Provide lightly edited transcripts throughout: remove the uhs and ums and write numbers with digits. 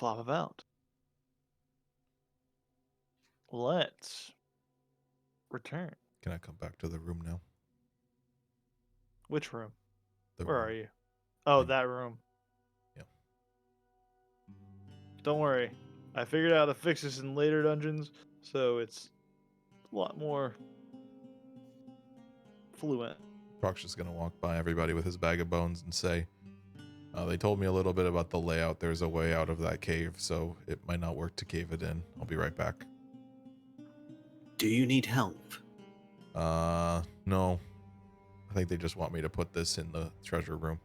flop about. Let's return. Can I come back to the room now? Which room? The Where room. are you? Oh, Like- that room. Yeah. Don't worry. I figured out how to fix this in later dungeons, so it's a lot more fluent. Proc's just gonna walk by everybody with his bag of bones and say, they told me a little bit about the layout. There's a way out of that cave, so it might not work to cave it in. I'll be right back. Do you need help? No. I think they just want me to put this in the treasure room.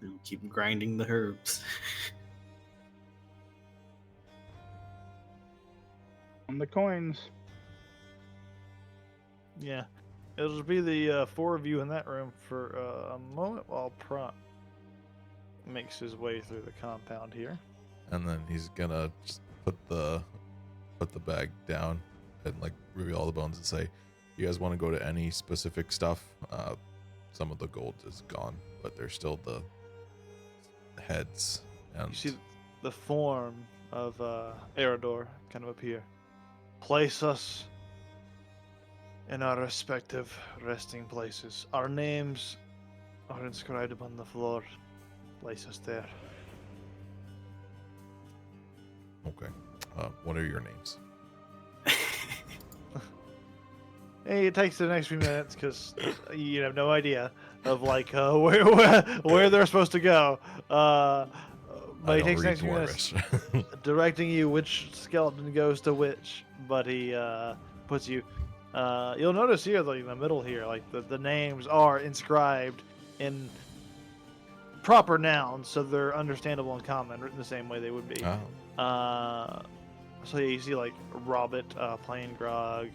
I'll keep grinding the herbs. On the coins. Yeah. It'll just be the four of you in that room for a moment while Prot makes his way through the compound here. And then he's gonna just put the bag down and like reveal all the bones and say, you guys want to go to any specific stuff? Some of the gold is gone, but there's still the heads. And You see the form of Erador kind of appear. Place us in our respective resting places. Our names are inscribed upon the floor. Place us there. okay. What are your names? Hey, it takes the next few minutes because you have no idea of like where they're supposed to go. But I he don't takes the read next few minutes Dwarvish. directing you which skeleton goes to which. But he puts you. You'll notice here, like in the middle here, like the names are inscribed in proper nouns, so they're understandable and common, written the same way they would be. Oh, So yeah, you see like Robert, Plain Grog,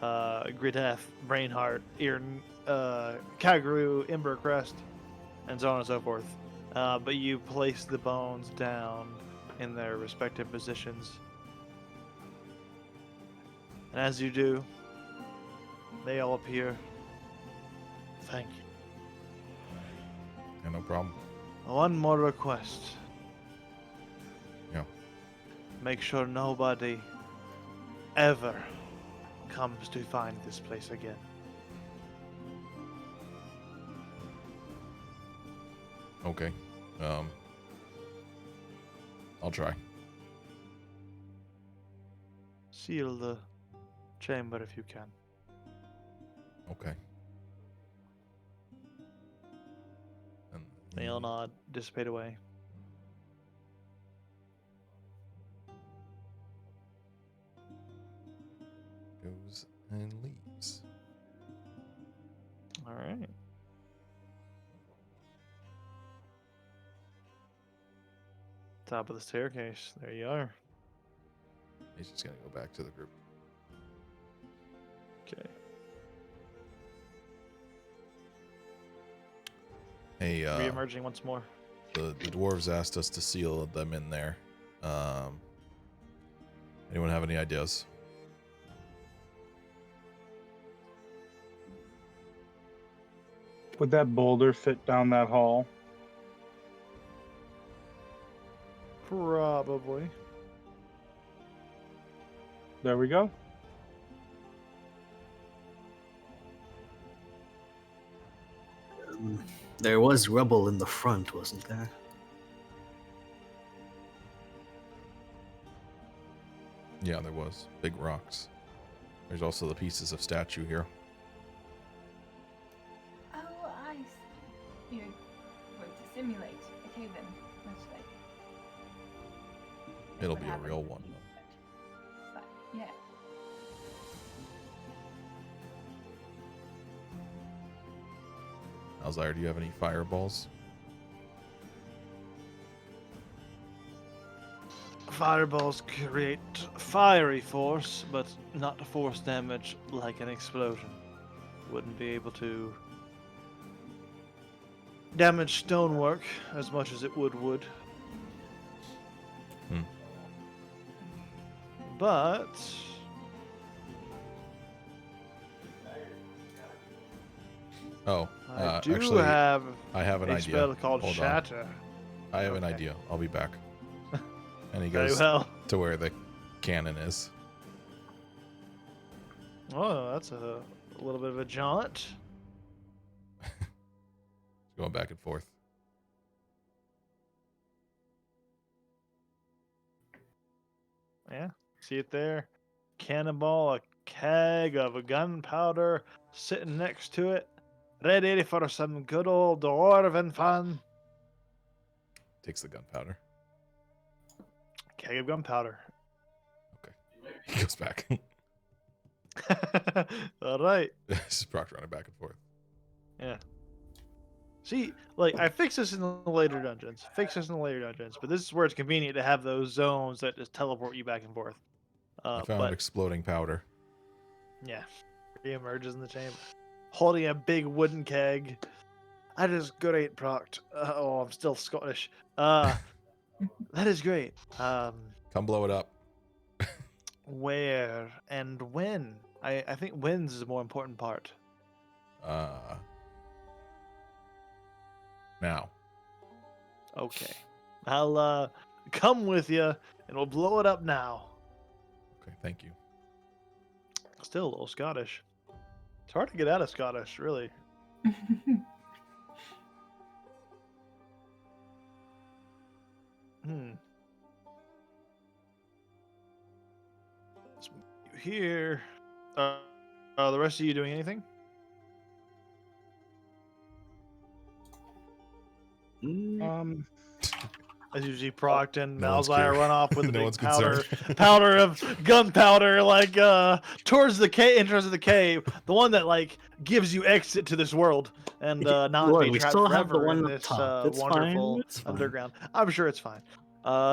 Gridef, Brainheart, Earn, Kagru, Embercrest, and so on and so forth. But you place the bones down in their respective positions. And as you do, they all appear. Thank you. yeah, no problem. One more request. Yeah. Make sure nobody ever comes to find this place again. Okay. I'll try. Seal the chamber if you can. Okay. And They'll nod, dissipate away. goes and leaves. All right. Top of the staircase. There you are. He's just gonna go back to the group. Okay. Hey, Re-emerging once more. the dwarves asked us to seal them in there. Anyone have any ideas? Would that boulder fit down that hall? Probably. There we go. There was rubble in the front, wasn't there? Yeah, there was. Big rocks. There's also the pieces of statue here. Oh, I see. You're going to simulate a cave-in, much like. It'll what be a happened real in one, the though. But yeah. Alzire, do you have any fireballs? Fireballs create fiery force, but not force damage like an explosion. Wouldn't be able to damage stonework as much as it would wood. Hmm. But Oh, I do actually, have I have an a idea. spell called Hold on. Shatter. I have an Okay. idea. I'll be back. And he Very goes well. to where the cannon is. Oh, that's a little bit of a jaunt. Going back and forth. Yeah, see it there? Cannonball, a keg of gunpowder sitting next to it, ready for some good old dwarven fun. Takes the gunpowder. Keg of gunpowder. He goes back. All right. Just Brock running back and forth. Yeah. See, like, I fix this in the later dungeons. But this is where it's convenient to have those zones that just teleport you back and forth. I found But exploding powder. yeah, he emerges in the chamber, holding a big wooden keg. That is great, Proct. Oh, I'm still Scottish. That is great. Come blow it up. Where and when? I think when's is the more important part. Now. Okay. I'll come with you and we'll blow it up now. Okay, thank you. Still a little Scottish. It's hard to get out of Scottish, really. Here. Are the rest of you doing anything? Mm, As you see Proct and No one's Malzai curious. run off with a No big one's powder, concerned. powder of gunpowder, like towards the entrance of the cave, the one that like gives you exit to this world, and not Look, be we trapped still have the forever one in up this top. It's fine. wonderful It's fine. underground. I'm sure it's fine.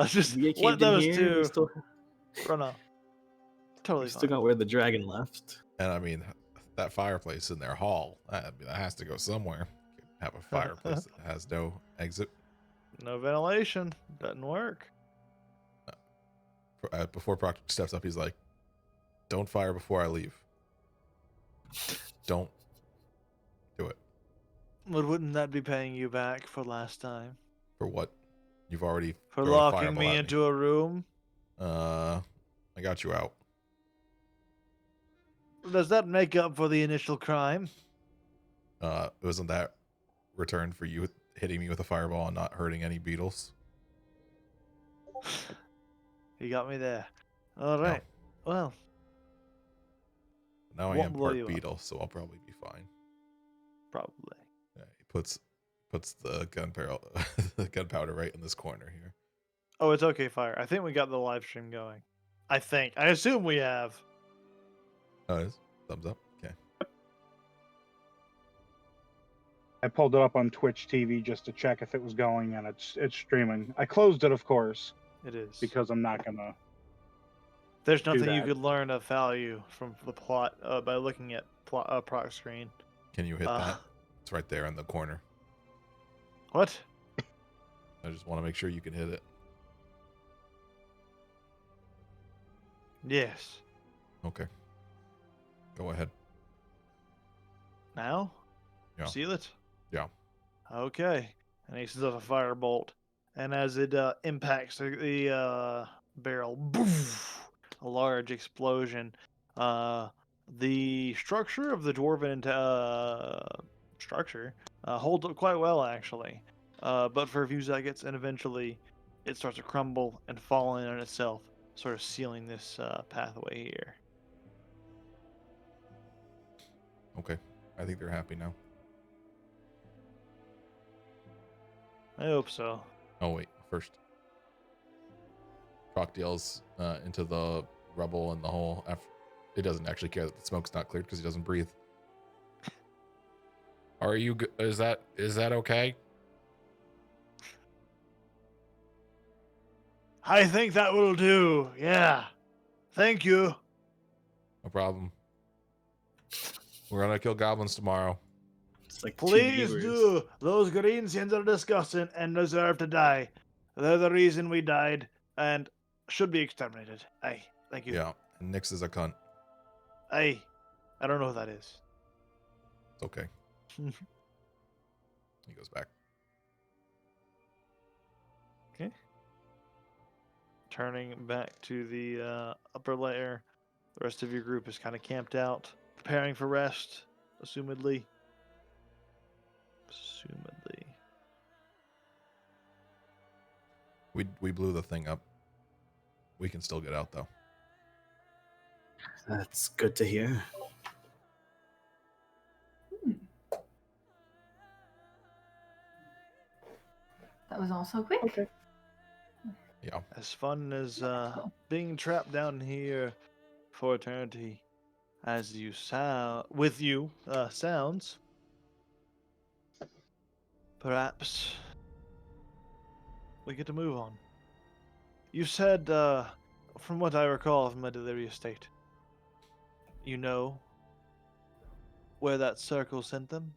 Just We get let caved in those here. two We still, run off. Totally we still fine. got where the dragon left. And I mean, that fireplace in their hall, that has to go somewhere. Have a fireplace that has no exit. No ventilation. Doesn't work. Before Proctor steps up, he's like, "Don't fire before I leave. Don't do it." But wouldn't that be paying you back for last time? For what? You've already For thrown a locking fireball me at into a room? I got you out. Does that make up for the initial crime? Wasn't that return for you hitting me with a fireball and not hurting any beetles? You got me there. All right. Well, Now I Won't am blow part you up. beetle, so I'll probably be fine. probably. Yeah, he puts the gunpowder right in this corner here. Oh, it's okay, Fire. I think we got the live stream going. I think. I assume we have. Oh, it is? Thumbs up. Okay. I pulled it up on Twitch TV just to check if it was going, and it's streaming. I closed it, of course, It is. because I'm not gonna. There's nothing you that. could learn of value from the plot by looking at proc screen. Can you hit that? It's right there in the corner. What? I just want to make sure you can hit it. Yes. Okay. Go ahead. Now? Yeah. Seal it? Yeah. Okay. And he sends off a firebolt. And as it impacts the barrel, boof, a large explosion. The structure of the dwarven structure holds up quite well, actually. But for a few seconds, and eventually it starts to crumble and fall in on itself, sort of sealing this pathway here. Okay. I think they're happy now. I hope so. Oh, wait. First. Proc yells into the rubble and the hole. It doesn't actually care that the smoke's not cleared because he doesn't breathe. Are you? Is that okay? I think that will do. Yeah. Thank you. No problem. We're gonna kill goblins tomorrow. It's like two Please viewers. do. Those green skins are disgusting and deserve to die. They're the reason we died and should be exterminated. Aye. Thank you. Yeah. And Nyx is a cunt. Aye. I don't know who that is. It's okay. He goes back. turning back to the upper layer. The rest of your group is kind of camped out, preparing for rest, assumedly. Assumedly. We blew the thing up. We can still get out though. That's good to hear. That was also quick. Okay. Yeah. As fun as being trapped down here for eternity, as you sounds. Perhaps we get to move on. You said, from what I recall of my delirious state, you know where that circle sent them?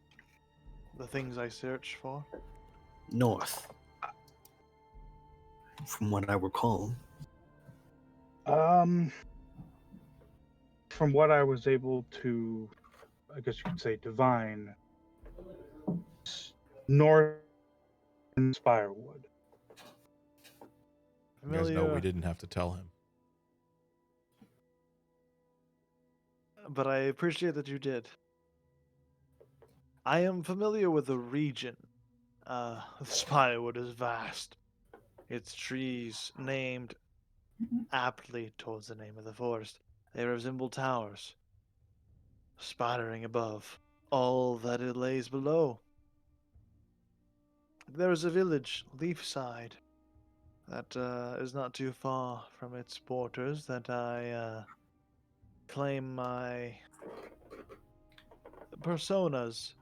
The things I searched for? North. From what I recall. From what I was able to, I guess you could say, divine, north in Spirewood. You guys know we Familiar, didn't have to tell him. but I appreciate that you did. I am familiar with the region. Spirewood is vast. Its trees named aptly towards the name of the forest. They resemble towers, spidering above all that it lays below. There is a village, Leafside, that is not too far from its borders that I claim my persona's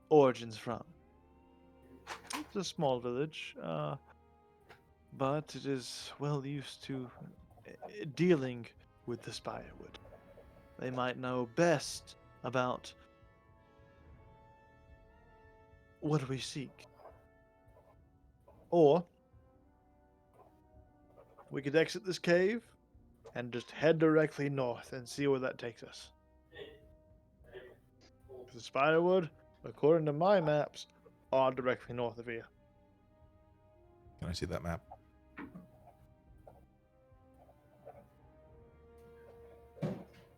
origins from. It's a small village, but it is well used to dealing with the Spirewood. They might know best about what we seek. Or we could exit this cave and just head directly north and see where that takes us. The Spiderwood, according to my maps, are directly north of here. Can I see that map?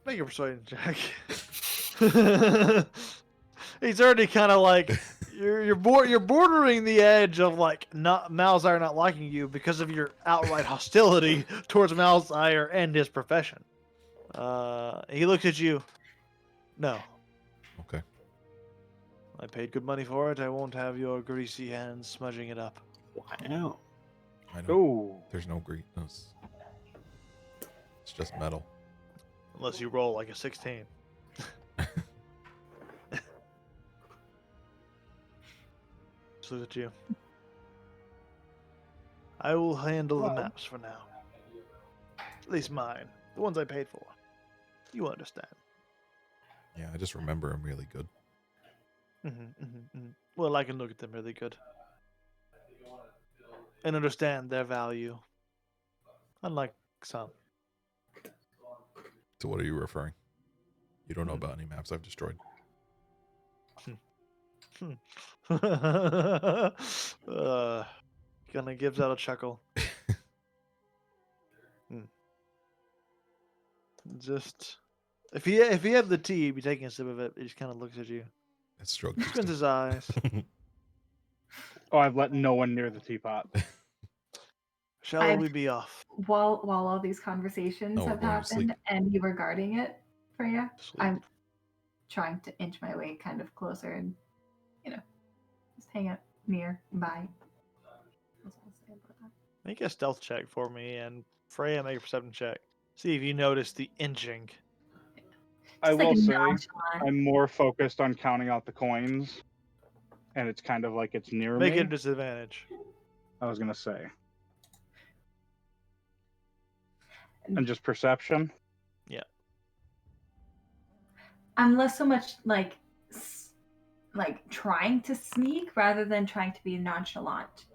Make a persuasion check. He's already kind of like you're bordering the edge of like not Malzire not liking you because of your outright hostility towards Malzire and his profession. He looks at you. No, Okay. I paid good money for it. I won't have your greasy hands smudging it up. Wow. I know. Oh, There's no greatness. It's just metal. Unless you roll like a 16. Just look at you. I will handle the Well. maps for now. At least mine. The ones I paid for. You understand. Yeah, I just remember him really good. Well, I can look at them really good. And understand their value. Unlike some. To what are you referring? You don't know about any maps I've destroyed. Kinda gives out a chuckle. Just if he had the tea, he'd be taking a sip of it. He just kind of looks at you, That stroke. squints his eyes. oh, I've let no one near the teapot. Shall I've- we be off? While all these conversations No, we're have going to sleep. happened and you were guarding it, Freya, Sleep. I'm trying to inch my way kind of closer and, just hang out nearby. That's all I'll say about that. Make a stealth check for me, and Freya make a perception check. See if you notice the inching. I Just like will a say nonchalant. I'm more focused on counting out the coins, and it's kind of like it's near Make me. it a disadvantage. I was gonna say, and just perception. I'm less so much like trying to sneak rather than trying to be nonchalant.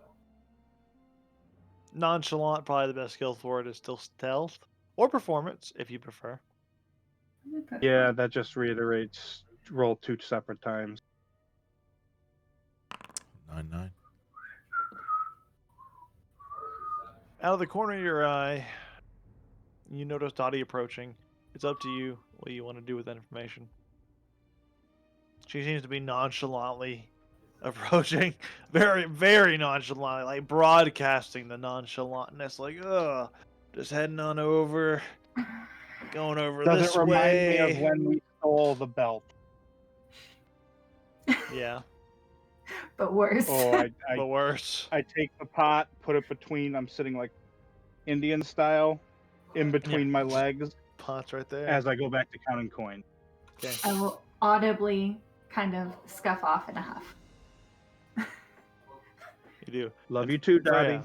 Nonchalant, probably the best skill for it is still stealth or performance, if you prefer. Yeah, that just reiterates roll 2 separate times. 9-9. Out of the corner of your eye, you notice Dottie approaching. It's up to you what you want to do with that information. She seems to be nonchalantly approaching, very, very nonchalantly, like broadcasting the nonchalantness, like, ugh, just heading on over, going over Does this it remind me of way. when we stole the belt? Yeah, But worse. Oh, but worse. I take the pot, put it between. I'm sitting like Indian style, in between my legs, Pot's right there. as I go back to counting coins. Okay. I will audibly kind of scuff off in a huff. You do. Love you too, Dottie.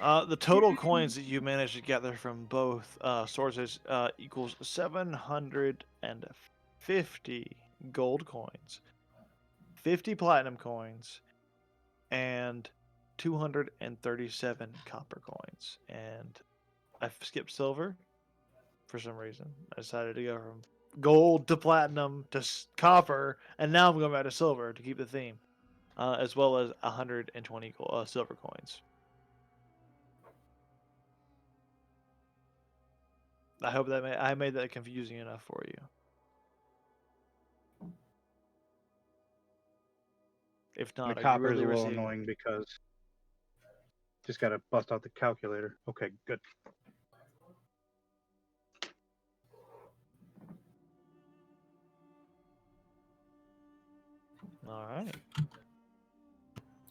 The total coins that you managed to gather from both sources equals 750 gold coins, 50 platinum coins, and 237 copper coins. And I skipped silver for some reason. I decided to go from gold to platinum to copper, and now I'm going back to silver to keep the theme, as well as 120 silver coins. I hope that I made that confusing enough for you. If The not, I copper's really a little received. annoying because just gotta bust out the calculator. Okay, good. All right.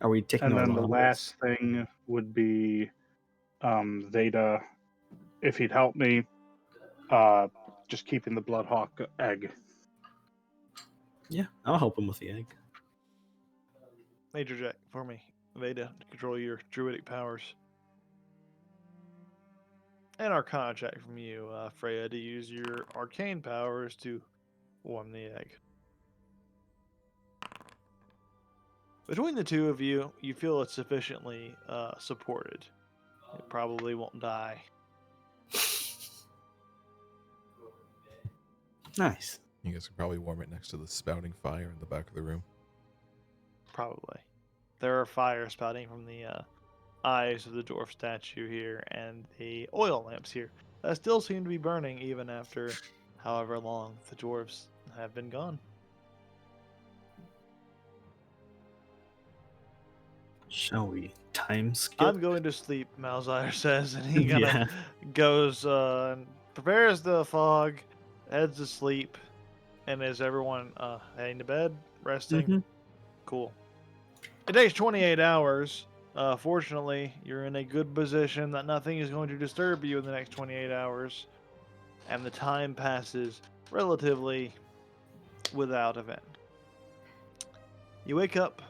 Are we taking And our then the longboats? last thing would be Zeta, if he'd help me, just keeping the Bloodhawk egg. Yeah, I'll help him with the egg. Major Jack for me. Veda to control your druidic powers. And Arcana check from you, Freya, to use your arcane powers to warm the egg. Between the two of you, you feel it's sufficiently supported. It probably won't die. Nice. You guys could probably warm it next to the spouting fire in the back of the room. Probably. There are fires spouting from the eyes of the dwarf statue here and the oil lamps here that still seem to be burning even after however long the dwarves have been gone. Shall we time skip? I'm going to sleep, Malzire says, and he kind of Yeah. goes and prepares the fog, heads to sleep, and is everyone heading to bed, resting? Mhm. Cool. It takes 28 hours. Fortunately, you're in a good position that nothing is going to disturb you in the next 28 hours, and the time passes relatively without event. You wake up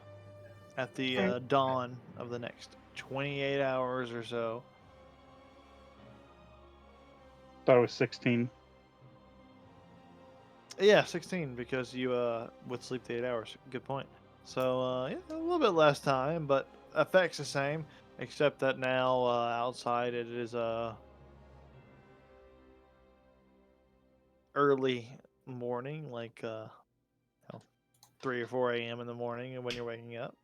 at the dawn of the next 28 hours or so. Thought it was 16. Yeah, 16 because you would sleep the 8 hours. Good point. So yeah, a little bit less time, but effects the same, except that now outside it is early morning, like 3 or 4 a.m. in the morning when you're waking up.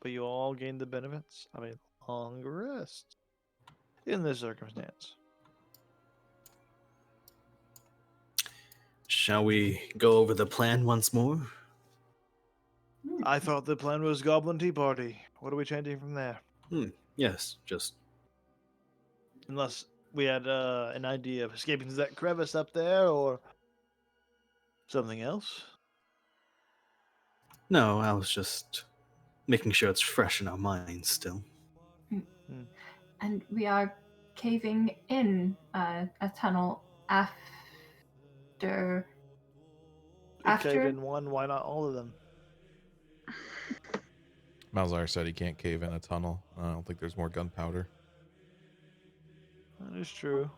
But you all gain the benefits of a long rest in this circumstance. Shall we go over the plan once more? I thought the plan was Goblin Tea Party. What are we changing from there? Yes, just Unless we had an idea of escaping to that crevice up there or something else. no. I was just making sure it's fresh in our minds still. And we are caving in a tunnel after. Cave in one, why not all of them? Malzar said he can't cave in a tunnel. I don't think there's more gunpowder. That is true.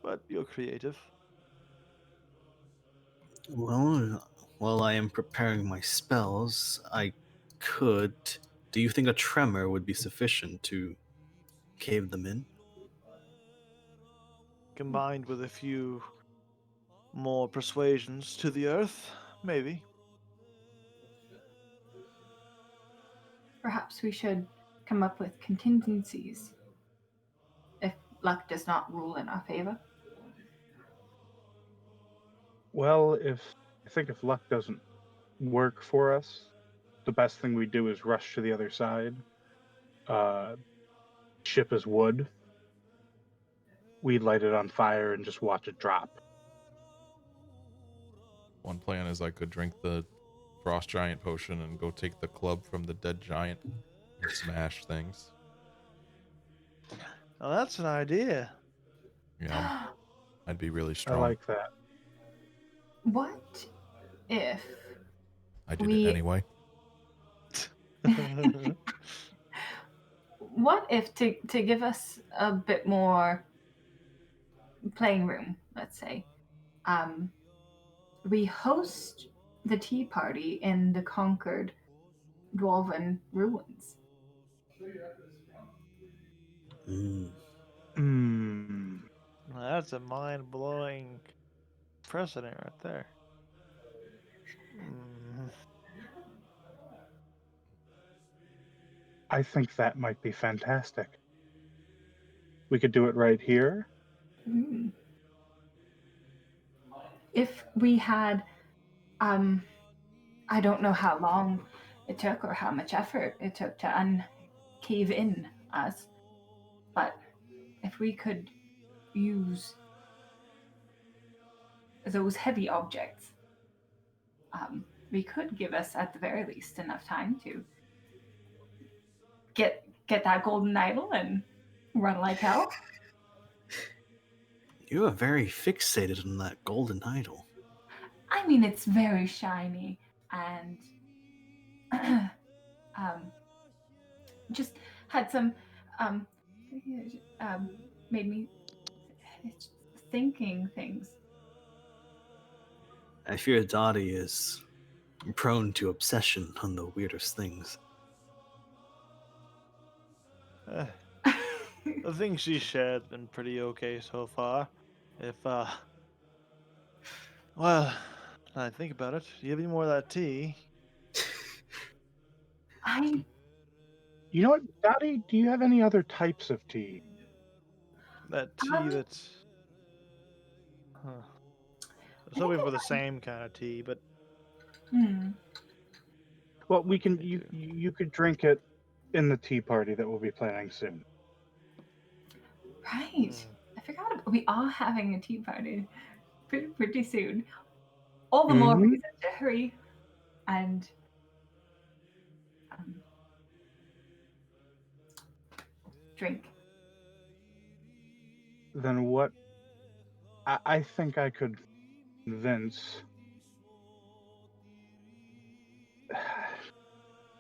But you're creative. Well, while I am preparing my spells, I could. Do you think a tremor would be sufficient to cave them in? Combined with a few more persuasions to the earth, maybe. perhaps we should come up with contingencies if luck does not rule in our favor. Well, I think if luck doesn't work for us, the best thing we do is rush to the other side. Ship is wood. We light it on fire and just watch it drop. One plan is I could drink the frost giant potion and go take the club from the dead giant and smash things. Oh, that's an idea. Yeah, I'd be really I strong. like that. What if I did we- it anyway. what if to give us a bit more playing room, let's say, we host the tea party in the conquered dwarven ruins? That's a mind-blowing precedent right there. I think that might be fantastic. We could do it right here. If we had, I don't know how long it took or how much effort it took to uncave in us, but if we could use those heavy objects, we could give us at the very least enough time to get that golden idol and run like hell. You are very fixated on that golden idol. I mean, it's very shiny and just had some made me thinking things. I fear Dottie is prone to obsession on the weirdest things. The things she shared been pretty okay so far. If well, now I think about it, do you have any more of that tea? You know what, Dottie? Do you have any other types of tea? That tea that's... I was hoping for the same kind of tea, but... Well, we can. You could drink it in the tea party that we'll be planning soon. Right. I forgot we are having a tea party pretty soon. All the more reason to hurry and drink. Then what? I think I could convince.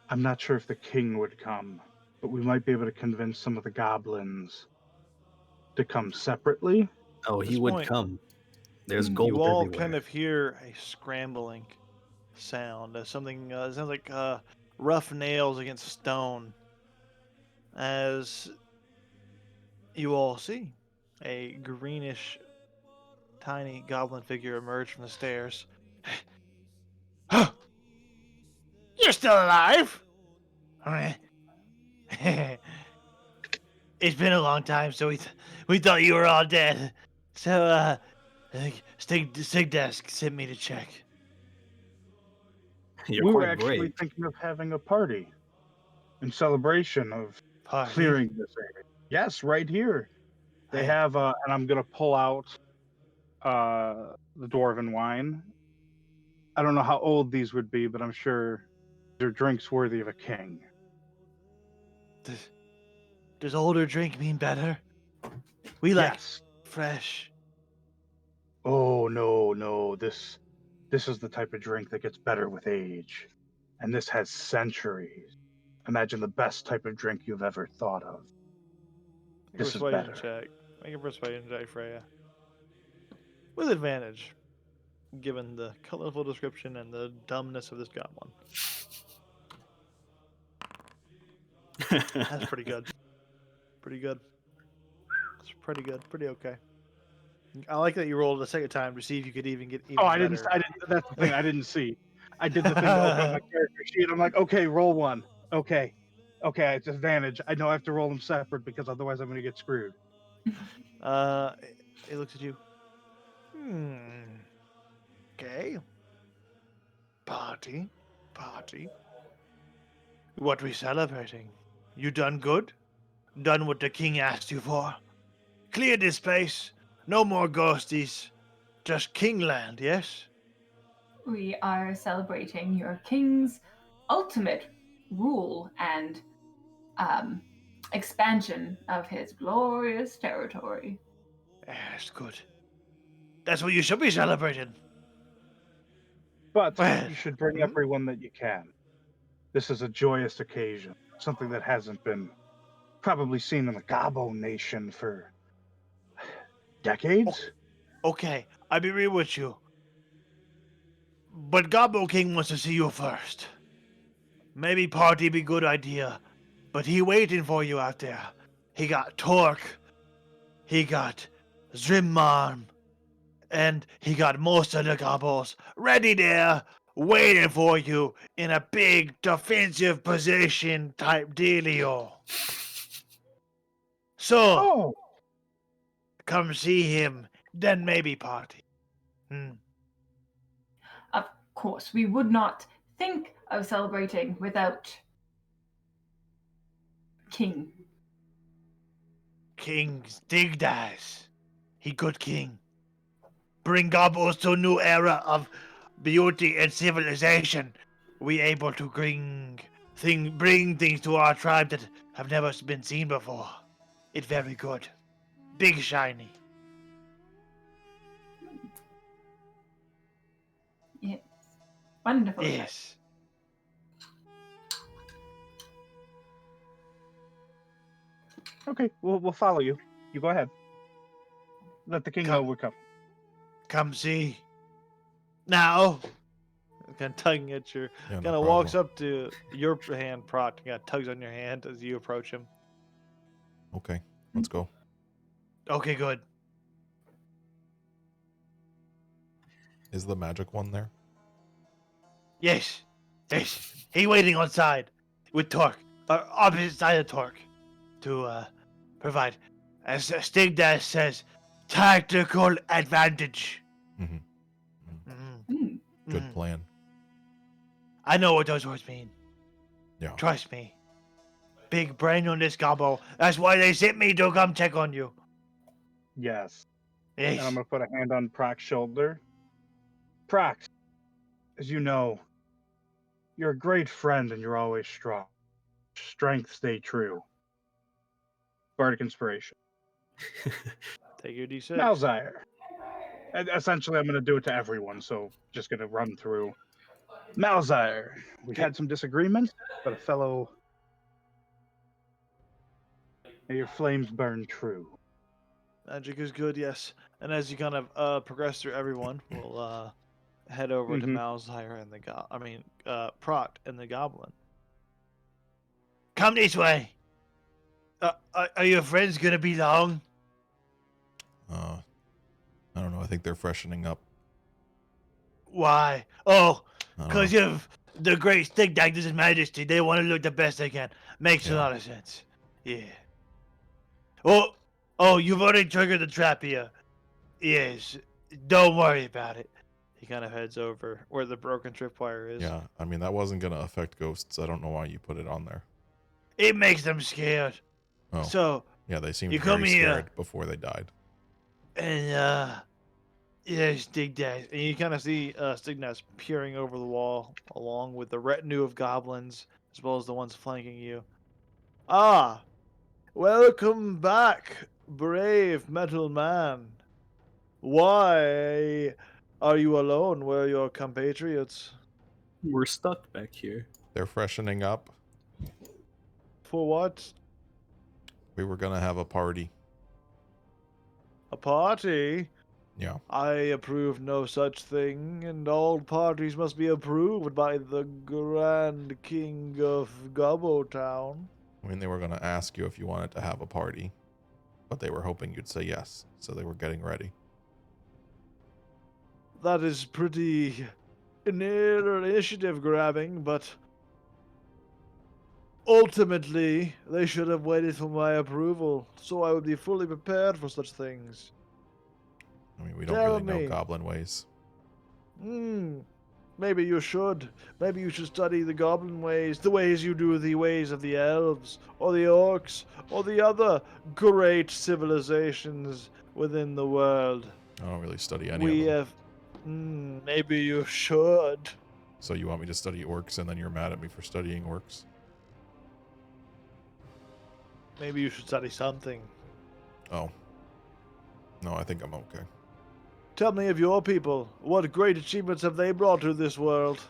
I'm not sure if the king would come, but we might be able to convince some of the goblins to come separately. Oh, At he this would point, come. There's gold you all everywhere. kind of hear a scrambling sound, something it sounds like rough nails against stone, as you all see a greenish tiny goblin figure emerge from the stairs. You're still alive? It's been a long time, so we thought you were all dead. So Stig Desk sent me to check. You're We were quite actually brave. thinking of having a party in celebration of clearing this area. Yes, right here. They have, and I'm gonna pull out the dwarven wine. I don't know how old these would be, but I'm sure they're drinks worthy of a king. Does older drink mean better? We like Yes. fresh. Oh no! This is the type of drink that gets better with age, and this has centuries. Imagine the best type of drink you've ever thought of. This is better. Check. Make a persuasion check, Freya. With advantage, given the colorful description and the dumbness of this goblin. That's pretty good. Pretty good. That's pretty good. Pretty okay. I like that you rolled a second time to see if you could even get even Oh, I better. didn't. That's the thing. I didn't see. I did the thing to open up my character sheet. I'm like, okay, roll one. Okay. Okay, it's advantage. I know I have to roll them separate because otherwise I'm going to get screwed. He looks at you. Okay. Party. What we celebrating? You done good? Done what the king asked you for? Clear this place. No more ghosties. Just kingland, yes? We are celebrating your king's ultimate rule and expansion of his glorious territory. Yes, good. That's what you should be celebrating. But Well, you should bring everyone that you can. This is a joyous occasion, something that hasn't been probably seen in the Gabo Nation for decades. okay, I'll be real with you. But Gobbo King wants to see you first. Maybe party be good idea, but he waiting for you out there. He got Torque, he got Zrimmarm, and he got most of the Gobbos ready there, waiting for you in a big defensive position type dealio. So, Oh, come see him, then maybe party. Of course, we would not think of celebrating without King. King Stigdas. He good king. Bring Gobbos to a new era of beauty and civilization. We able to bring things to our tribe that have never been seen before. It very good. Big shiny. Yes. Wonderful. Yes. okay. We'll follow you. You go ahead. Let the king know we're coming. Come see. Now. Kind of tugging at your. Yeah, no Kind of walks problem. up to your hand, Proc. Kind of tugs on your hand as you approach him. Okay, let's go. Okay, good. Is the magic one there? Yes. He waiting on side with Torque, opposite side of Torque, to provide, as Stig Dash says, tactical advantage. Mm-hmm. Mm. Good plan. I know what those words mean. Yeah. Trust me. Big brain on this gobbo. That's why they sent me to come check on you. Yes. Yes. And I'm going to put a hand on Proc's shoulder. Proc, as you know, you're a great friend and you're always strong. Strength stay true. Bardic Inspiration. Take your D6. Malzire. Essentially, I'm going to do it to everyone, so just going to run through. Malzire. We had some disagreements, but a fellow. May your flames burn true. Magic is good, yes. And as you kind of progress through everyone, we'll head over to Mhm. Malzire and Proct and the Goblin. Come this way. Are your friends gonna be long? I don't know. I think they're freshening up. Why? Oh, I don't because know. of the great stick His Majesty. They want to look the best they can. Makes a Yeah. lot of sense. Yeah. Oh, you've already triggered the trap here. Yes. Don't worry about it. He kind of heads over where the broken tripwire is. Yeah, I mean that wasn't gonna affect ghosts. I don't know why you put it on there. It makes them scared. Oh, So, yeah, they seemed you come very here. scared before they died. and yeah, Stigdash. And you kind of see Stigdash peering over the wall along with the retinue of goblins as well as the ones flanking you. Ah, welcome back, brave metal man. Why are you alone? Where are your compatriots? We're stuck back here. They're freshening up. For what? We were gonna have a party. A party? Yeah. I approve no such thing, and all parties must be approved by the Grand King of Gobbo Town. I mean, they were gonna ask you if you wanted to have a party, but they were hoping you'd say yes, so they were getting ready. That is pretty initiative grabbing, but Ultimately, they should have waited for my approval, so I would be fully prepared for such things. I mean, we don't Tell really know me. goblin ways. Maybe you should. Maybe you should study the goblin ways, the ways you do the ways of the elves, or the orcs, or the other great civilizations within the world. I don't really study any We of them. have. Maybe you should. So you want me to study orcs and then you're mad at me for studying orcs? Maybe you should study something. Oh. No, I think I'm okay. Tell me of your people. What great achievements have they brought to this world?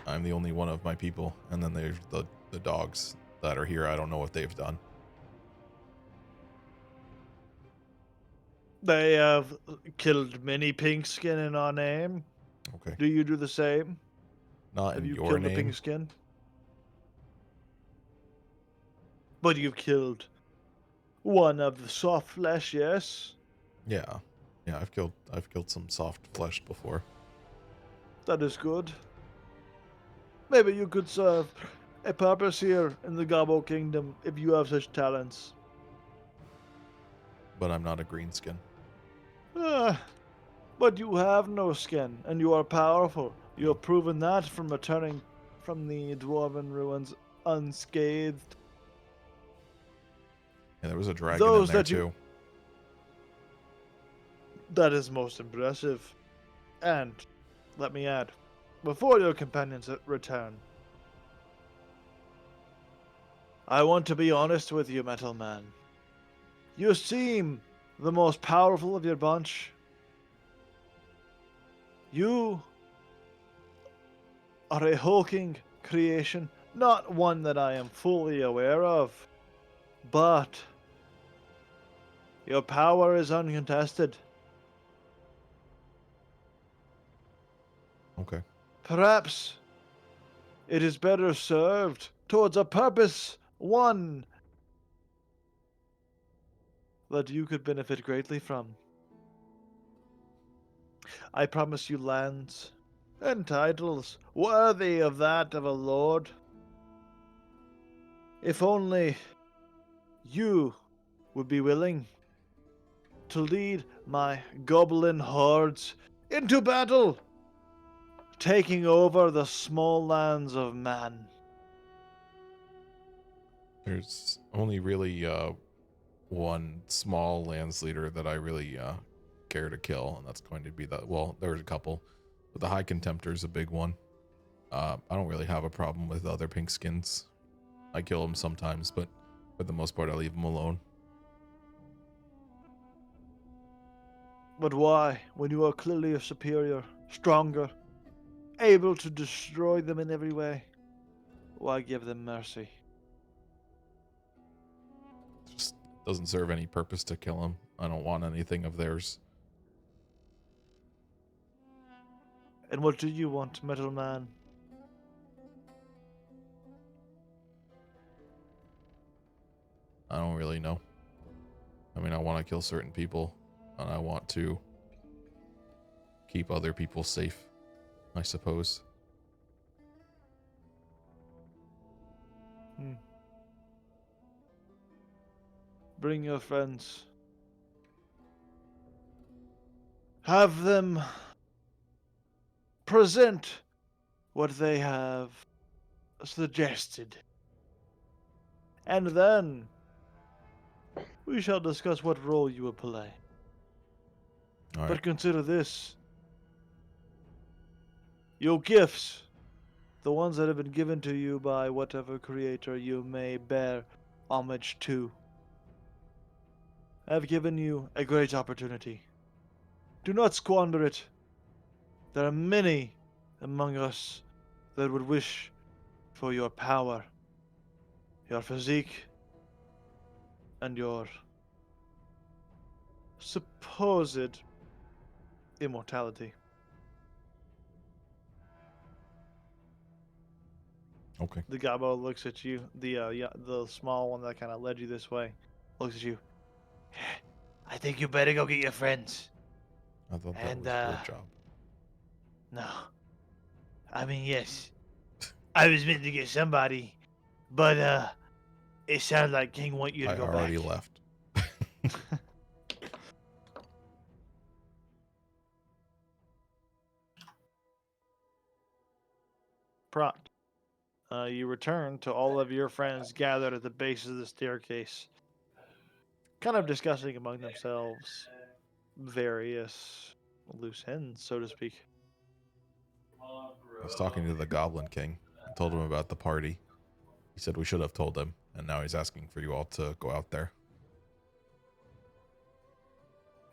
I'm the only one of my people, and then there's the dogs that are here. I don't know what they've done. They have killed many pinkskin in our name. Okay. Do you do the same? Not Have in you your killed a name. pinkskin? But you've killed one of the soft flesh, yes? Yeah. Yeah, I've killed some soft flesh before. That is good. Maybe you could serve a purpose here in the Gobbo Kingdom if you have such talents. But I'm not a greenskin. But you have no skin, and you are powerful. You have proven that from returning from the dwarven ruins unscathed. Yeah, there was a dragon in Those there that you- too. That is most impressive. And, let me add, before your companions return, I want to be honest with you, Metal Man. You seem the most powerful of your bunch. You are a hulking creation, not one that I am fully aware of, but your power is uncontested. Okay. Perhaps it is better served towards a purpose, one that you could benefit greatly from. I promise you lands and titles worthy of that of a lord. If only you would be willing to lead my goblin hordes into battle, taking over the small lands of man. There's only really one small lands leader that I really care to kill, and that's going to be well, there's a couple, but the High Contemptor is a big one. I don't really have a problem with other pink skins. I kill them sometimes, but for the most part, I leave them alone. But why, when you are clearly a superior, stronger, able to destroy them in every way, why give them mercy? It just doesn't serve any purpose to kill them. I don't want anything of theirs. And what do you want, Metal Man? I don't really know. I mean, I want to kill certain people, and I want to keep other people safe, I suppose. Bring your friends. Have them present what they have suggested. And then we shall discuss what role you will play. All right. But consider this. Your gifts, the ones that have been given to you by whatever creator you may bear homage to, have given you a great opportunity. Do not squander it. There are many among us that would wish for your power, your physique, and your supposed immortality. Okay. The Gabo looks at you. The small one that kind of led you this way looks at you. I think you better go get your friends. I thought that And, was your job. No. I mean, yes. I was meant to get somebody, but it sounded like King want you to I go already back. left. Prot. You return to all of your friends gathered at the base of the staircase, kind of discussing among themselves various loose ends, so to speak. I was talking to the Goblin King. I told him about the party. He said we should have told him, and now he's asking for you all to go out there.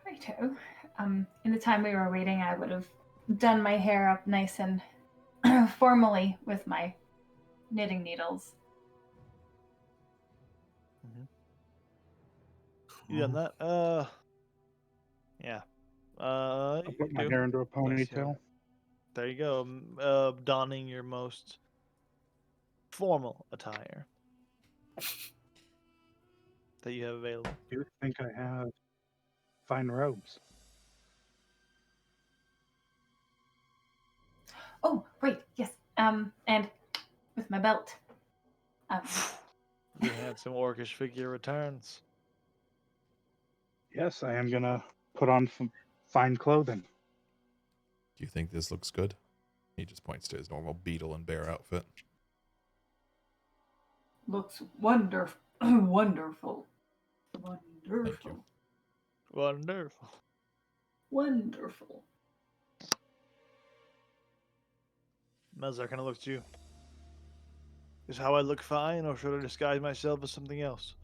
Righto. In the time we were waiting, I would have done my hair up nice and formally with my knitting needles. You done that? Yeah. I'll You put my do. hair into a Nice, yeah. ponytail. There you go. Donning your most formal attire that you have available. Do you think I have fine robes? Oh, right, yes. And with my belt. The handsome orcish figure returns. Yes, I am gonna put on some fine clothing. Do you think this looks good? He just points to his normal beetle and bear outfit. Looks wonderful. Wonderful. Thank you. Wonderful. Wonderful. Melzar kind of looks at you. Is how I look fine, or should I disguise myself as something else?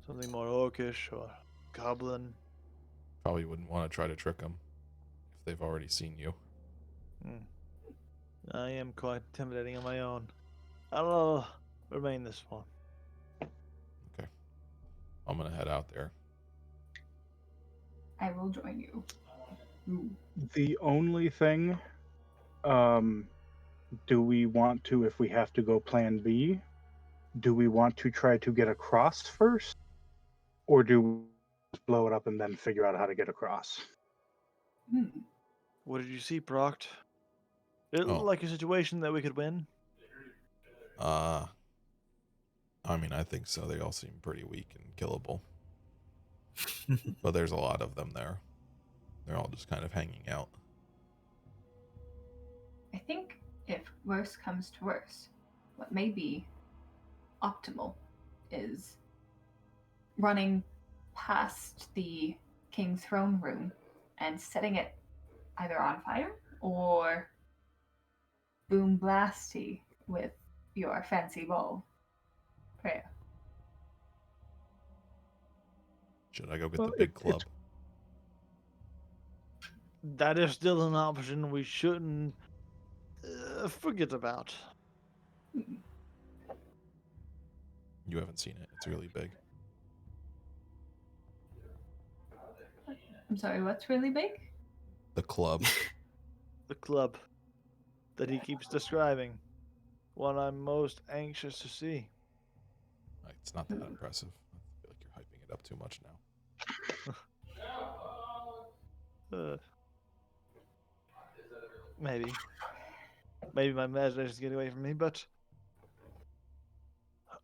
Something more orcish or goblin? Probably wouldn't want to try to trick them if they've already seen you. I am quite intimidating on my own. I'll remain this one. Okay. I'm going to head out there. I will join you. Ooh. The only thing, do we want to, if we have to go plan B, do we want to try to get across first? Or do we just blow it up and then figure out how to get across? What did you see, Proct? It looked like a situation that we could win. I mean, I think so. They all seem pretty weak and killable. But there's a lot of them there. They're all just kind of hanging out. I think if worse comes to worse, what may be optimal is running past the king's throne room and setting it either on fire or boom blasty with your fancy bow. Right. Should I go get the big club? That is still an option we shouldn't forget about. You haven't seen it. It's really big. I'm sorry, what's really big? The club. The club that he keeps describing. One I'm most anxious to see. It's not that impressive. I feel like you're hyping it up too much now. Maybe my imagination's getting away from me, but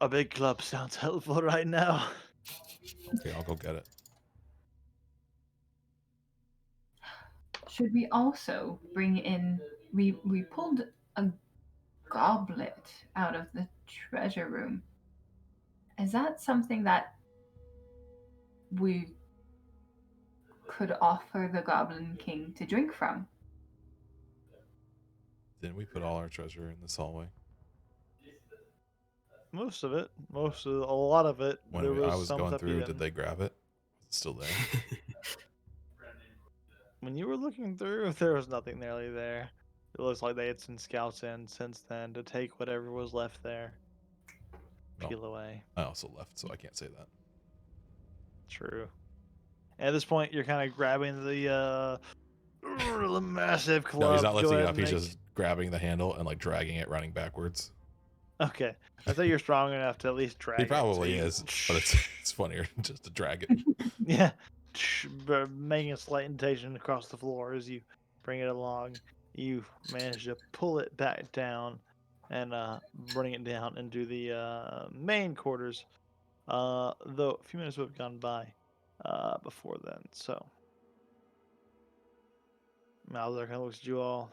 a big club sounds helpful right now. Okay, I'll go get it. Should we also bring in... We pulled a goblet out of the treasure room. Is that something that we could offer the Goblin King to drink from? Didn't we put all our treasure in this hallway? Most of it. A lot of it. When there I was some going stuff through, you did they grab it? Was it still there? When you were looking through, there was nothing nearly there. It looks like they had sent scouts in since then to take whatever was left there. Peel away. I also left, so I can't say that. True. At this point, you're kind of grabbing the massive club. No, he's not Go lifting it ahead up. and He's just grabbing the handle and like dragging it, running backwards. Okay. I thought you're strong enough to at least drag He it. probably is, but it's funnier just to drag it. Yeah. Making a slight indentation across the floor as you bring it along. You manage to pull it back down and bring it down into the main quarters. Though a few minutes would have gone by before then. So Mauser kind of looks at you all.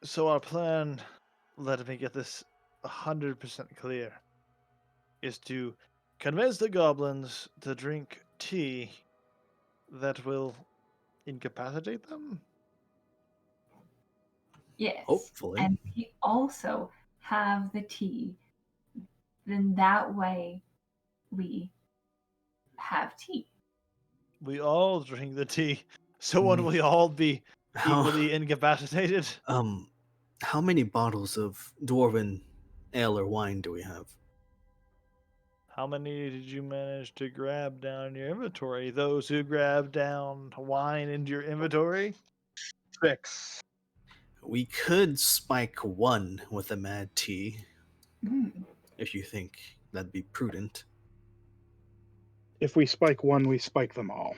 So our plan, let me get this 100% clear, is to convince the goblins to drink tea that will incapacitate them. Yes. Hopefully. And we also have the tea. Then that way we have tea. We all drink the tea, so Mm. wouldn't we all be How equally incapacitated? how many bottles of dwarven ale or wine do we have? How many did you manage to grab down in your inventory? Those who grabbed down wine into your inventory? 6. We could spike one with a mad tea, if you think that'd be prudent. If we spike one, we spike them all.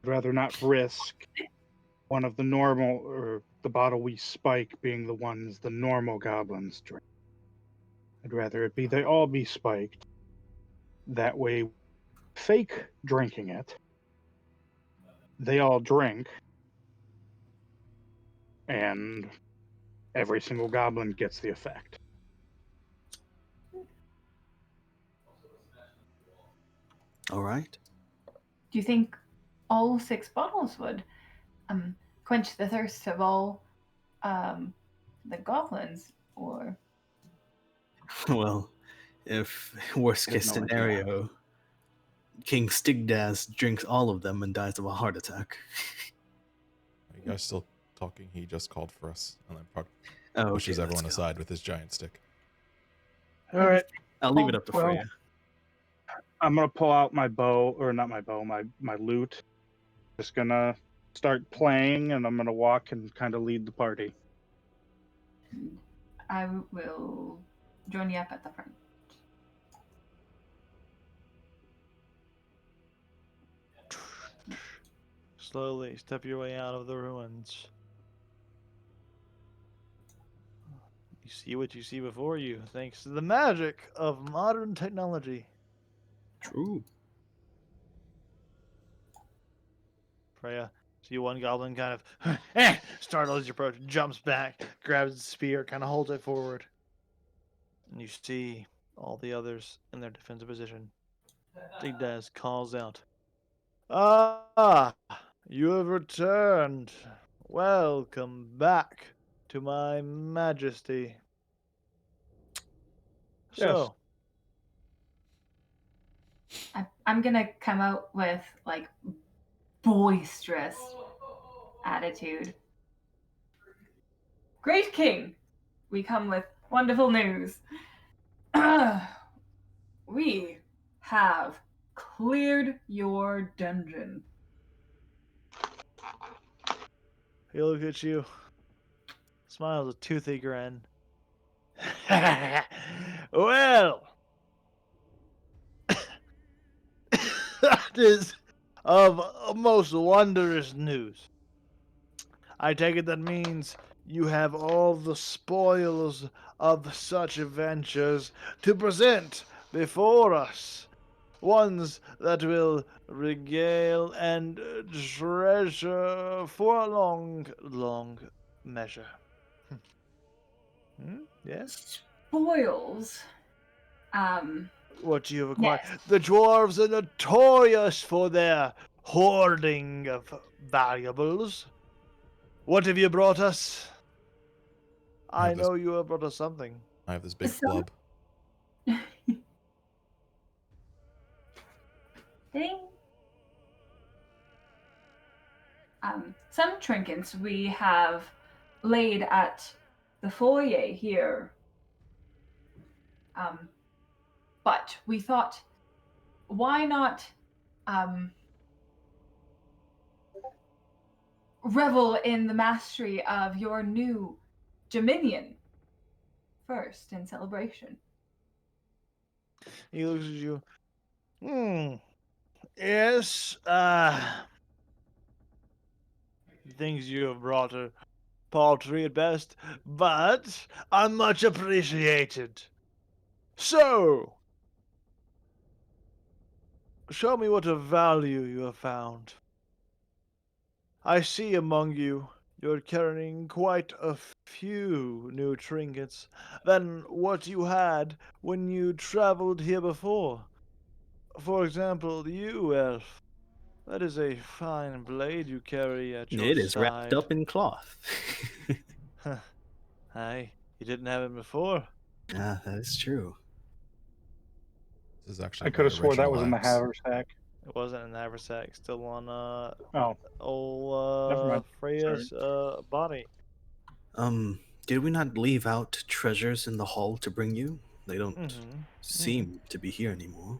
I'd rather not risk one of the normal, or the bottle we spike being the ones the normal goblins drink. I'd rather it be they all be spiked. That way, fake drinking it, they all drink, and every single goblin gets the effect. All right. Do you think all 6 bottles would quench the thirst of all the goblins? Or Well, if worst I have case no idea. scenario, King Stigdaz drinks all of them and dies of a heart attack. Are you guys still talking? He just called for us, and then Oh, pushes okay, everyone let's go. aside with his giant stick. All right, I'll leave it up to Well, Freya. I'm gonna pull out my bow, or not my bow, my lute. Just gonna start playing, and I'm gonna walk and kind of lead the party. I will join you up at the front. Slowly step your way out of the ruins. You see what you see before you, thanks to the magic of modern technology. True. Freya, see one goblin kind of startles as you approach, jumps back, grabs the spear, kind of holds it forward. And you see all the others in their defensive position. Digdaz calls out, "Ah, you have returned. Welcome back to my majesty." Yes. So, I'm gonna come out with like boisterous attitude. Great King, we come with wonderful news. We have cleared your dungeon. he looks at you, smiles a toothy grin. Well, that is of most wondrous news. I take it that means you have all the spoils of such adventures to present before us. Ones that will regale and treasure for a long, long measure. Yes? Spoils. What you have acquired. Yes. The dwarves are notorious for their hoarding of valuables. What have you brought us? I have this- know you have brought us something. I have this big So- club. Ding. Some trinkets we have laid at the foyer here. But we thought, why not revel in the mastery of your new dominion first in celebration? He looks at you. Yes, things you have brought are paltry at best, but are much appreciated. So, show me what of value you have found. I see among you, you're carrying quite a few new trinkets than what you had when you traveled here before. For example, you, elf. That is a fine blade you carry at your It is wrapped side. up in cloth. Aye, you didn't have it before. Ah, that is true. This is actually I could my have swore that original was in the axe. haversack. It wasn't in the haversack, still on Oh, never mind. Freya's body. Did we not leave out treasures in the hall to bring you? They don't Mm-hmm. seem to be here anymore.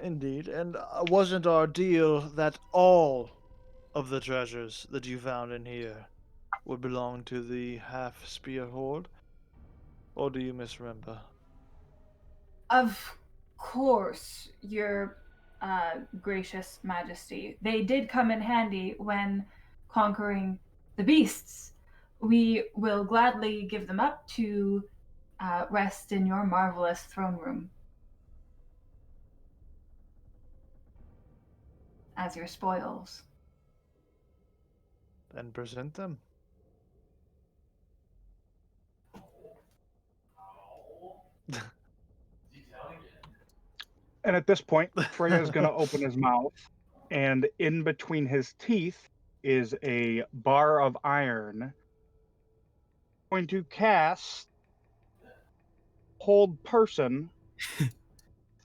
Indeed, and wasn't our deal that all of the treasures that you found in here would belong to the half-spear horde? Or do you misremember? Of course, your gracious majesty. They did come in handy when conquering the beasts. We will gladly give them up to rest in your marvelous throne room as your spoils. Then present them. And at this point, Freya's going to open his mouth, and in between his teeth is a bar of iron. Going to cast Hold Person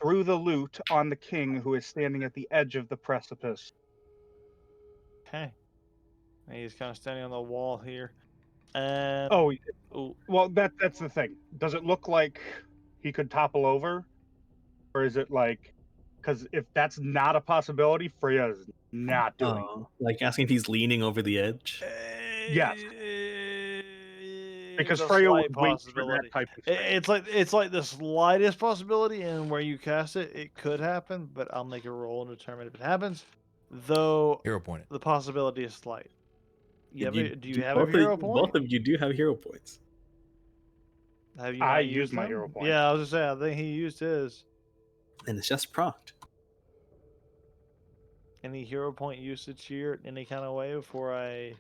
through the loot on the king who is standing at the edge of the precipice. Okay. And he's kind of standing on the wall here. And Oh, ooh, well, that's the thing. Does it look like he could topple over? Or is it like, because if that's not a possibility, Freya's not doing it. Like asking if he's leaning over the edge. Yes. It's Because a Freya slight would wait for that possibility. type of thing. It's like the slightest possibility, and where you cast it, it could happen. But I'll make a roll and determine if it happens. Though Hero point it. the possibility is slight. Do you have a both hero of, point? Both of you do have hero points. Have you I not used used my them? hero point. Yeah, I was just saying. I think he used his. And it's just procced. Any hero point usage here in any kind of way before I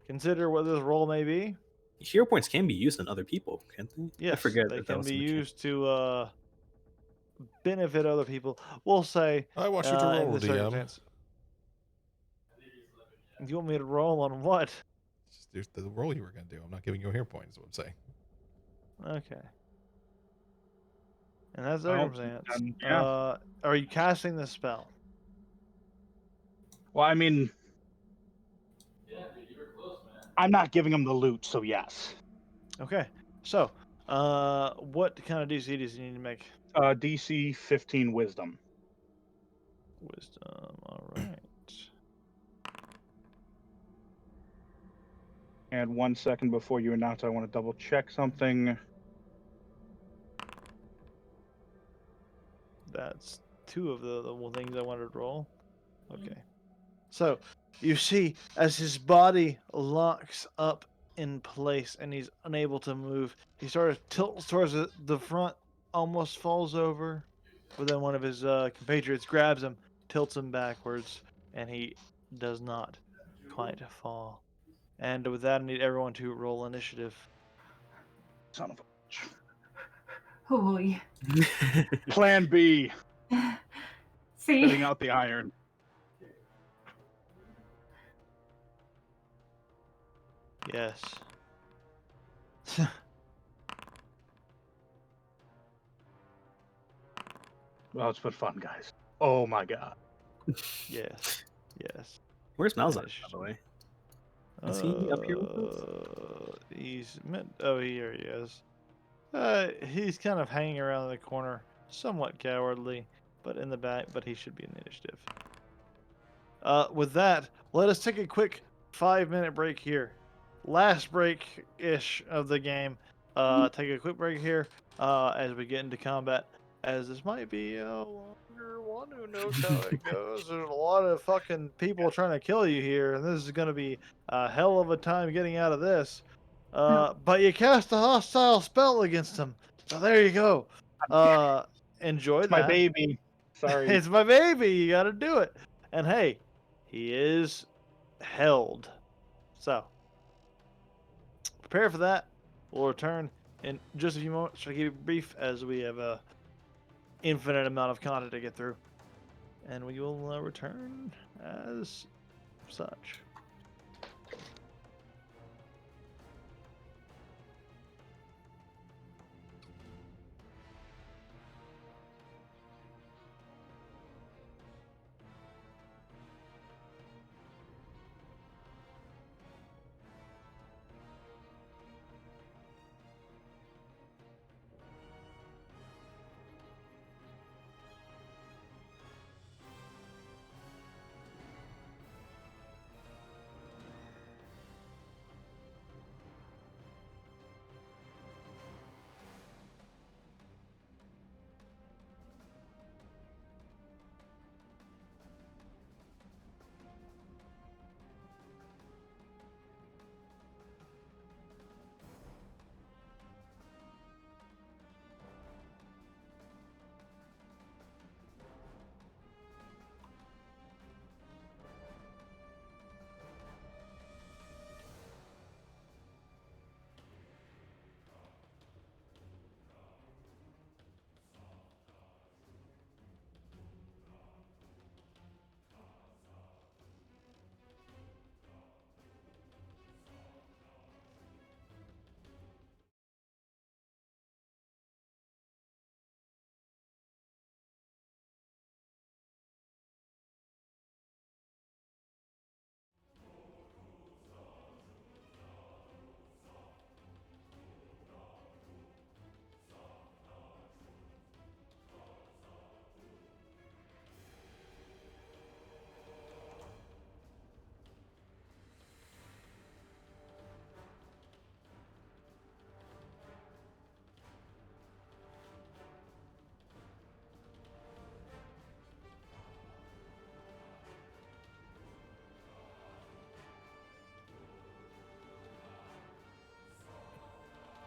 consider what this roll may be? Hero points can be used on other people, can't they? I Yes, forget they that can was be the mechanic. used to benefit other people. We'll say I want you to in roll, this DM. circumstance. You want me to roll on what? Just the roll you were going to do. I'm not giving you a hero point, is what I'm saying. Okay. In that Well, circumstance, then, yeah. are you casting the spell? Well, I mean, I'm not giving him the loot, so yes. Okay. So, what kind of DC does he need to make? DC 15 Wisdom. Wisdom. All right. And 1 second before you announce, I want to double check something. That's two of the things I wanted to roll. Okay. So, you see, as his body locks up in place and he's unable to move, he sort of tilts towards the front, almost falls over, but then one of his compatriots grabs him, tilts him backwards, and he does not quite fall. And with that, I need everyone to roll initiative. Son of a... Oh boy. Plan B, See, spitting out the iron. Yes. Well, it's been fun, guys. Oh my god. Yes. Yes. Where's Malzahn, by the way? Is he up here with us? He's meant. Oh, here he is. He's kind of hanging around the corner, somewhat cowardly, but in the back. But he should be in the initiative. With that, let us take a quick 5-minute break here. Last break-ish of the game. Take a quick break here as we get into combat. as this might be a longer one. Who knows how it goes? There's a lot of fucking people trying to kill you here, and this is going to be a hell of a time getting out of this. But you cast a hostile spell against him, so there you go. Enjoy It's my that. baby. Sorry. It's my baby. You got to do it. And hey, he is held. So prepare for that. We'll return in just a few moments. I'll keep it brief as we have a infinite amount of content to get through, and we will return as such.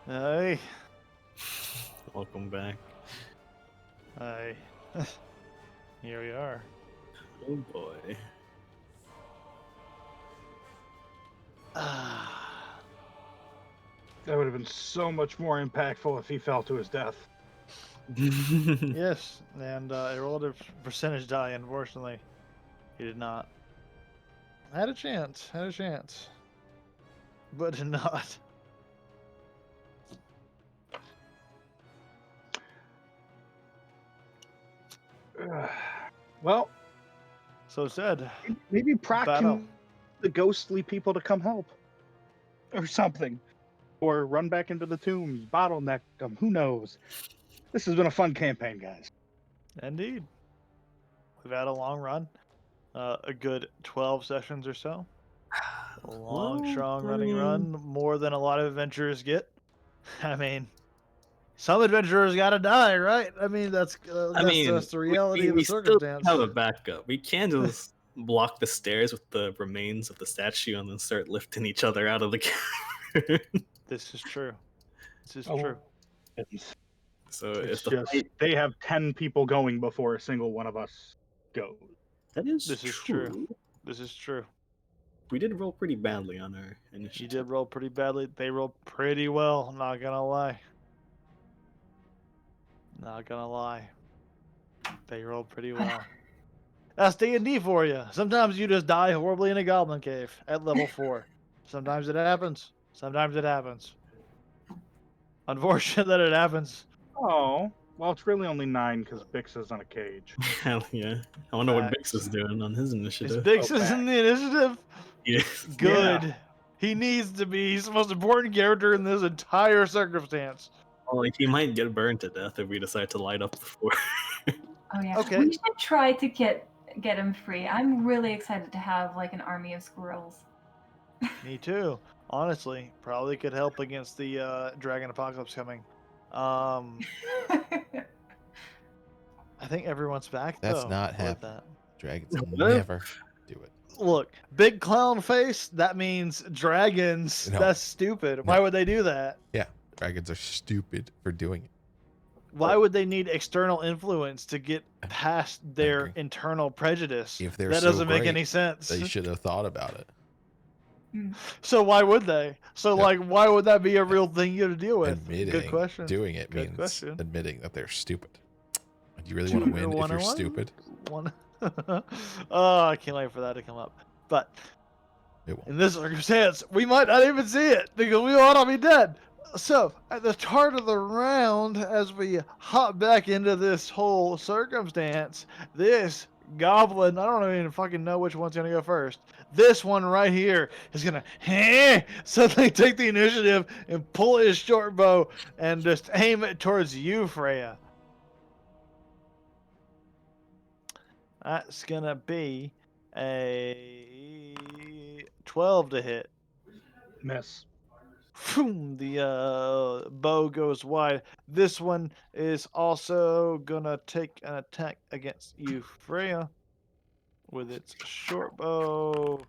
Hey, Welcome back. hi. Here we are. Oh boy. That would have been so much more impactful if he fell to his death. Yes, and I rolled a percentage die. Unfortunately, he did not. Had a chance, but did not. Well, So said. maybe Proc Battle. can the ghostly people to come help, or something, or run back into the tombs, bottleneck them. Who knows? This has been a fun campaign, guys. Indeed. We've had a long run. A good 12 sessions or so. A long, Well, strong I running mean- run. More than a lot of adventurers get. I mean, some adventurers gotta die, right? I mean, that's the reality of the we still circumstance. have a backup. We can't just block the stairs with the remains of the statue and then start lifting each other out of the cavern. This is true. This is Oh, true. So It's if the just fight, they have 10 people going before a single one of us goes. that is This is true. true. This is true. We did roll pretty badly on our You initiative. did roll pretty badly. They rolled pretty well. Not gonna lie. Not gonna lie. They rolled pretty well. That's D&D for you. Sometimes you just die horribly in a goblin cave at level 4. Sometimes it happens. Sometimes it happens. Unfortunate that it happens. Oh, well, it's really only 9 because Bix is on a cage. Hell yeah. I wonder what Bix Facts. is doing on his Is initiative. Bix is in the initiative? Yes. Good. He needs to be. He's the most important character in this entire circumstance. Well, like, he might get burned to death if we decide to light up the fort. Oh yeah. Okay. We should try to get him free. I'm really excited to have like an army of squirrels. Me too. Honestly, probably could help against the dragon apocalypse coming. I think everyone's back. That's though, not with happening. that. Dragons What? never do it. Look, big clown face. That means dragons. No. That's stupid. No. Why would they do that? Yeah, dragons are stupid for doing it. Why would they need external influence to get past their agree. internal prejudice? If they're That so doesn't make great, any sense. They should have thought about it. So why would they? So Yeah. like, why would that be a real thing you have to deal with? Admitting, Good question. doing it Good means question. admitting that they're stupid. Do you really want to win if you're 101? stupid? Oh, I can't wait for that to come up. But It won't. in this circumstance, we might not even see it because we ought to be dead. So, at the start of the round, as we hop back into this whole circumstance, this goblin, I don't even fucking know which one's going to go first. This one right here is going to suddenly take the initiative and pull his short bow and just aim it towards you, Freya. That's going to be a 12 to hit. Miss. The bow goes wide. This one is also gonna take an attack against you, Freya, with its short bow.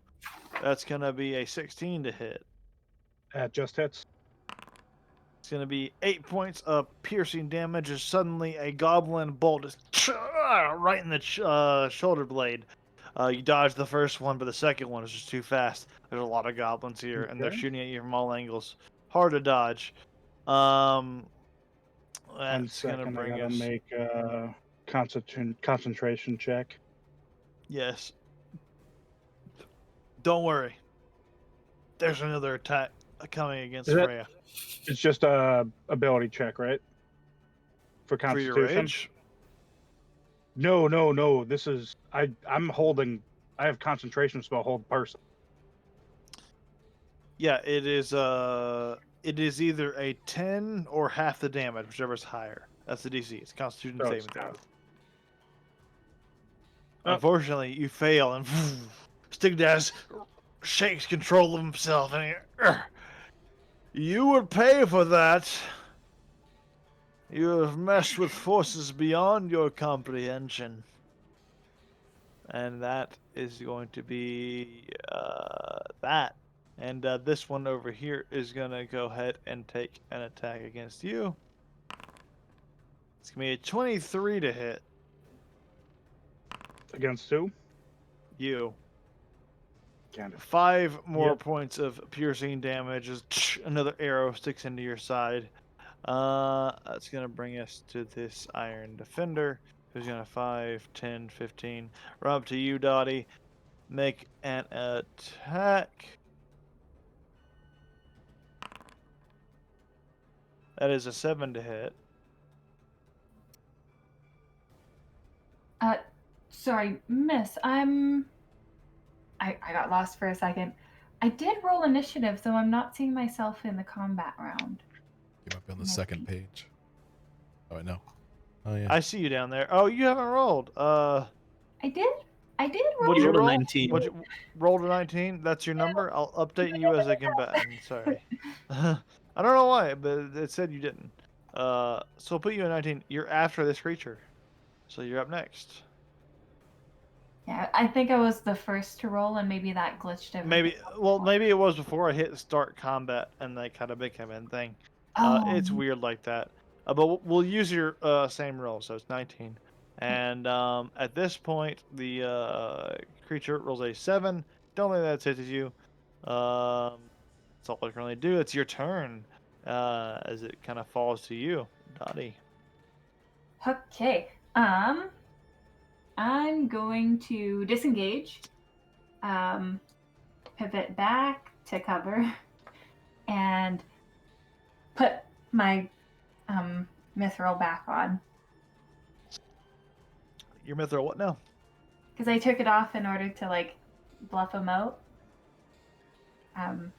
That's gonna be a 16 to hit. That just hits. It's gonna be 8 points of piercing damage as suddenly a goblin bolt is right in the shoulder blade. You dodge the first one, but the second one is just too fast. There's a lot of goblins here, and they're Okay. shooting at you from all angles. Hard to dodge. One That's gonna second, I bring gotta us. make a concentration check. Yes. Don't worry. There's another attack coming against Is it- Freya. It's just a ability check, right? For For your Constitution. rage? No. This is I'm holding. I have concentration spell hold person. Yeah, it is. It is either a 10 or half the damage, whichever's higher. That's the DC. It's Constitution So saving it's throw. half. Oh. Unfortunately, you fail, and Stigdaz shakes control of himself, and you would pay for that. You have messed with forces beyond your comprehension. And that is going to be that. And this one over here is going to go ahead and take an attack against you. It's going to be a 23 to hit Against who? you. Candace. 5 more Yep. points of piercing damage as another arrow sticks into your side. That's going to bring us to this Iron Defender, who's going to 5, 10, 15. We're up to you, Dottie. Make an attack. That is a 7 to hit. Sorry, miss. I got lost for a second. I did roll initiative, so I'm not seeing myself in the combat round. You might be on the second page. Oh, I know. Oh, yeah. I see you down there. Oh, you haven't rolled. I did roll. What'd you rolled a roll? 19. What'd you rolled a 19? That's your number? I'll update you as a combatant. Sorry. I don't know why, but it said you didn't. So I'll put you at 19. You're after this creature. So you're up next. Yeah, I think I was the first to roll, and maybe that glitched everything. Maybe it was before I hit start combat and that kind of became a thing. It's weird like that. But we'll use your same roll, so it's 19. And at this point, the creature rolls a 7. Don't think that hits you. That's all I can really do. It's your turn as it kind of falls to you, Dottie. Okay. I'm going to disengage, pivot back to cover, and put my mithril back on. Your mithril, what now? Because I took it off in order to, like, bluff him out. The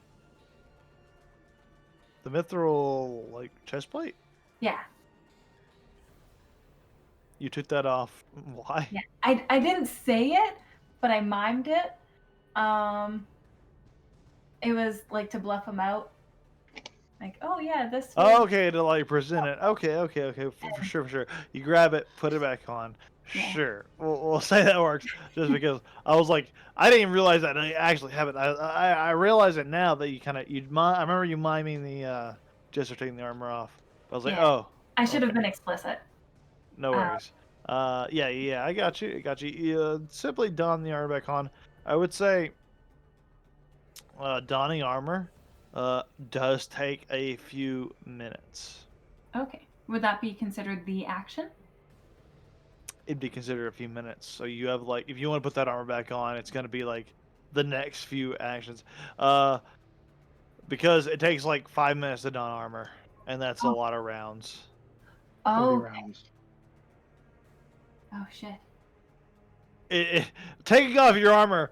mithril, like, chest plate? Yeah. You took that off. Why? Yeah. I didn't say it, but I mimed it. It was, like, to bluff him out. Like, oh yeah, this. Oh, was- okay, to like present it. Okay, for sure, for sure. You grab it, put it back on. Yeah. Sure, we'll say that works. Just because I was like, I didn't even realize that I actually have it. I realize it now that you kind of I remember you miming the just taking the armor off. I was like, Yeah. oh, I should have okay. been explicit. No worries. Yeah, I got you. You simply don the armor back on. I would say, donning armor, does take a few minutes. Okay. Would that be considered the action? It'd be considered a few minutes. So you have like, if you want to put that armor back on, it's gonna be like the next few actions. Because it takes like 5 minutes to don armor, and that's a lot of rounds. 30 Oh. rounds. Oh shit. Taking off your armor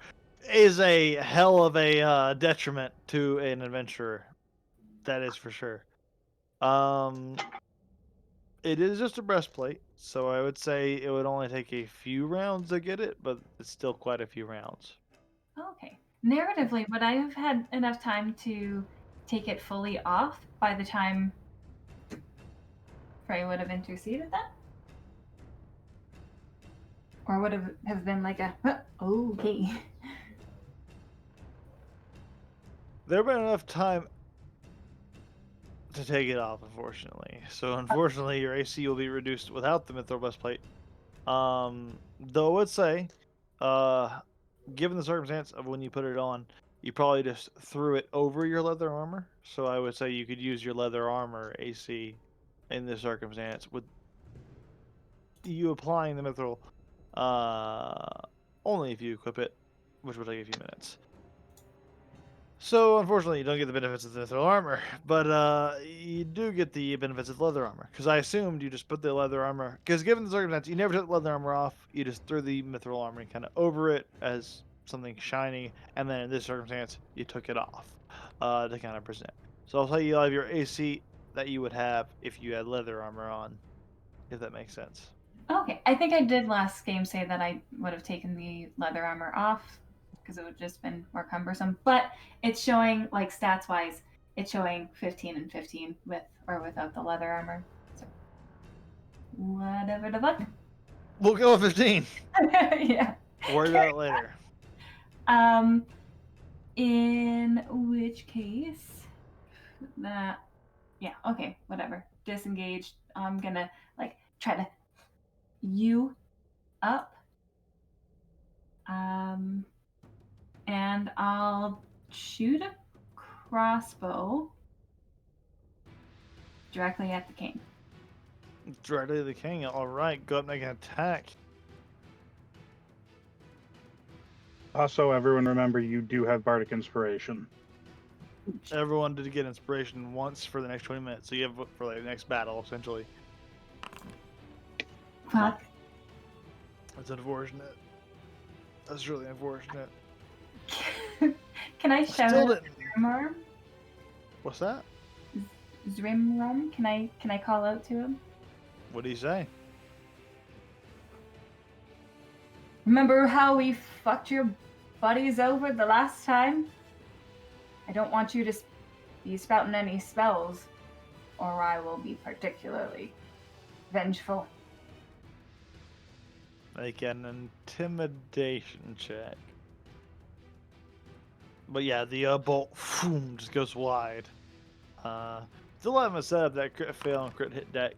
is a hell of a detriment to an adventurer. That is for sure. It is just a breastplate, so I would say it would only take a few rounds to get it, but it's still quite a few rounds. Okay. Narratively, would I have had enough time to take it fully off by the time Frey would have interceded that? Or would it have been like a, okay. There been enough time to take it off, unfortunately. So unfortunately, your AC will be reduced without the mithril breastplate. Though I would say, given the circumstance of when you put it on, you probably just threw it over your leather armor. So I would say you could use your leather armor AC in this circumstance with you applying the mithril, only if you equip it, which will take a few minutes. So, unfortunately, you don't get the benefits of the mithril armor, but you do get the benefits of the leather armor. Because I assumed you just put the leather armor. Because given the circumstance, you never took the leather armor off. You just threw the mithril armor kind of over it as something shiny, and then in this circumstance, you took it off to kind of present. So I'll tell you, have your AC that you would have if you had leather armor on, if that makes sense. Okay. I think I did last game say that I would have taken the leather armor off because it would have just been more cumbersome. But it's showing, like, stats wise, it's showing 15 and 15 with or without the leather armor. So, whatever the fuck. We'll go with 15. Yeah. Worry about it later. In which case, that, yeah, okay, whatever. Disengaged. I'm gonna, like, try to you up. And I'll shoot a crossbow directly at the king. Directly to the king. All right, go up and make an attack. Also, everyone remember you do have Bardic Inspiration. Everyone did get inspiration once for the next 20 minutes, so you have for like the next battle, essentially. Fuck. That's unfortunate. That's really unfortunate. Can I shout Still out didn't. Zrimrum? What's that? Zrimrum? Can I call out to him? What do you say? Remember how we fucked your buddies over the last time? I don't want you to be spouting any spells, or I will be particularly vengeful. Make an intimidation check. But yeah, the bolt just goes wide. Still haven't set up that crit fail and crit hit deck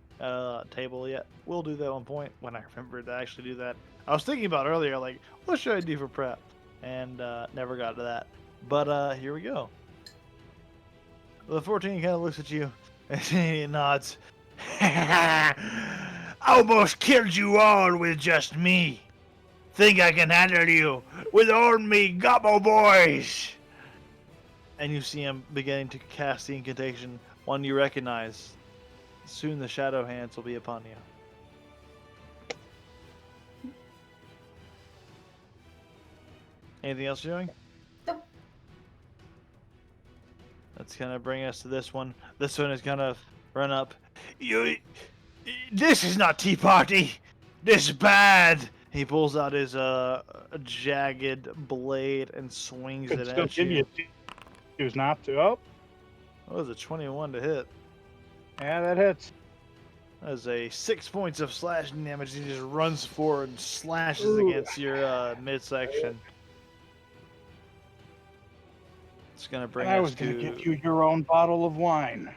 table yet. We'll do that at one point when I remember to actually do that. I was thinking about earlier, like, what should I do for prep? And never got to that. But here we go. The 14 kind of looks at you and he nods. Almost killed you all with just me. Think I can handle you with only Gobble Boys? And you see him beginning to cast the incantation, one you recognize. Soon the shadow hands will be upon you. Anything else you're doing? Nope. That's gonna bring us to this one. This one is gonna run up. This is not Tea Party. This is bad. He pulls out his jagged blade and swings Could it still at give you. you choose not to. Oh, What was it? 21 to hit. Yeah, that hits. That is a 6 points of slashing damage. He just runs forward and slashes Ooh. against your midsection. It's gonna bring And I us was going to to get you your own bottle of wine.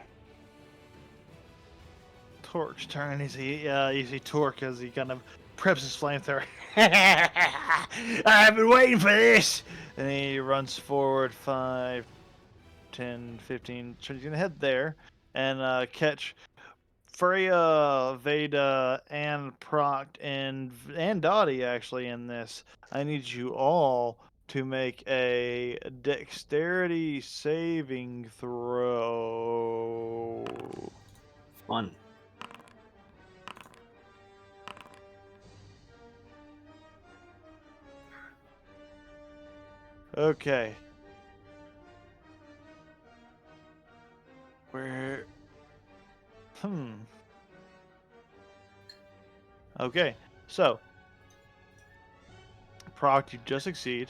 Torque's turn. You see Torque as he kind of preps his flamethrower. I've been waiting for this. And he runs forward 5, 10, 15. So he's gonna head there and catch Freya, Veda, and Proct and Dottie actually in this. I need you all to make a dexterity saving throw. Fun. Okay. Where? Okay, so Proct, you just succeed.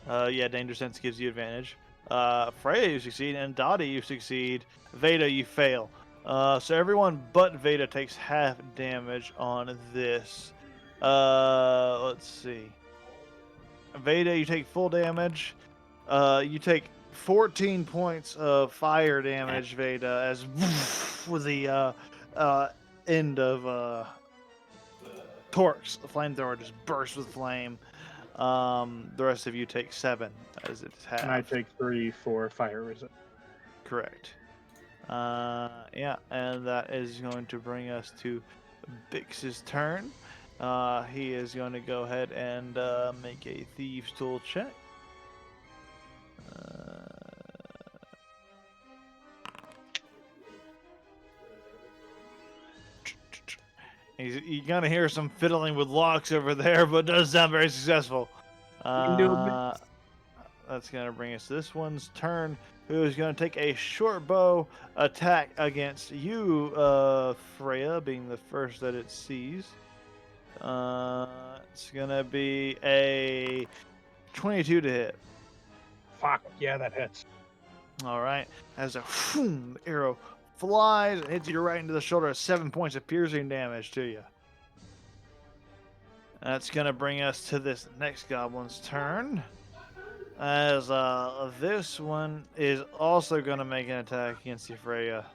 Yeah, Danger Sense gives you advantage. Freya, you succeed, and Dottie, you succeed. Veda, you fail. So everyone but Veda takes half damage on this. Let's see. Veda, you take full damage. You take 14 points of fire damage, Veda, as with the end of Torque's flamethrower just bursts with flame. The rest of you take 7 as it's half. And I take 3 for fire resist. Correct. Yeah, and that is going to bring us to Bix's turn. He is going to go ahead and make a Thieves' Tool check. You're gonna hear some fiddling with locks over there, but it does sound very successful. can do it. That's gonna bring us to this one's turn, who is gonna take a short bow attack against you, Freya, being the first that it sees. It's gonna be a 22 to hit. Fuck, yeah, that hits. All right, as a arrow flies and hits you right into the shoulder, 7 points of piercing damage to you. That's gonna bring us to this next goblin's turn, as this one is also gonna make an attack against you, Freya.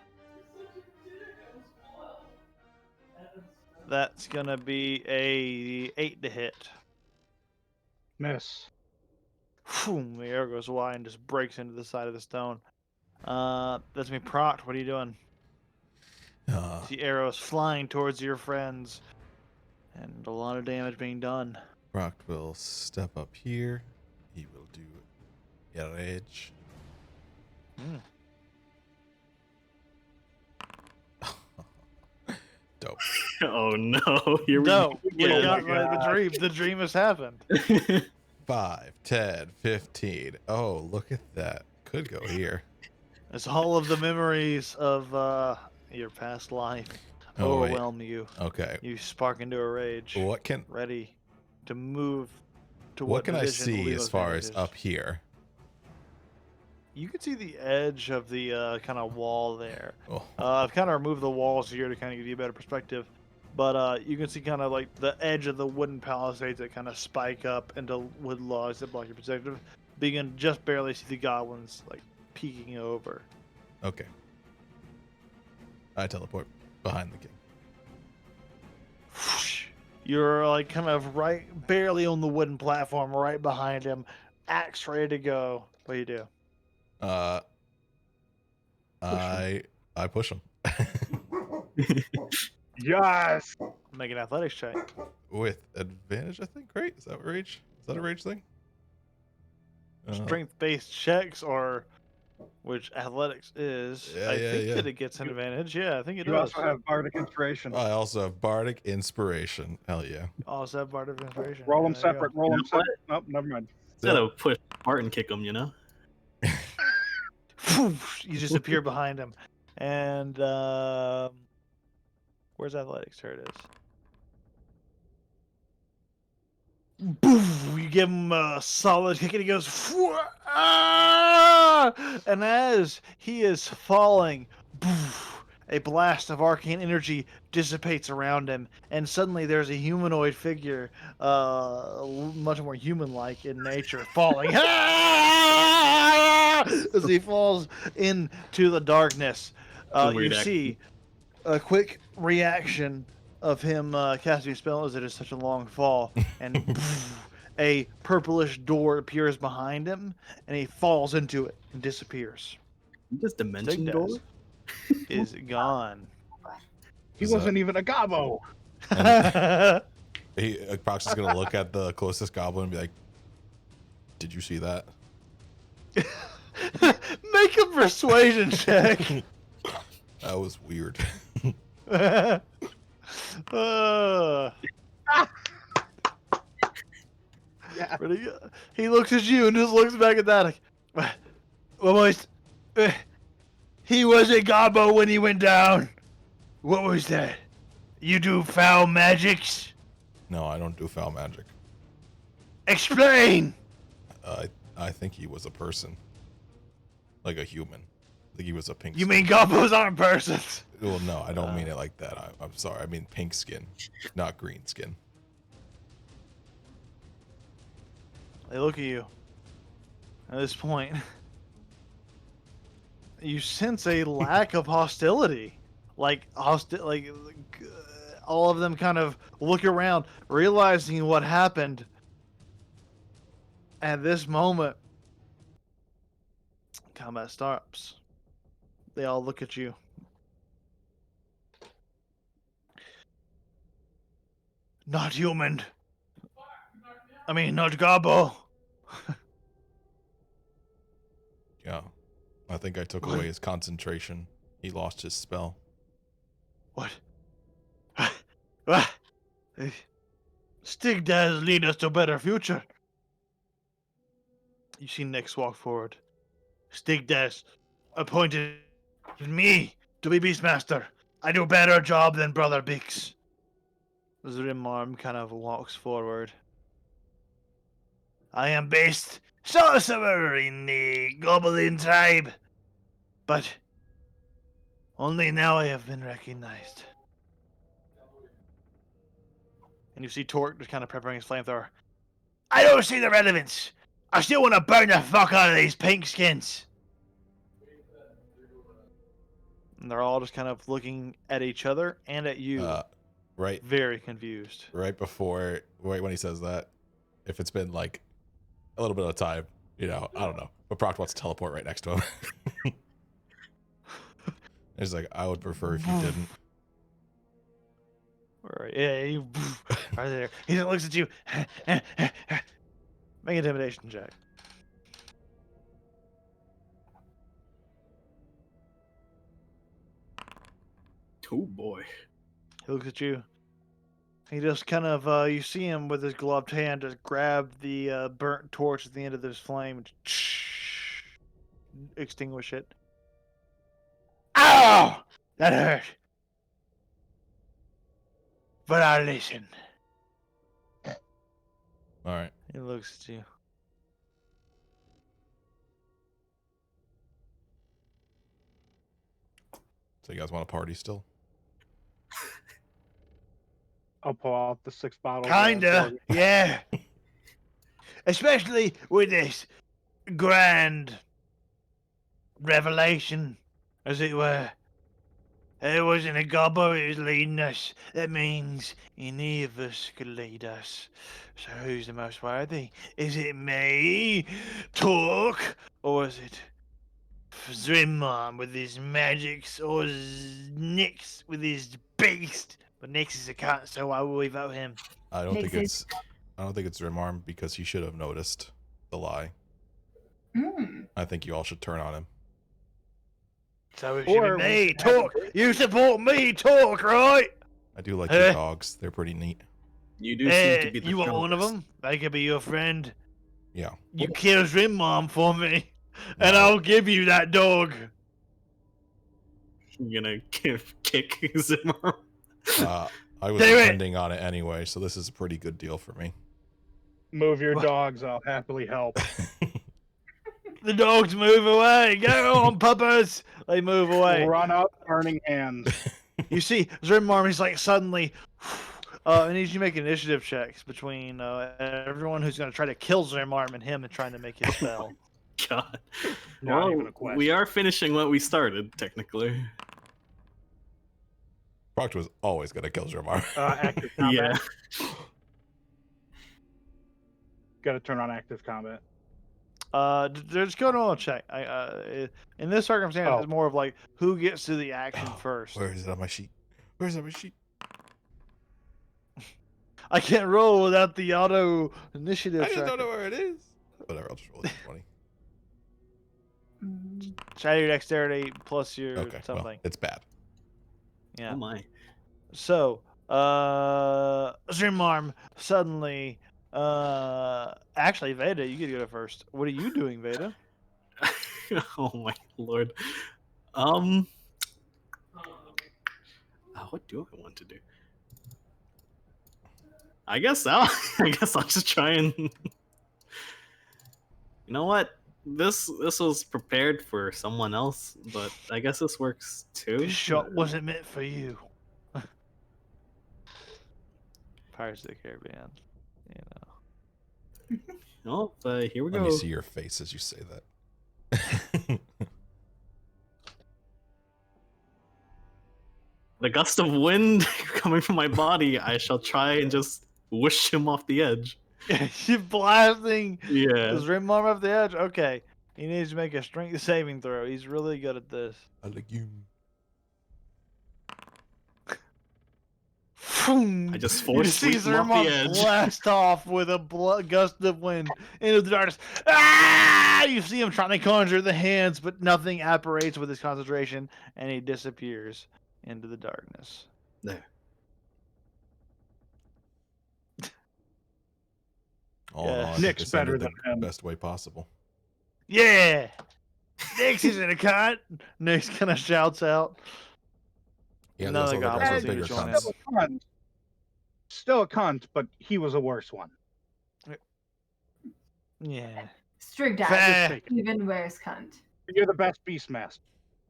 That's gonna be a 8 to hit. Miss. The arrow goes wide and just breaks into the side of the stone. That's me, Proct. What are you doing? The arrows flying towards your friends, and a lot of damage being done. Proct will step up here. He will do a rage. Dope. Oh no! Here we No, we go. got the dream. The dream has happened. 5, 10, 15. Oh, look at that. Could go here. As all of the memories of your past life Oh, wait. overwhelm you. Okay. You spark into a rage, What can ready to move to what can I division will see leave as us far as advantaged. up here? You can see the edge of the kind of wall there. Oh, I've kind of removed the walls here to kind of give you a better perspective. But you can see kind of like the edge of the wooden palisades that kind of spike up into wood logs that block your perspective. But you can just barely see the goblins like peeking over. okay. I teleport behind the king. You're like kind of barely on the wooden platform right behind him, axe ready to go. What do you do? I push him. Yes! Make an athletics check. With advantage, I think, right? Is that rage? Is that a rage thing? Strength-based checks or which athletics is. I think that it gets an advantage. Yeah, I think it You does. also have Bardic Inspiration. I also have Bardic Inspiration. Hell yeah. Also have Bardic Inspiration. Roll them Yeah, there you separate. go. Roll You them know what? separate. Nope, never mind. Instead of push Martin kick him, you know. You just appear behind him. And where's athletics? Here it is. Boom! You give him a solid kick, and he goes, "Ah!" And as he is falling, poof, a blast of arcane energy dissipates around him, and suddenly there's a humanoid figure, much more human-like in nature, falling "Ah!" as he falls into the darkness. Some You weird see a quick reaction of him casting a spell as it is such a long fall, and a purplish door appears behind him, and he falls into it and disappears. This dimension door? Stigdaz is gone. He Is that- wasn't even a gobbo. And Prox is gonna look at the closest goblin and be like, "Did you see that?" Make a persuasion check. That was weird. Yeah. Pretty good. He looks at you and just looks back at that. Like, what was? He was a gobbo when he went down. What was that? You do foul magics? No, I don't do foul magic. Explain. I think he was a person, like a human. I think he was a pink. You mean gobbos aren't persons? Well, no, I don't mean it like that. I'm sorry. I mean pink skin, not green skin. They look at you. At this point, you sense a lack of hostility. Like all of them kind of look around, realizing what happened. At this moment, combat starts. They all look at you. Not human. I mean, not gobbo. Yeah, I think I took away his concentration. He lost his spell. What? Stigdaz lead us to a better future. You see Nyx walk forward. Stigdaz appointed me to be Beastmaster. I do a better job than Brother Bix. Zrimarm kind of walks forward. I am based sorcerer in the Goblin tribe, but only now I have been recognized. And you see Torque just kind of preparing his flamethrower. I don't see the relevance. I still want to burn the fuck out of these pink skins. And they're all just kind of looking at each other and at you. Right Very confused. right when he says that, if it's been like a little bit of time, I don't know, but Proc wants to teleport right next to him. He's like, I would prefer if you didn't. Right, yeah, you are there. He just looks at you. Make an intimidation check. Oh boy. He looks at you. He just kind of, you see him with his gloved hand just grab the burnt torch at the end of this flame and extinguish it. Ow! That hurt. But I listen. All right. He looks at you. So you guys want to party still? I'll pull out the 6 bottles. Kinda, yeah. Especially with this grand revelation, as it were. It wasn't a gobbo who was leading us. That means any of us could lead us. So who's the most worthy? Is it me, Torque, or is it Zrimon with his magics, or Nyx with his beast? But Nyx is a cunt, so why will we vote him? I don't think Makes it's Rimarm, because he should have noticed the lie. Mm. I think you all should turn on him. So it should Or be we me, should have Torque. You support me, Torque, right? I do like your dogs. They're pretty neat. You do seem to be the you want one of strongest. them? They could be your friend. Yeah. You kill Zrimmon for me, and No. I'll give you that dog. You're gonna kick Zimmer. I was Do it. depending on it anyway, so this is a pretty good deal for me. Move your dogs. I'll happily help. The dogs move away. Go on, puppers. They move away. Run up, burning hands. You see, Zrimmarm, he's like suddenly. I need you to make initiative checks between everyone who's going to try to kill Zrimmarm and him and trying to make his spell. God. Not Well, even a question. we are finishing what we started, technically. Proctor was always gonna kill Jermar. Active combat. Yeah. Got to turn on active combat. Just go to a check. In this circumstance, Oh. it's more of like who gets to the action first. Where is it on my sheet? Where is it on my sheet? I can't roll without the auto initiative I just check. don't know where it is. Whatever, I'll just roll a 20. Try your dexterity plus your Okay, something. well, it's bad. Yeah. Oh my. So, Zrimmarm suddenly, actually, Veda, you get to go first. What are you doing, Veda? Oh my lord. What do I want to do? I guess I'll just try and. You know what? This was prepared for someone else, but I guess this works too. This shot wasn't meant for you. Pirates of the Caribbean, you know. Oh, here we Let go. me see your face as you say that. The gust of wind coming from my body, I shall try and just whoosh him off the edge. You're blasting Yeah. Zrimmarm off the edge? Okay. He needs to make a strength saving throw. He's really good at this. A legume. I just force you see sweep him off the Zrimmarm edge. blast off with a gust of wind into the darkness. Ah! You see him trying to conjure the hands, but nothing apparates with his concentration, and he disappears into the darkness. There. All in all, I think Nick's this ended better the than him. best way possible. Yeah! Nix is in a cut. Nix kind of shouts out. Yeah, None those of the other guys goblins were bigger need to join cunts. in. Still a cunt, but he was a worse one. Yeah. Strict Fair. out. Even worse cunt. You're the best Beastmaster.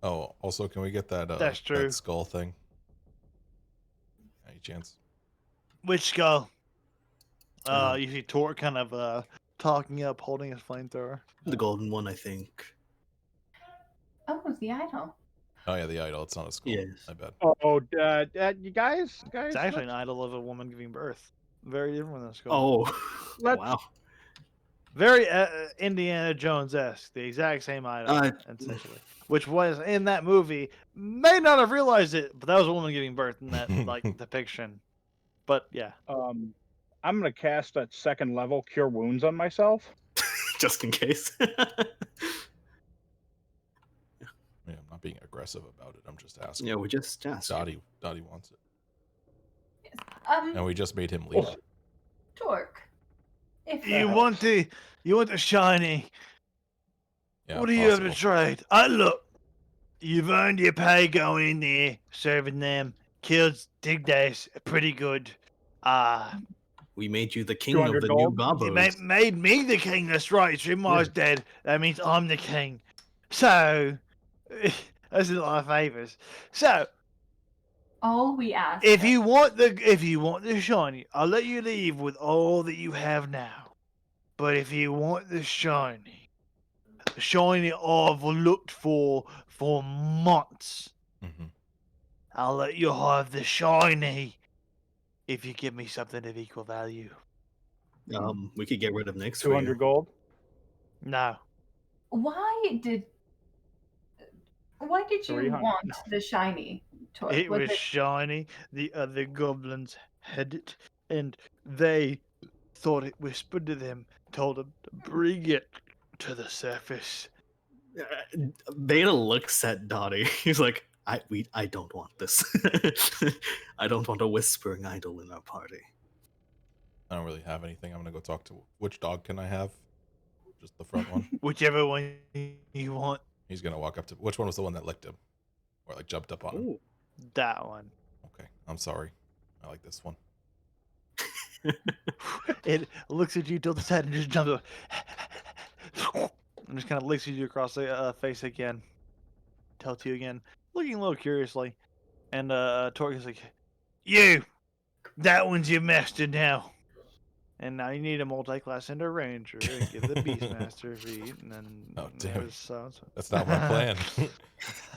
Oh, also, can we get that That's true. that skull thing? Any chance? Which skull? Uh-huh. You see Torque kind of talking up, holding his flamethrower. The golden one, I think. Oh, the idol. Oh yeah, the idol. It's not a skull. Yes. I bet. Oh, you guys? It's actually an idol of a woman giving birth. Very different than a skull. Oh, Let's- wow. Very Indiana Jones-esque. The exact same idol, essentially. Which was in that movie. May not have realized it, but that was a woman giving birth in that depiction. But yeah. I'm gonna cast that second level Cure Wounds on myself. Just in case. Yeah, I'm not being aggressive about it. I'm just asking. Yeah, we just asked. Dottie wants it, Yes. and we just made him leave. Oh. Torque. If You want the shiny. Yeah, What do you have to possible. trade? Look, you've earned your pay going in there, serving them. Killed Digdays pretty good. We made you the king of 200 the new gold? You Goblins. made me the king, that's right. Shrimar's dead. That means I'm the king. So, that's a lot of favors. So, all we ask. if you want the shiny, I'll let you leave with all that you have now. But if you want the shiny I've looked for months, Mhm. I'll let you have the shiny if you give me something of equal value. We could get rid of Nyx for 200 you. gold. No. Why did you 300. want the shiny Torque? It was shiny. The other goblins had it, and they thought it whispered to them, told them to bring it to the surface. Beta looks at Dottie. He's like, I don't want this. I don't want a whispering idol in our party. I don't really have anything. I'm gonna go talk to. Which dog can I have? Just the front one. Whichever one you want. He's gonna walk up to. Which one was the one that licked him, or like jumped up on him? Ooh. That one. Okay, I'm sorry. I like this one. It looks at you, tilts its head, and just jumps up. And just kind of licks you across the face again. Tells you again, looking a little curiously. And Torque is like, "You! That one's your master now. And now you need a multi-class Ender Ranger and give the Beastmaster feat, and then Oh, damn it. so. That's not my plan.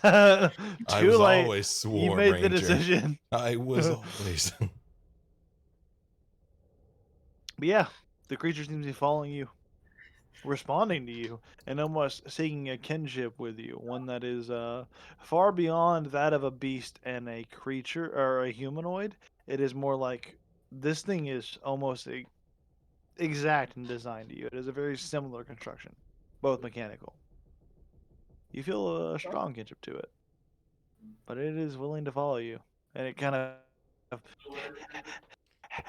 I Too was late. always You Swarm made Ranger. the decision. I was always. But yeah, the creature seems to be following you, responding to you, and almost seeking a kinship with you. One that is far beyond that of a beast and a creature or a humanoid. It is more like this thing is almost exact in design to you. It is a very similar construction, both mechanical. You feel a strong kinship to it, but it is willing to follow you, and it kind of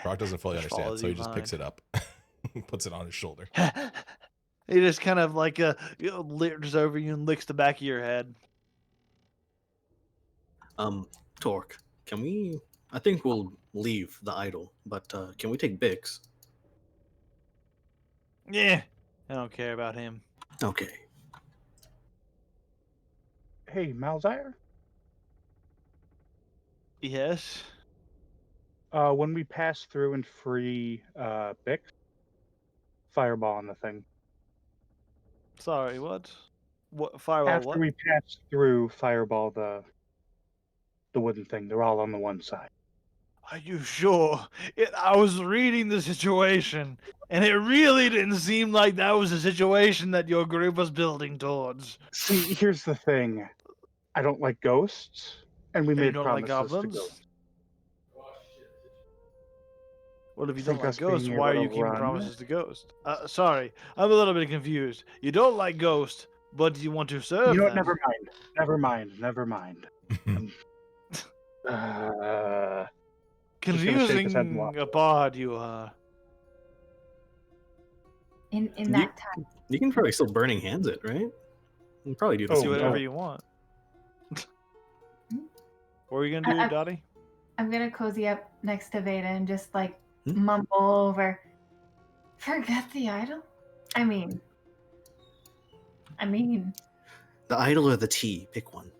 Brock doesn't fully just understand, follows so you he just picks behind. it up, puts it on his shoulder. He just kind of like leers over you and licks the back of your head. Torque, can we? I think we'll leave the idol, but can we take Bix? Yeah, I don't care about him. Okay. Hey, Malzire. Yes. When we pass through and free Bix, fireball on the thing. Sorry, what? What firewall? After What? we pass through, fireball the wooden thing. They're all on the one side. Are you sure? I was reading the situation, and it really didn't seem like that was the situation that your group was building towards. See, here's the thing. I don't like ghosts, and we And you made don't like promises to goblins? ghosts. Well, if you don't Think like us being ghosts, why are able you to keeping run? promises to ghosts? Sorry, I'm a little bit confused. You don't like ghosts, but you want to serve You know what? them. Never mind. Just gonna shake his head and walk. Confusing apart you are. In You- that time. You can probably still burning hands it, right? You can probably do the Oh, Do same whatever thing. you want. What are you gonna do, Dottie? I'm gonna cozy up next to Veda and just like Hmm? mumble over. Forget the idol. I mean, The idol or the tea, pick one.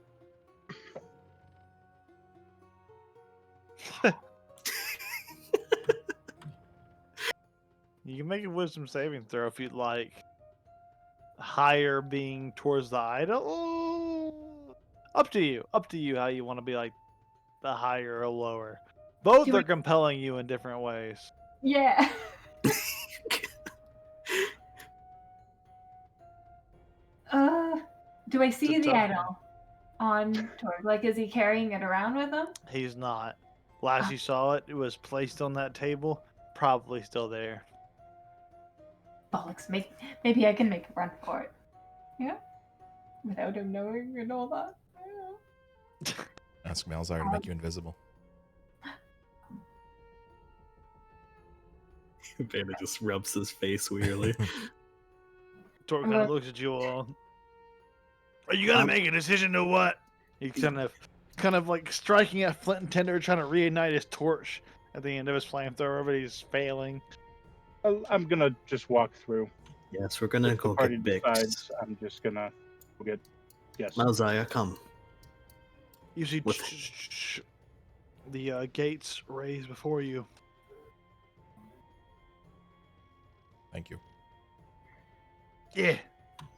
You can make a wisdom saving throw if you'd like. Higher being towards the idol. Up to you. Up to you how you want to be like the higher or lower. Both Do are it- compelling you in different ways. yeah. Do I see It's a the tough idol on Torg? Like, is he carrying it around with him? He's not. Last you saw it, it was placed on that table. Probably still there. Bollocks. Maybe I can make a run for it. Yeah. Without him knowing and all that. Yeah. Ask Malzire to make you invisible. Veda just rubs his face weirdly. Tor kind of looks at you all. Are you gonna make a decision or what? He kind of like striking at flint and tinder, trying to reignite his torch at the end of his flamethrower, but he's failing. I'm gonna just walk through. Yes, we're gonna If the go party get Bix. decides, I'm just gonna go get. Yes. Malzaya, come. You see With- the gates raised before you. Thank you. Yeah,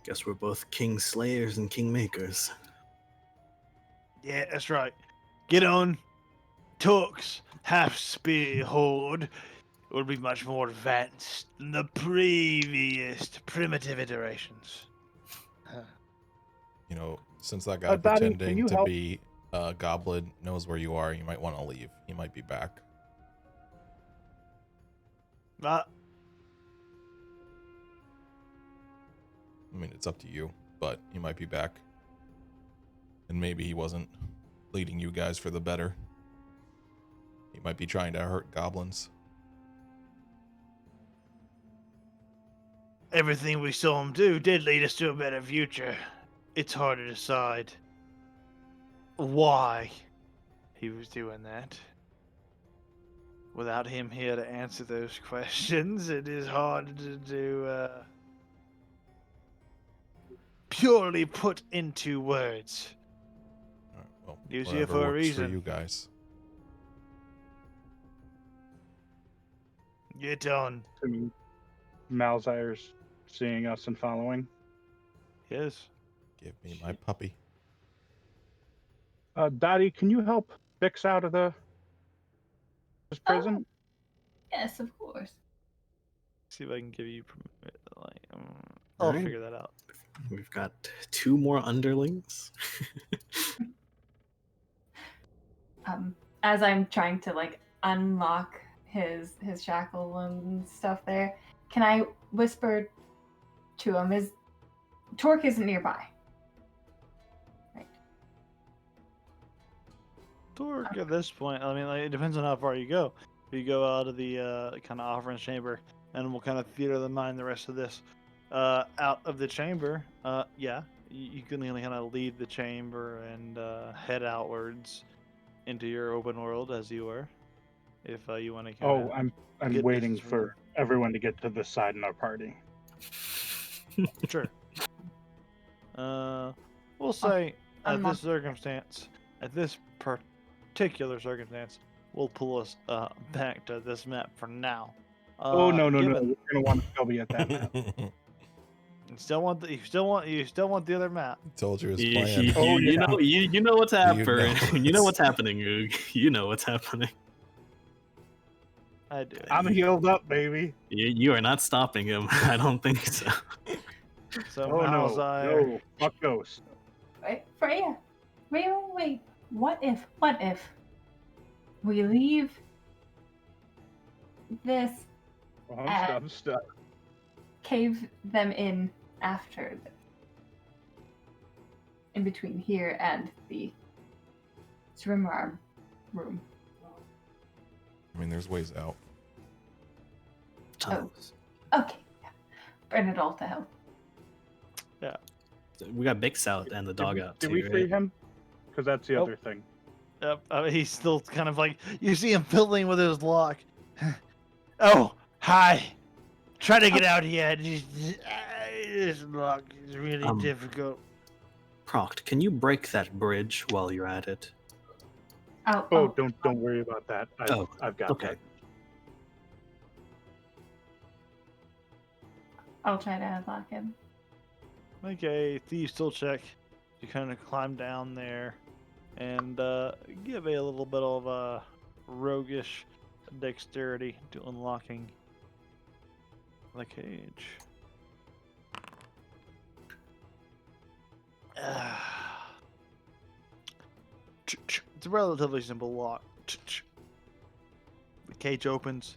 Guess we're both king slayers and king makers. yeah, that's right. Get on. Turks half spear horde will be much more advanced than the previous primitive iterations. You know, since that guy Dottie, can pretending you to help? be a goblin knows where you are, you might want to leave. He might be back. Uh, I mean, it's up to you, but he might be back. And maybe he wasn't leading you guys for the better. He might be trying to hurt goblins. Everything we saw him do did lead us to a better future. It's hard to decide why he was doing that. without him here to answer those questions, it is hard to purely put into words. All right, well, He was whatever here for a works reason. for you guys. Get on. Assuming Malzire's seeing us and following. Yes. Give me my puppy. Dottie, can you help Bix out of this prison? Yes, of course. See if I can give you permit. I'll Alright. figure that out. We've got 2 more underlings. As I'm trying to like unlock his shackle and stuff there, can I whisper to him? Is Torque isn't nearby? Right. Torque at this point, I mean, like, it depends on how far you go. If you go out of the kind of offerings chamber, and we'll kind of theater the mind the rest of this. Out of the chamber, yeah, you can kind of leave the chamber and head outwards into your open world as you were. If you want to kind Oh, of I'm get waiting distance from for everyone to get to this side in our party. Sure. We'll say at not- this circumstance, at this particular circumstance, we'll pull us back to this map for now. Oh no! We're given- gonna want to still be at that map. You still want the other map. Told you his You, plan. you, Oh, you yeah. know, you know what's happening. know You know this. what's happening, Oog. You know what's happening. I do. I'm healed up, baby. You are not stopping him. I don't think so. So Oh no! Malzire, No, fuck ghost. Wait, Freya. Wait. What if we leave this, Oh, I'm stuck. cave them in after this, in between here and the Srimrar room? I mean, there's ways out. Tunnels. Okay, yeah. Burn it all to hell. We got Bix out and the dog out Did too, we free right? him? Because that's the Nope. other thing. Yep, he's still kind of like, you see him fiddling with his lock. Oh, hi. Try to get out here. This lock is really difficult. Proct, can you break that bridge while you're at it? Oh, don't worry about that. I've got okay. that. I'll try to unlock him. Make a thieves still check. You kind of climb down there and give a little bit of roguish dexterity to unlocking the cage. It's a relatively simple lock. The cage opens,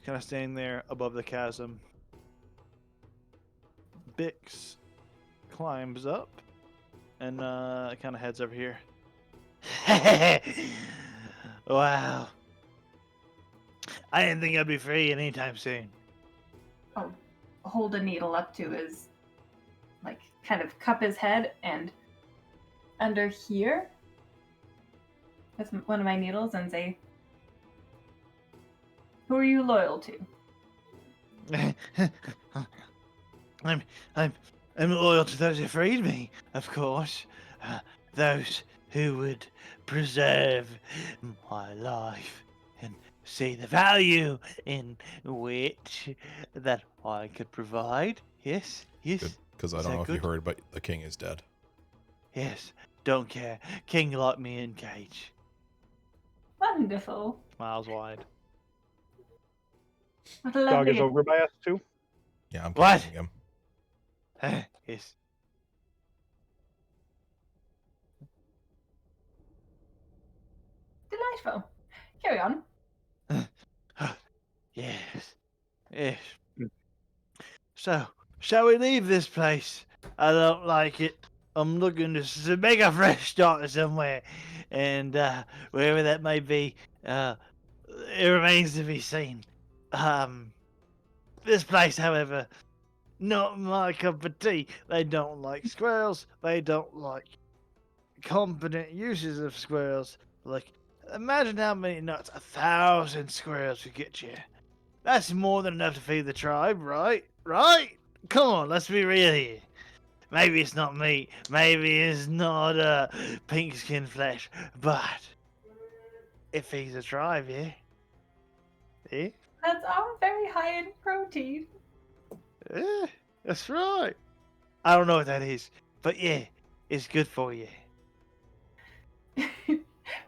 kind of standing there above the chasm. Bix climbs up and kind of heads over here. Wow. I didn't think I'd be free anytime soon. I'll hold a needle up to his, like, kind of cup his head, and under here with one of my needles and say, "Who are you loyal to?" I'm loyal to those who freed me, of course. Those who would preserve my life and see the value in which that I could provide. Yes. Good, because I Is don't that know if you good? heard, but the king is dead. Yes. Don't care. King locked me in cage. Wonderful. Miles wide. What a Dog lovely. is over by us too. Yeah, I'm What? killing him. Yes. Delightful. Carry on. Yes. Yes. Mm. So, shall we leave this place? I don't like it. I'm looking to make a fresh start somewhere. And wherever that may be, it remains to be seen. This place, however, not my cup of tea. They don't like squirrels. They don't like competent uses of squirrels. Like, Imagine how many nuts 1,000 squirrels could get you. That's more than enough to feed the tribe, right? Right? Come on, let's be real here. Maybe it's not meat, maybe it's not pink skin flesh, but it feeds the tribe, yeah? Yeah? That's all very high in protein. Yeah, that's right. I don't know what that is, but yeah, it's good for you.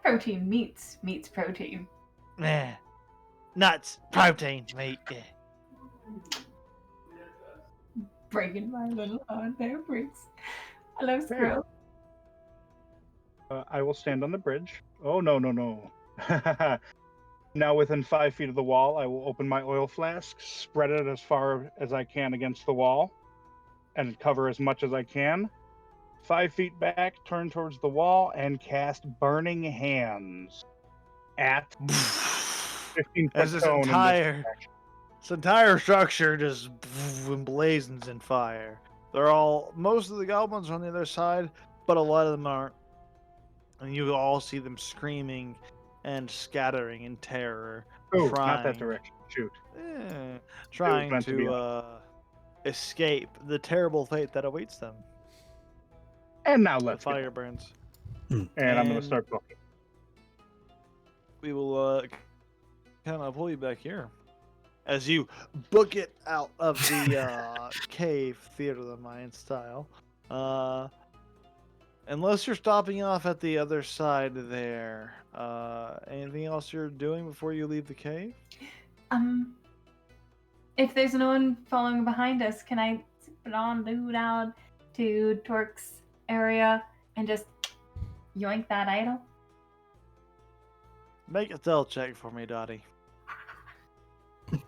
Protein meats protein. Yeah. Nuts, protein, meat, yeah. Breaking my little heart there, Briggs. I love Hey. squirrels. I will stand on the bridge. Oh, no, no, no. Now within 5 feet of the wall, I will open my oil flask, spread it as far as I can against the wall, and cover as much as I can. 5 feet back, turn towards the wall, and cast Burning Hands at 15-foot As this cone in this direction. entire structure just emblazons in fire. Most of the goblins are on the other side, but a lot of them aren't. And you all see them screaming and scattering in terror, Oh, not trying, that direction. Shoot. trying meant to be to escape the terrible fate that awaits them. And now The let's get fire it. burns. And I'm going to And start booking. we will kind of pull you back here as you book it out of the cave, Theater of the Mind style. Unless you're stopping off at the other side there. Anything else you're doing before you leave the cave? If there's no one following behind us, can I zip it on down to Torque's area and just yoink that idol? Make a stealth check for me, Dottie.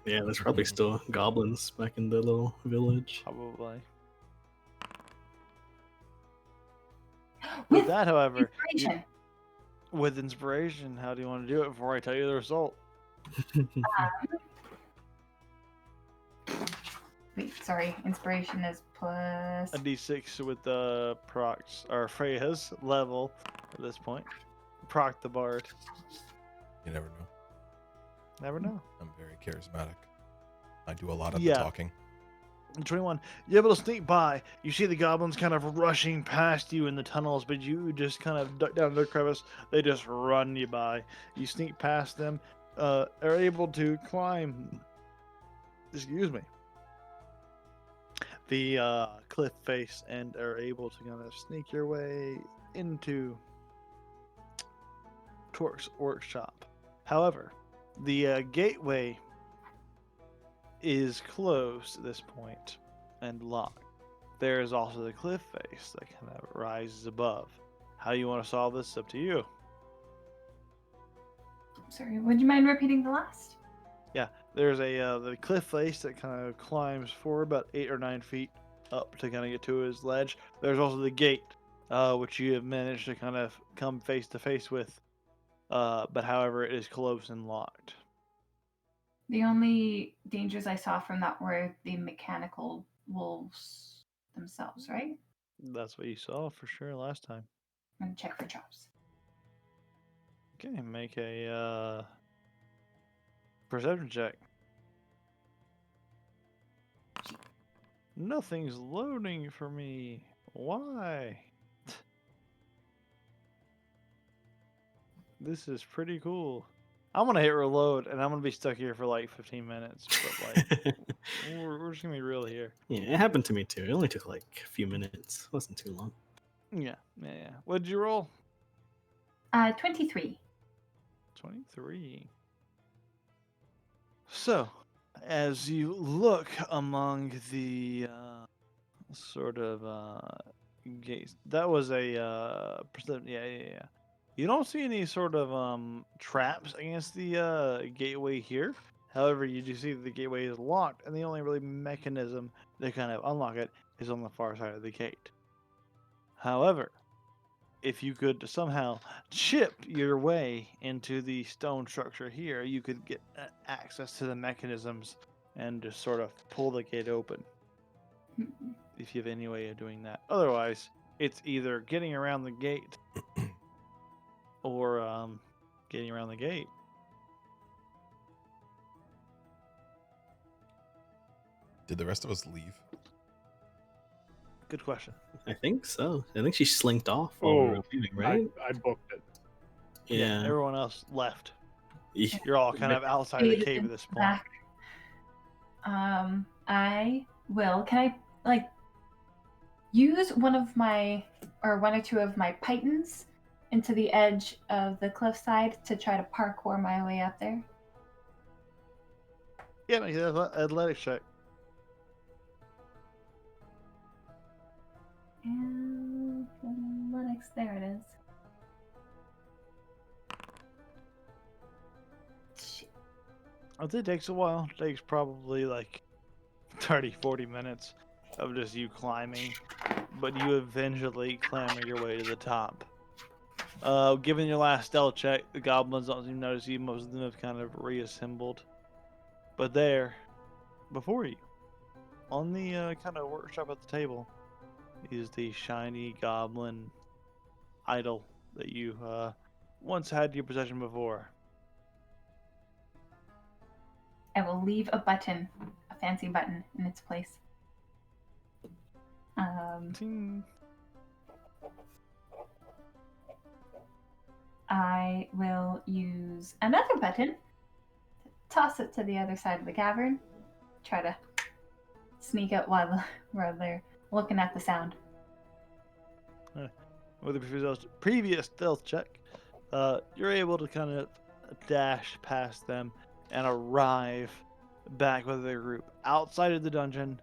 Yeah, there's probably still goblins back in the little village. Probably. With that, however, Inspiration. with inspiration, how do you want to do it before I tell you the result? Wait, sorry. Inspiration is plus. A d6 with the procs, or Freya's level at this point. Proc the bard. You never know. Never know. I'm very charismatic. I do a lot of Yeah. the talking. 21. You're able to sneak by. You see the goblins kind of rushing past you in the tunnels, but you just kind of duck down the crevice. They just run you by. You sneak past them. Are able to climb. Excuse me. The cliff face and are able to kind of sneak your way into Torque's workshop. However, the gateway is closed at this point and locked. There is also the cliff face that kind of rises above. How you want to solve this is up to you. Sorry, would you mind repeating the last? Yeah, there's the cliff face that kind of climbs forward about 8 or 9 feet up to kind of get to his ledge. There's also the gate, which you have managed to kind of come face to face with, but however it is closed and locked. The only dangers I saw from that were the mechanical wolves themselves, right? That's what you saw for sure last time. I'm gonna check for traps. Okay, make a perception check. Nothing's loading for me. Why? This is pretty cool. I'm gonna hit reload, and I'm gonna be stuck here for like 15 minutes. But like, we're just gonna be real here. Yeah, it happened to me too. It only took like a few minutes. It wasn't too long. Yeah. What'd you roll? 23. 23. So, as you look among the sort of gates, that was a yeah. You don't see any sort of traps against the gateway here. However, you do see that the gateway is locked, and the only really mechanism to kind of unlock it is on the far side of the gate. However, if you could somehow chip your way into the stone structure here, you could get access to the mechanisms and just sort of pull the gate open. If you have any way of doing that. Otherwise, it's either getting around the gate or getting around the gate. Did the rest of us leave? Good question. I think so. I think she slinked off while we were leaving, right? I booked it. Yeah. Everyone else left. Yeah. You're all kind of outside the cave at this point. Back. I will. Can I like use one or two of my pythons into the edge of the cliffside to try to parkour my way up there? Yeah, make an athletics check. And athletics, there it is. Shit. It takes a while. It takes probably like 30, 40 minutes of just you climbing, but you eventually clamber your way to the top. Given your last stealth check, the goblins don't seem to notice you. Most of them have kind of reassembled. But there, before you, on the kind of workshop at the table, is the shiny goblin idol that you once had in your possession before. I will leave a fancy button in its place. Ting. I will use another button, toss it to the other side of the cavern, try to sneak out while they're looking at the sound. With the previous stealth check, you're able to kind of dash past them and arrive back with their group outside of the dungeon,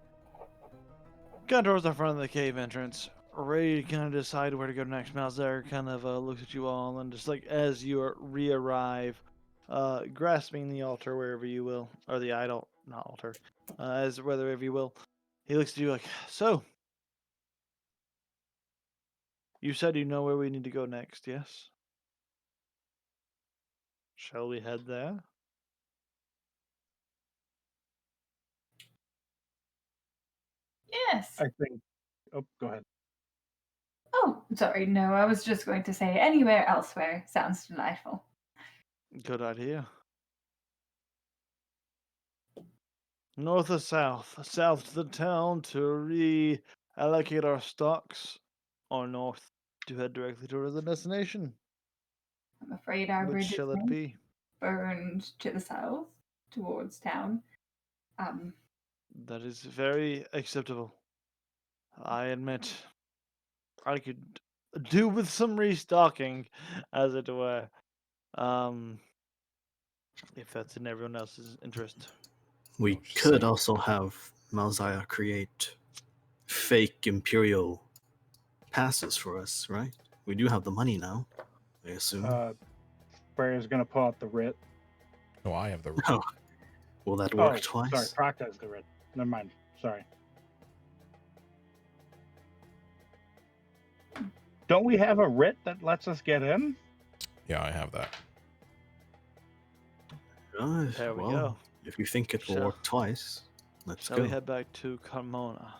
kind of towards the front of the cave entrance, ready to kind of decide where to go next. Malzar kind of looks at you all, and just like as you re-arrive, grasping the altar wherever you will, or the idol, not altar, as wherever you will, he looks at you like, so, you said you know where we need to go next, yes? Shall we head there? Yes. I think. Oh, go ahead. Oh, sorry. No, I was just going to say anywhere elsewhere sounds delightful. Good idea. North or south? South to the town to reallocate our stocks, or north to head directly towards the destination? I'm afraid our Which bridge is shall it be? burned to the south towards town. That is very acceptable. I admit, I could do with some restocking, as it were. If that's in everyone else's interest. We just could saying. also have Malzaya create fake Imperial passes for us, right? We do have the money now, I assume. Freya's gonna pull out the writ. No, I have the. Oh, will that work Sorry, twice? Procta has the writ. Never mind. Sorry. Don't we have a writ that lets us get in? Yeah, I have that. There we Well, go. if you think it will Shall- work twice, let's Shall go. we head back to Carmona,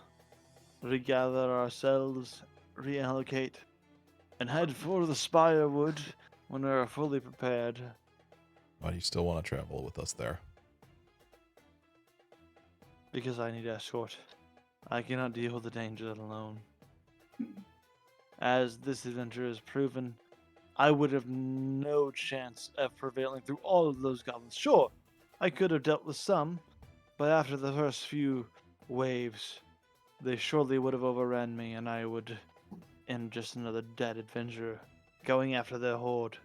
regather ourselves, reallocate, and head for the Spirewood when we are fully prepared? Why do you still want to travel with us there? Because I need escort. I cannot deal with the danger alone. As this adventure has proven, I would have no chance of prevailing through all of those goblins. Sure, I could have dealt with some, but after the first few waves, they surely would have overran me, and I would end just another dead adventurer going after their horde.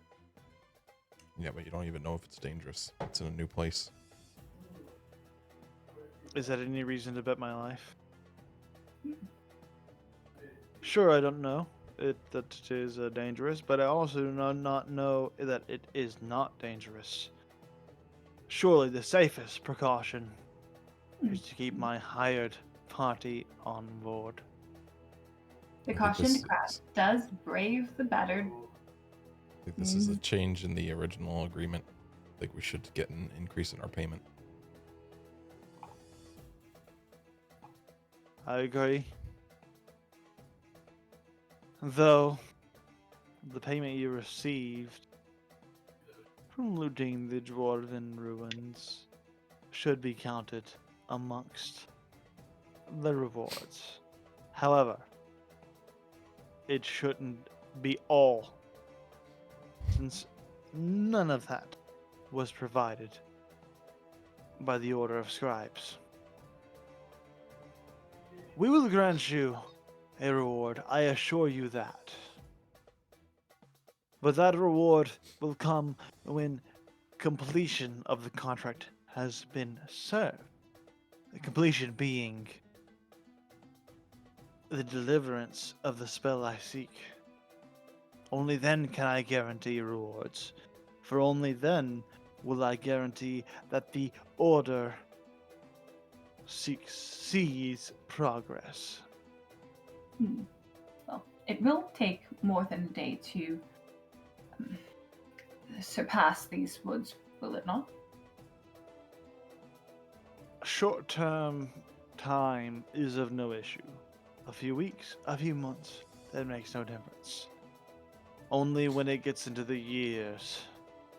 Yeah, but you don't even know if it's dangerous. It's in a new place. Is that any reason to bet my life? Sure, I don't know that it is dangerous, but I also do not know that it is not dangerous. Surely the safest precaution is to keep my hired party on board. The I think cautioned this crowd is- does brave the battered. I think this is a change in the original agreement. I think we should get an increase in our payment. I agree. Though, the payment you received from looting the dwarven ruins should be counted amongst the rewards. However, it shouldn't be all, since none of that was provided by the Order of Scribes. We will grant you a reward, I assure you that. But that reward will come when completion of the contract has been served. The completion being the deliverance of the spell I seek. Only then can I guarantee rewards, for only then will I guarantee that the Order sees progress. Well, it will take more than a day to surpass these woods, will it not? Short-term time is of no issue. A few weeks, a few months, that makes no difference. Only when it gets into the years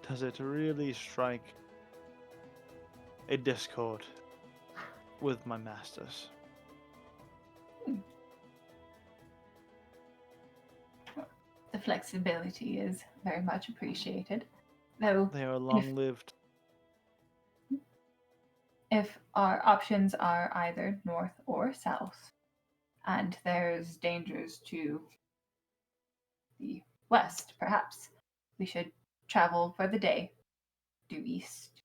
does it really strike a discord with my masters. The flexibility is very much appreciated, though They are long-lived. if our options are either north or south, and there's dangers to the west, perhaps we should travel for the day, due east,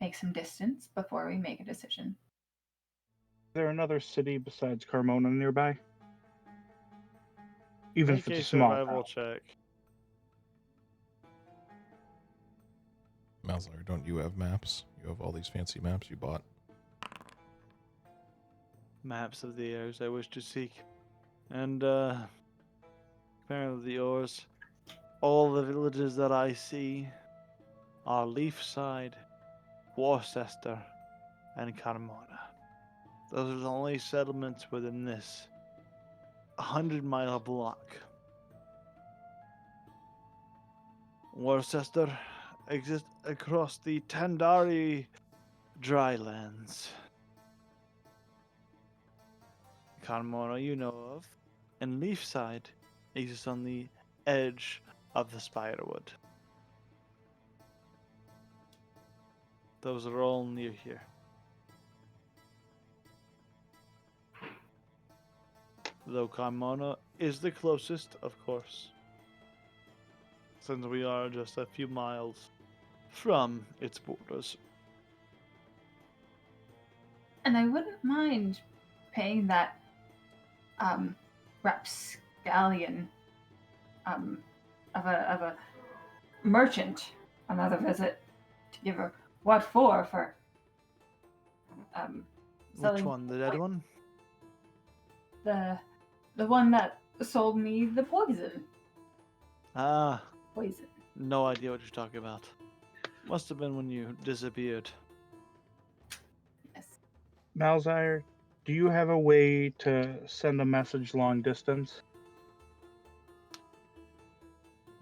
make some distance before we make a decision. Is there another city besides Carmona nearby? Even if Make it's a a small survival town. check. Malzar, don't you have maps? You have all these fancy maps you bought. Maps of the areas I wish to seek. And, apparently the ores. All the villages that I see are Leafside, Worcester, and Carmona. Those are the only settlements within this 100-mile block. Worcester exists across the Tandari drylands. Carmona you know of, and Leafside exists on the edge of the Spiderwood. Those are all near here. Though Carmona is the closest, of course, since we are just a few miles from its borders. And I wouldn't mind paying that rapscallion of a merchant another visit to give her what for Which selling one? The dead one? the one that sold me the poison. Ah, Poison. no idea what you're talking about. Must have been when you disappeared. Yes. Malzire, do you have a way to send a message long distance?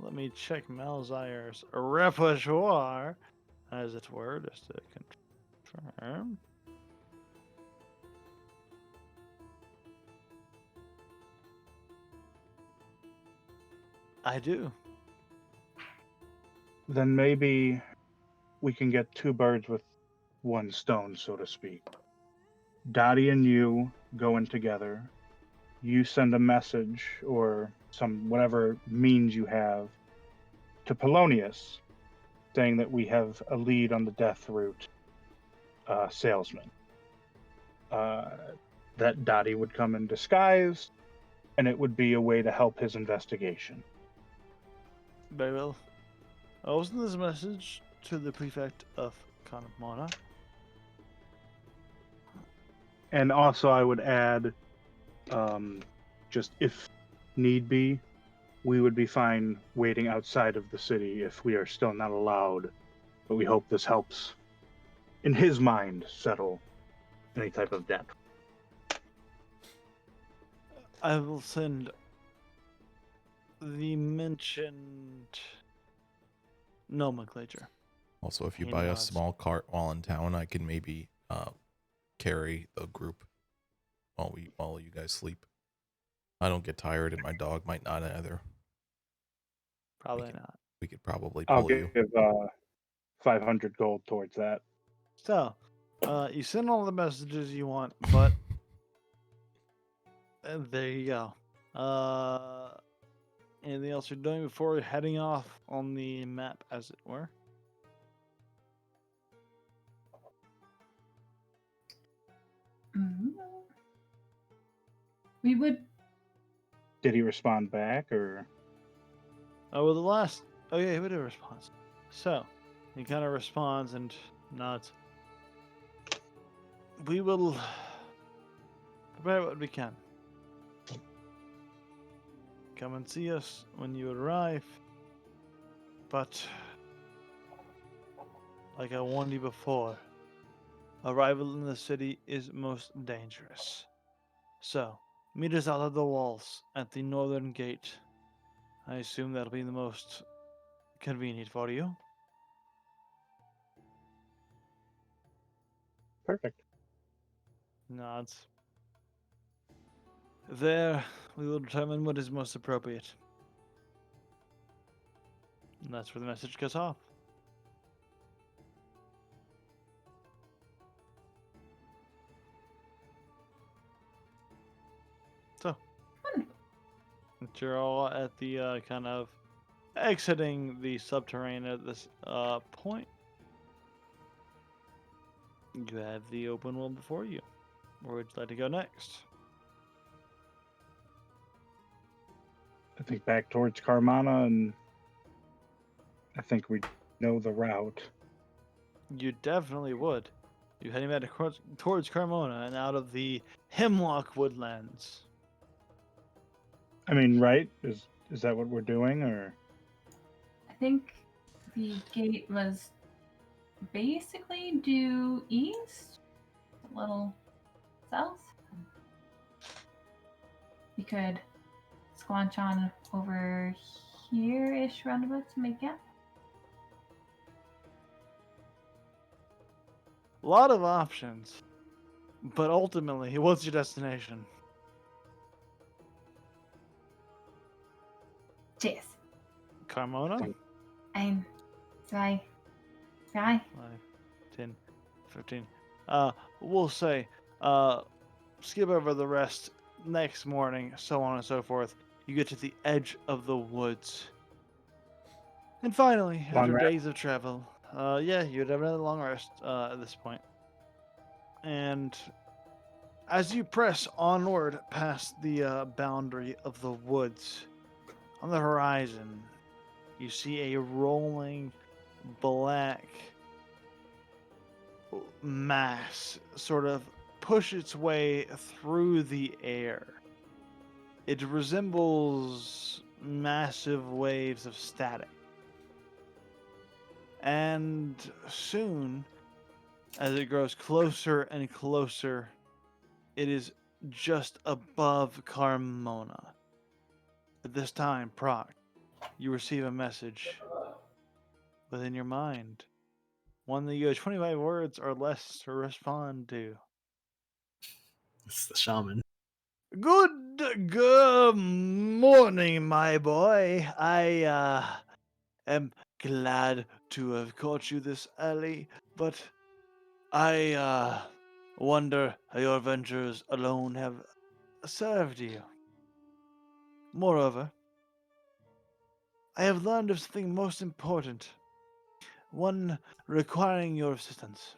Let me check Malzire's repertoire, as it were, just to confirm. I do. Then maybe we can get two birds with one stone, so to speak. Dottie and you go in together. You send a message or some whatever means you have to Polonius, saying that we have a lead on the death route salesman. That Dottie would come in disguise, and it would be a way to help his investigation. Very well. I'll send this message to the prefect of Carmona. And also, I would add, just if need be, we would be fine waiting outside of the city if we are still not allowed. But we hope this helps, in his mind, settle any type of debt. I will send the mentioned nomenclature. Also, if you He buy a nods. small cart while in town, I can maybe carry the group while you guys sleep. I don't get tired, and my dog might not either. Probably can- not. We could probably I'll pull you. give 500 gold towards that. So, you send all the messages you want, but there you go. Anything else you're doing before heading off on the map, as it were? Mhm. We would. Did he respond back or? Oh, well, the last. Oh, yeah, he would have a response. So, he kind of responds and nods. We will prepare what we can. Come and see us when you arrive. But, like I warned you before, arrival in the city is most dangerous. So, meet us out of the walls at the northern gate. I assume that'll be the most convenient for you. Perfect. Nods. There, we will determine what is most appropriate. And that's where the message goes off. So, that you're all at the kind of exiting the subterranean at this point. You have the open one before you. Where would you like to go next? I think back towards Carmana, and I think we know the route. You definitely would. You're heading back towards Carmona and out of the Hemlock Woodlands. I mean, right? Is that what we're doing, or? I think the gate was basically due east, a little south. We could squanch on over here-ish roundabout to make camp. A lot of options. But ultimately, what's your destination? Cheers. Carmona? Ein, zwei, drei. 5, 10, 15. We'll say, skip over the rest next morning, so on and so forth. You get to the edge of the woods. And finally, Long after rest? days of travel, yeah, you'd have another long rest at this point. And as you press onward past the boundary of the woods, on the horizon, you see a rolling black mass sort of push its way through the air. It resembles massive waves of static. And soon, as it grows closer and closer, it is just above Carmona. At this time, Proc, you receive a message within your mind. One that you have 25 words or less to respond to. It's the shaman. Good morning, my boy. I am glad to have caught you this early, but I wonder how your adventures alone have served you. Moreover, I have learned of something most important, one requiring your assistance.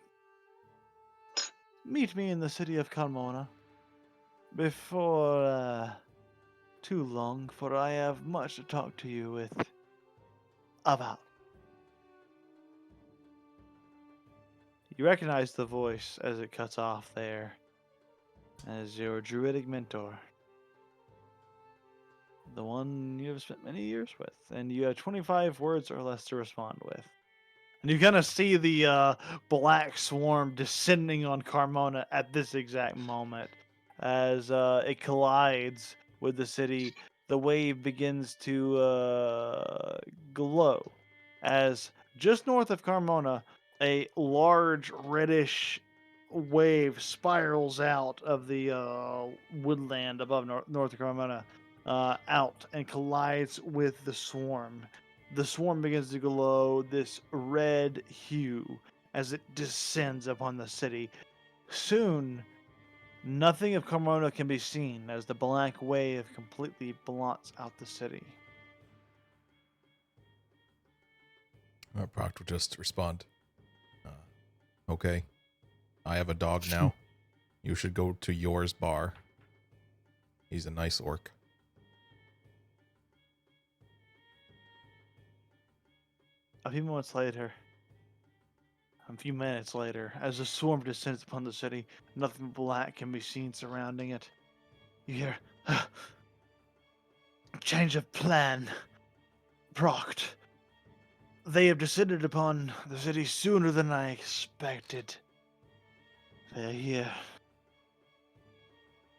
Meet me in the city of Carmona before too long, for I have much to talk to you about. You recognize the voice as it cuts off there as your druidic mentor. The one you have spent many years with, and you have 25 words or less to respond with. And you kind of see the black swarm descending on Carmona at this exact moment. As it collides with the city, the wave begins to glow as just north of Carmona, a large reddish wave spirals out of the woodland above north of Carmona, out and collides with the swarm. The swarm begins to glow this red hue as it descends upon the city. Soon, nothing of Carmona can be seen as the black wave completely blots out the city. Proct will just respond. Okay. I have a dog now. You should go to Yours bar. He's a nice orc. A few minutes later, as the swarm descends upon the city, nothing black can be seen surrounding it. You hear, change of plan. Proct. They have descended upon the city sooner than I expected. They're here.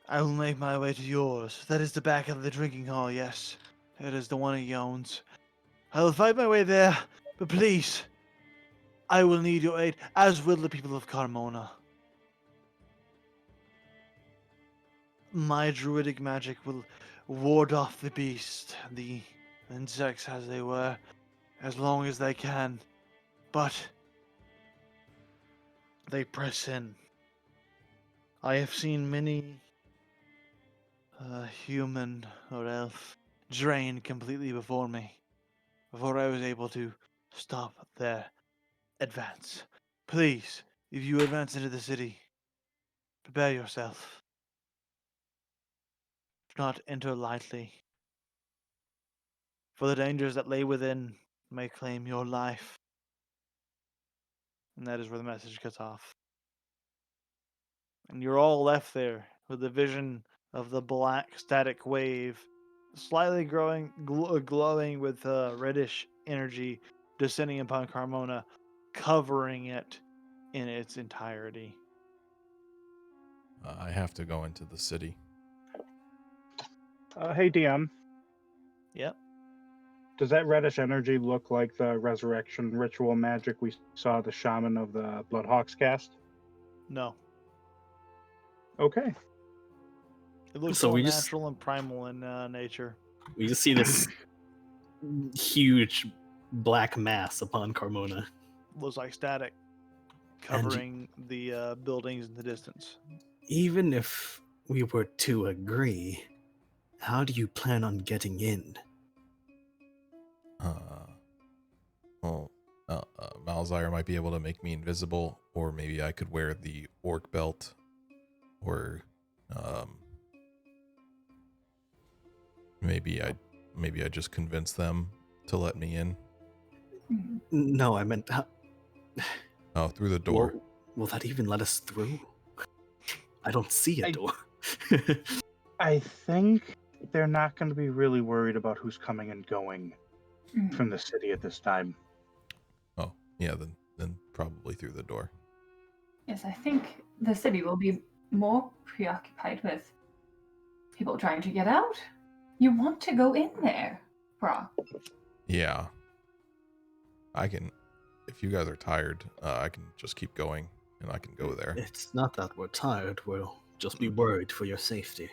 I will make my way to yours. That is the back of the drinking hall, yes. It is the one he owns. I will fight my way there, but please, I will need your aid, as will the people of Carmona. My druidic magic will ward off the beast, the insects as they were, as long as they can. But they press in. I have seen many human or elf drain completely before me, before I was able to stop their advance. Please, if you advance into the city, prepare yourself. Do not enter lightly, for the dangers that lay within may claim your life. And that is where the message cuts off. And you're all left there with the vision of the black static wave, slightly glowing with reddish energy, descending upon Carmona, covering it in its entirety. I have to go into the city. Hey, DM. Yep. Does that reddish energy look like the resurrection ritual magic we saw the shaman of the Bloodhawks cast? No. Okay. It looks So all we just- natural and primal in nature. We just see this huge black mass upon Carmona. Looks like static, covering the buildings in the distance. Even if we were to agree, how do you plan on getting in? Malzire might be able to make me invisible, or maybe I could wear the orc belt, or maybe I just convince them to let me in. No, I meant Oh, through the door. Will that even let us through? I don't see a door. I think they're not going to be really worried about who's coming and going from the city at this time. Oh, yeah, then probably through the door. Yes, I think the city will be more preoccupied with people trying to get out. You want to go in there, Brock. Yeah. I can, if you guys are tired, I can just keep going and I can go there. It's not that we're tired, we'll just be worried for your safety.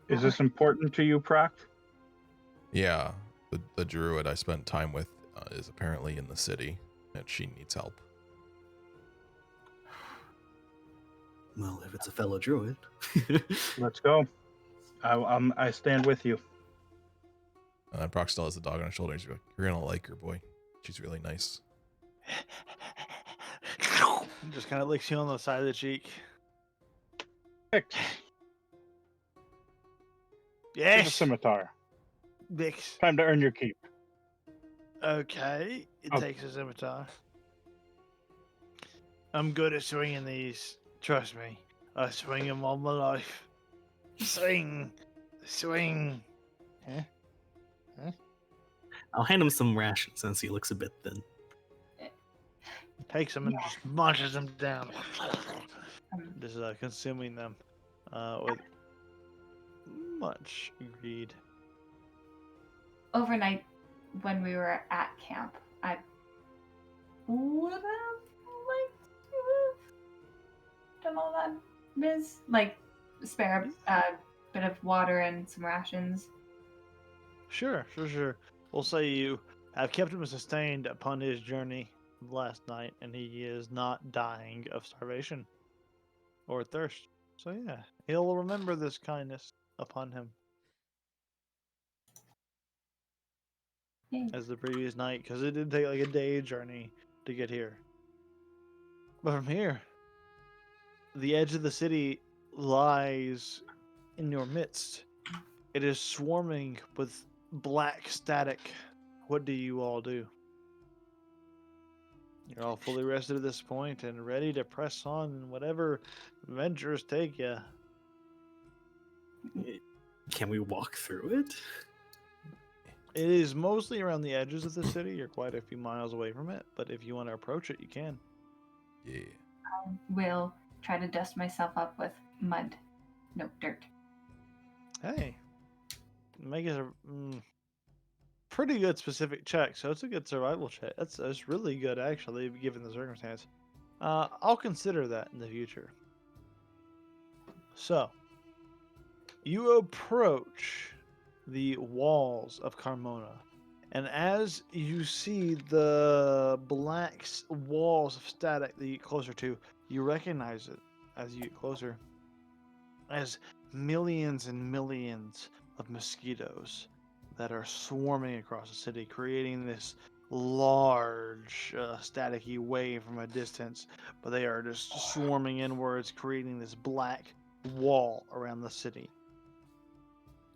Is this important to you, Proc? Yeah, the druid I spent time with is apparently in the city and she needs help. Well, if it's a fellow druid. Let's go. I stand with you. And Proc still has the dog on his shoulder. He's like, you're gonna like her, boy. She's really nice. Just kind of licks you on the side of the cheek. Here's a Yes, scimitar. Bix. Time to earn your keep. Okay, it Oh. takes a scimitar. I'm good at swinging these. Trust me, I swing them all my life. Swing, swing. I'll hand him some rations since he looks a bit thin. Takes them and just munches them down. Just consuming them with much greed. Overnight, when we were at camp, I them all that is? Like, spare a bit of water and some rations. Sure. We'll say you have kept him sustained upon his journey last night, and he is not dying of starvation or thirst. So yeah, he'll remember this kindness upon him Yay. as the previous night, because it did take like a day journey to get here. But from here, the edge of the city lies in your midst. It is swarming with black static. What do you all do? You're all fully rested at this point and ready to press on in whatever adventures take you. Can we walk through it? It is mostly around the edges of the city. You're quite a few miles away from it, but if you want to approach it, you can. Yeah. Will try to dust myself up with mud. No, dirt. Hey, make it a pretty good specific check, so it's a good survival check. That's really good, actually, given the circumstance. I'll consider that in the future. So, you approach the walls of Carmona, and as you see the black walls of static that you get closer to, you recognize it as you get closer as millions and millions of mosquitoes that are swarming across the city, creating this large staticky wave from a distance, but they are just swarming inwards, creating this black wall around the city.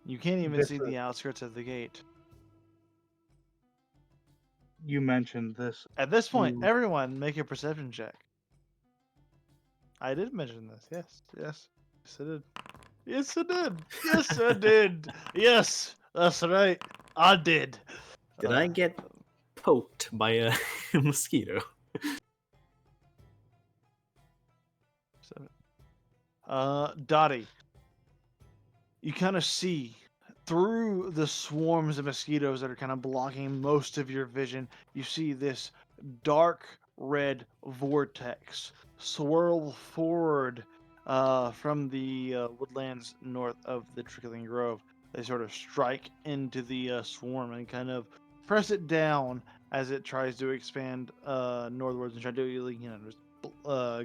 You can't even This see is- the outskirts of the gate. You mentioned this. At this point, Mm. everyone make a perception check. I did mention this. Yes, I did. Yes, I did. Yes, I did. Yes, that's right. I did. Did I get poked by a mosquito? Dottie, you kind of see through the swarms of mosquitoes that are kind of blocking most of your vision. You see this dark red vortex swirl forward from the woodlands north of the Trickling Grove. They sort of strike into the swarm and kind of press it down as it tries to expand northwards and try to just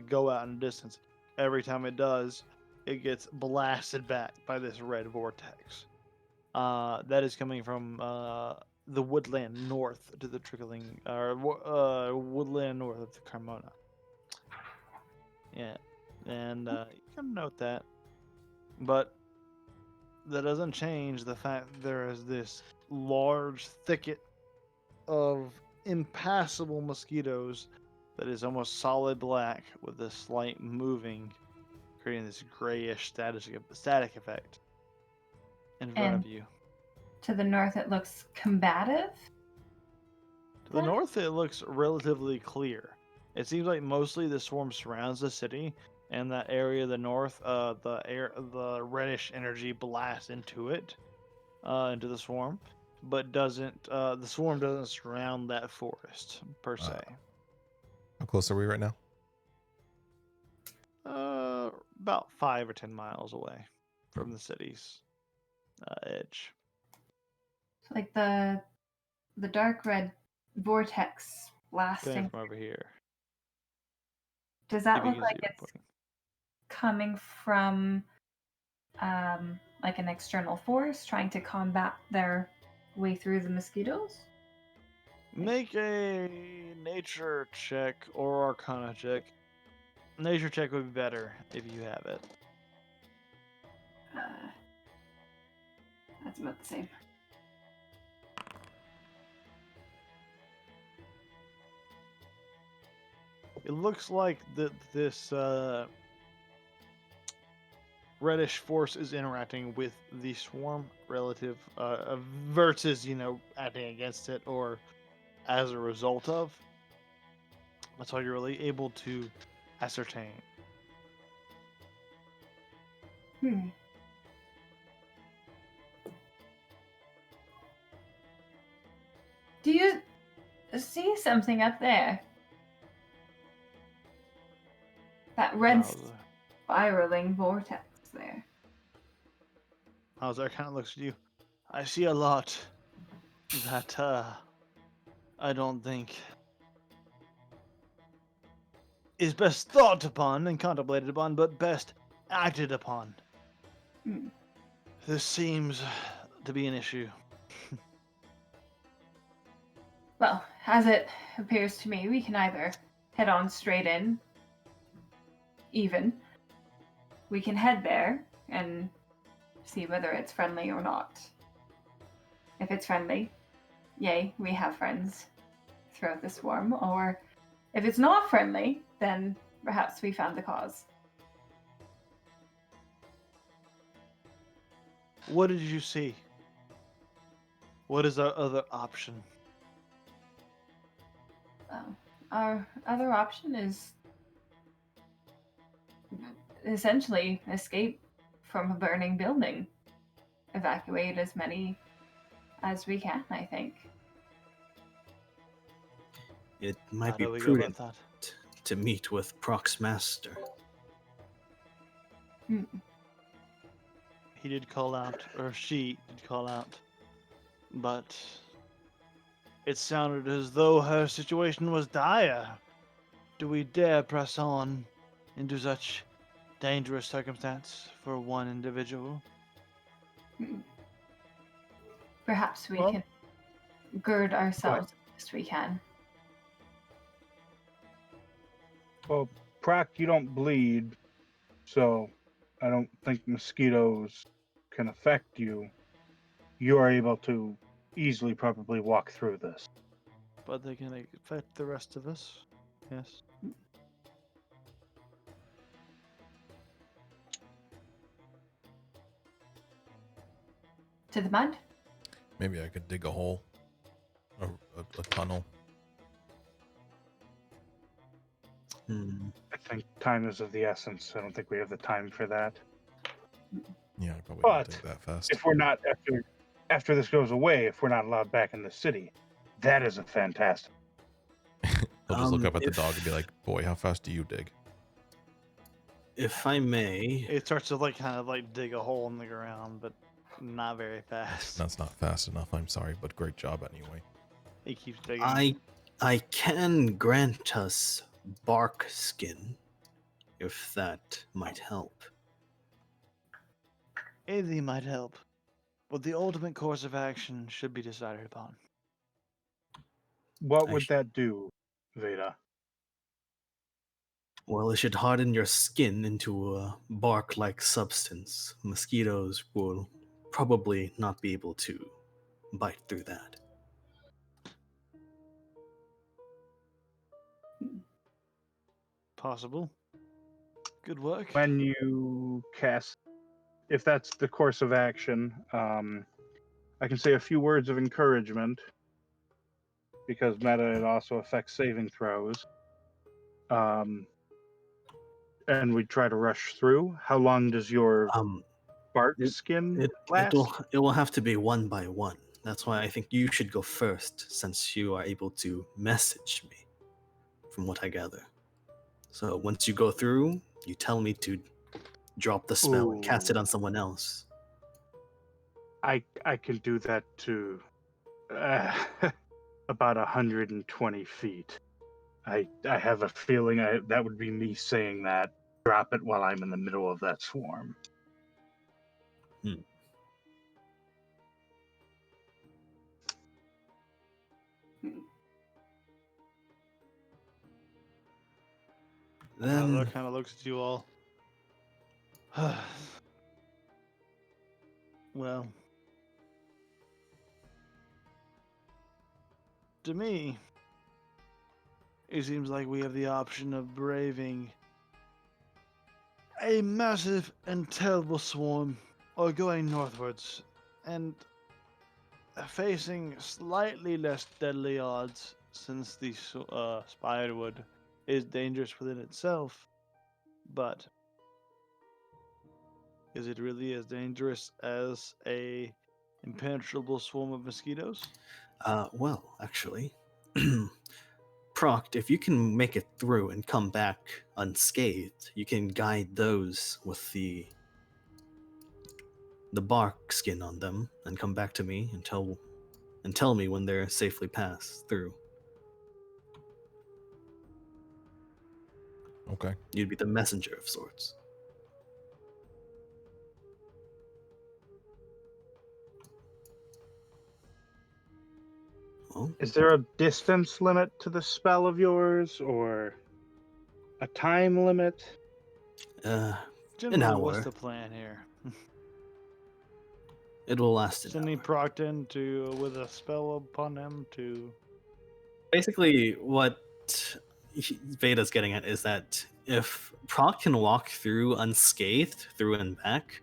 go out in the distance. Every time it does, it gets blasted back by this red vortex. That is coming from the woodland north to the Trickling, woodland north of the Carmona. Yeah, and you can note that, but that doesn't change the fact that there is this large thicket of impassable mosquitoes that is almost solid black with a slight moving, creating this grayish static effect in front of you. To the north, it looks combative. To the north, it looks relatively clear. It seems like mostly the swarm surrounds the city, and that area of the north, the reddish energy blasts into it, into the swarm, but doesn't. The swarm doesn't surround that forest per se. How close are we right now? About 5 or 10 miles away from the city's edge. So like the dark red vortex blasting. Coming from over here. Does that If you look can like see it's what- coming from like an external force trying to combat their way through the mosquitoes? Make a nature check or arcana check. Nature check would be better if you have it. That's about the same. It looks like this reddish force is interacting with the swarm relative versus acting against it or as a result of. That's all you're really able to ascertain. Do you see something up there? That red spiraling vortex there. Hauser kind of looks at you. I see a lot that I don't think is best thought upon and contemplated upon, but best acted upon. Hmm. This seems to be an issue. Well, as it appears to me, we can either head on straight in, even. We can head there and see whether it's friendly or not. If it's friendly, yay, we have friends throughout the swarm. Or if it's not friendly, then perhaps we found the cause. What did you see? What is our other option? Our other option is essentially escape from a burning building. Evacuate as many as we can, I think. It How might be do we go about prudent that? to meet with Proc's master. He did call out, or she did call out, but it sounded as though her situation was dire. Do we dare press on into such dangerous circumstance for one individual? Perhaps we Well, can gird ourselves as best we can. Well, Proc, you don't bleed, so I don't think mosquitoes can affect you. You are able to easily, probably walk through this. But they can affect the rest of us. Yes. To the mud? Maybe I could dig a hole, a tunnel. I think time is of the essence. I don't think we have the time for that. Yeah, I probably But don't dig that fast. if we're not after this goes away, if we're not allowed back in the city, that is a fantastic. He'll just look up at the dog and be like, "Boy, how fast do you dig?" If I may, It starts to kind of dig a hole in the ground, but not very fast. That's not fast enough. I'm sorry, but great job anyway. He keeps digging. I can grant us bark skin, if that might help. Anything might help, but the ultimate course of action should be decided upon. What I would sh- that do, Veda? Well, it should harden your skin into a bark-like substance. Mosquitoes will probably not be able to bite through that. Possible. Good work. When you cast, if that's the course of action, I can say a few words of encouragement because meta it also affects saving throws. And we try to rush through. How long does your bark It, skin it last? it will have to be one by one. That's why I think you should go first, since you are able to message me, from what I gather. So once you go through, you tell me to drop the spell and cast it on someone else. I can do that to about 120 feet. I have a feeling that would be me saying that. Drop it while I'm in the middle of that swarm. Then Kind of looks at you all. Well, to me, it seems like we have the option of braving a massive and terrible swarm, or going northwards and facing slightly less deadly odds, since the spiderwood is dangerous within itself. But is it really as dangerous as a impenetrable swarm of mosquitoes? well, actually, Proct, if you can make it through and come back unscathed, you can guide those with the bark skin on them and come back to me and tell me when they're safely passed through. Okay. You'd be the messenger of sorts. Well, Is there a distance limit to the spell of yours, or a time limit? an Generally, what's hour. the plan here? It will last an Sending hour. Procton with a spell upon him to. Basically, what Veda's getting at is that if Proc can walk through unscathed, through and back,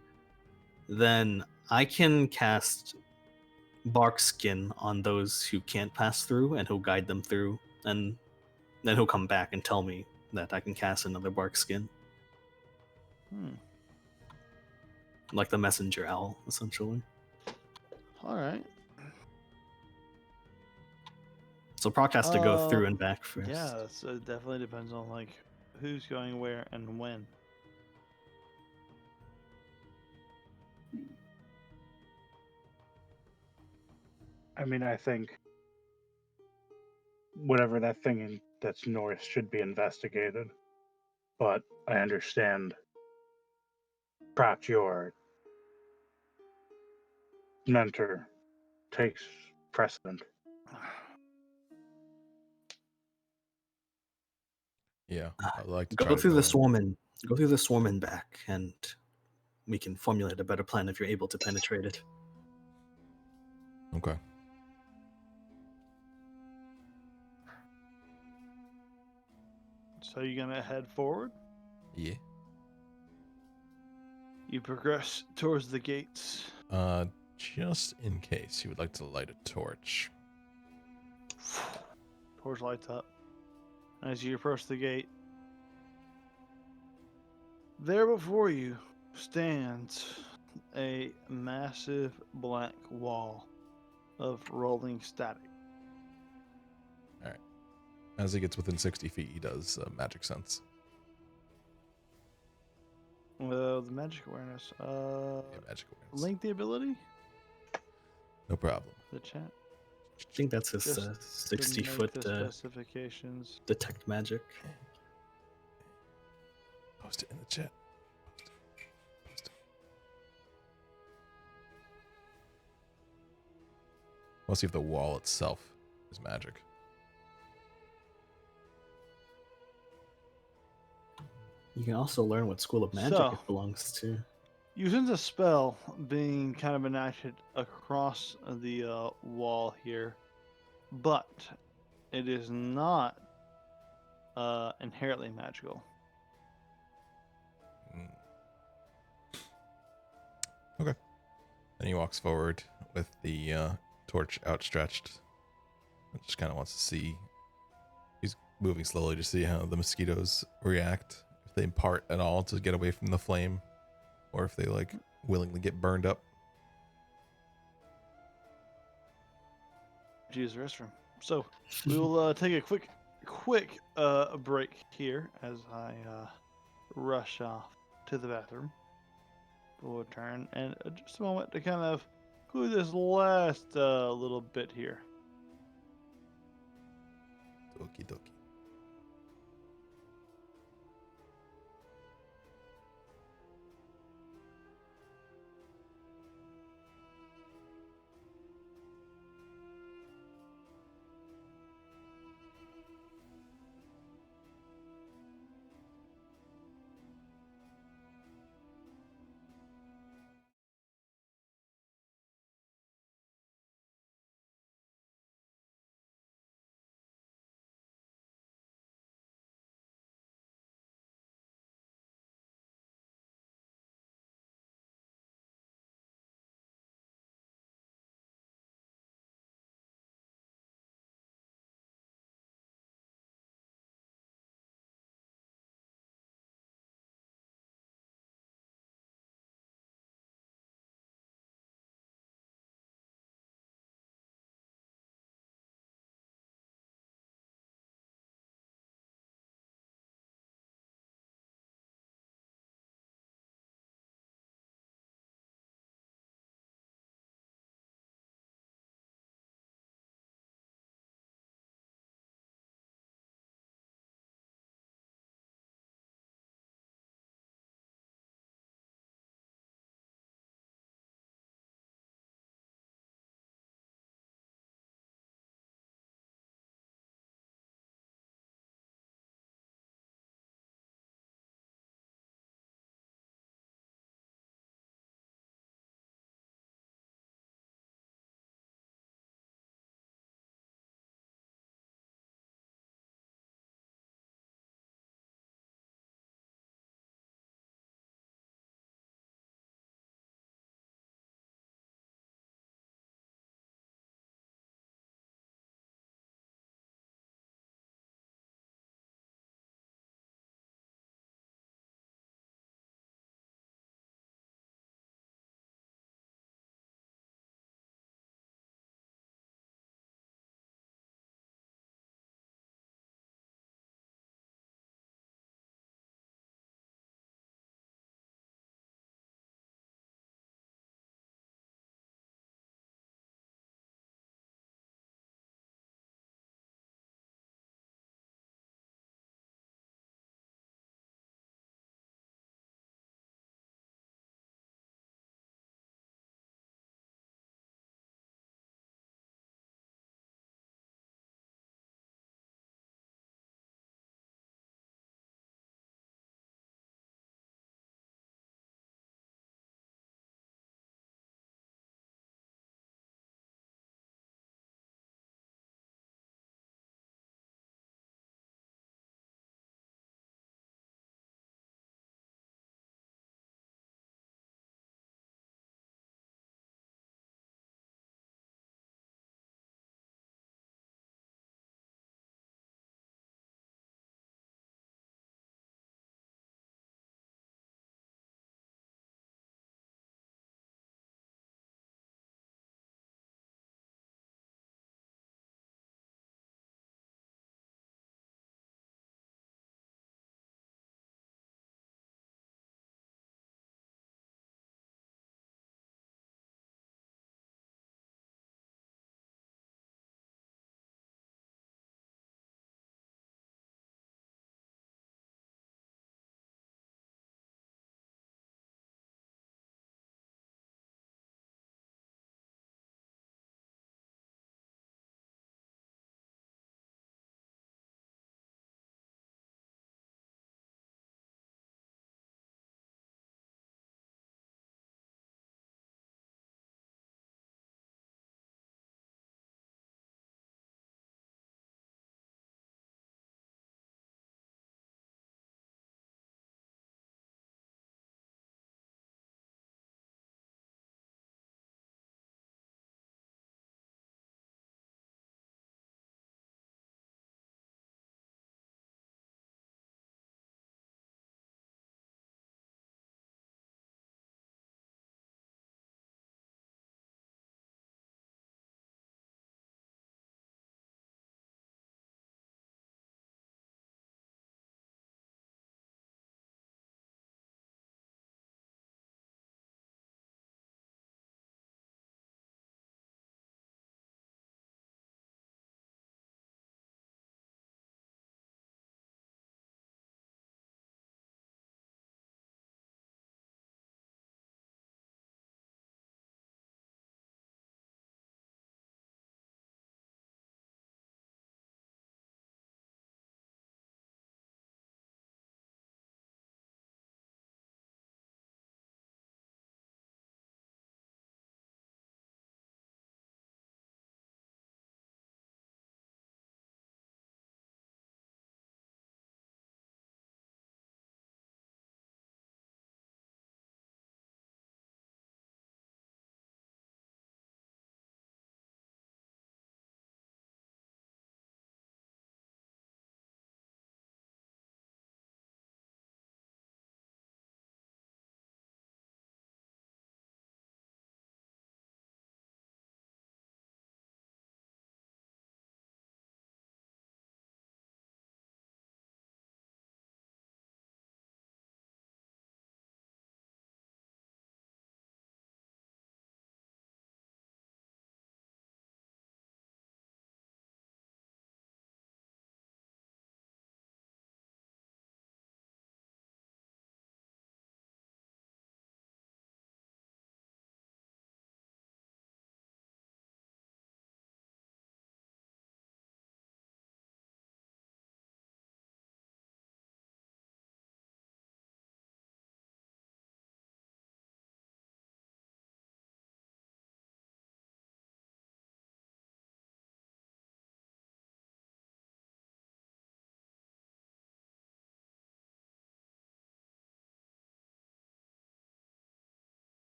then I can cast bark skin on those who can't pass through, and he'll guide them through, and then he'll come back and tell me that I can cast another bark skin, like the messenger owl, essentially. All right. So Proc has to go through and back first. Yeah, so it definitely depends on like who's going where and when. I mean, I think whatever that thing that's north should be investigated. But I understand perhaps your mentor takes precedent. Yeah, I'd like to Go try to through go the in. swarm and back, and we can formulate a better plan if you're able to penetrate it. Okay. So you're gonna head forward. Yeah. You progress towards the gates. Just in case you would like to light a torch. Torch lights up. As you approach the gate, there before you stands a massive blank wall of rolling static. As he gets within 60 feet, he does magic sense. The magic awareness. Yeah, magic awareness. Link the ability. No problem. The chat. I think that's his Just 60 to make foot the specifications. detect magic. Post it in the chat. Post it. We'll see if the wall itself is magic. You can also learn what school of magic So- it belongs to. You sense a spell being kind of enacted across the wall here, but it is not inherently magical. Okay. Then he walks forward with the torch outstretched. And just kind of wants to see. He's moving slowly to see how the mosquitoes react. If they part at all to get away from the flame, or if they like willingly get burned up. Use the restroom. So we will take a quick break here as I rush off to the bathroom. We'll return in just a moment to kind of go this last little bit here. Okie dokie.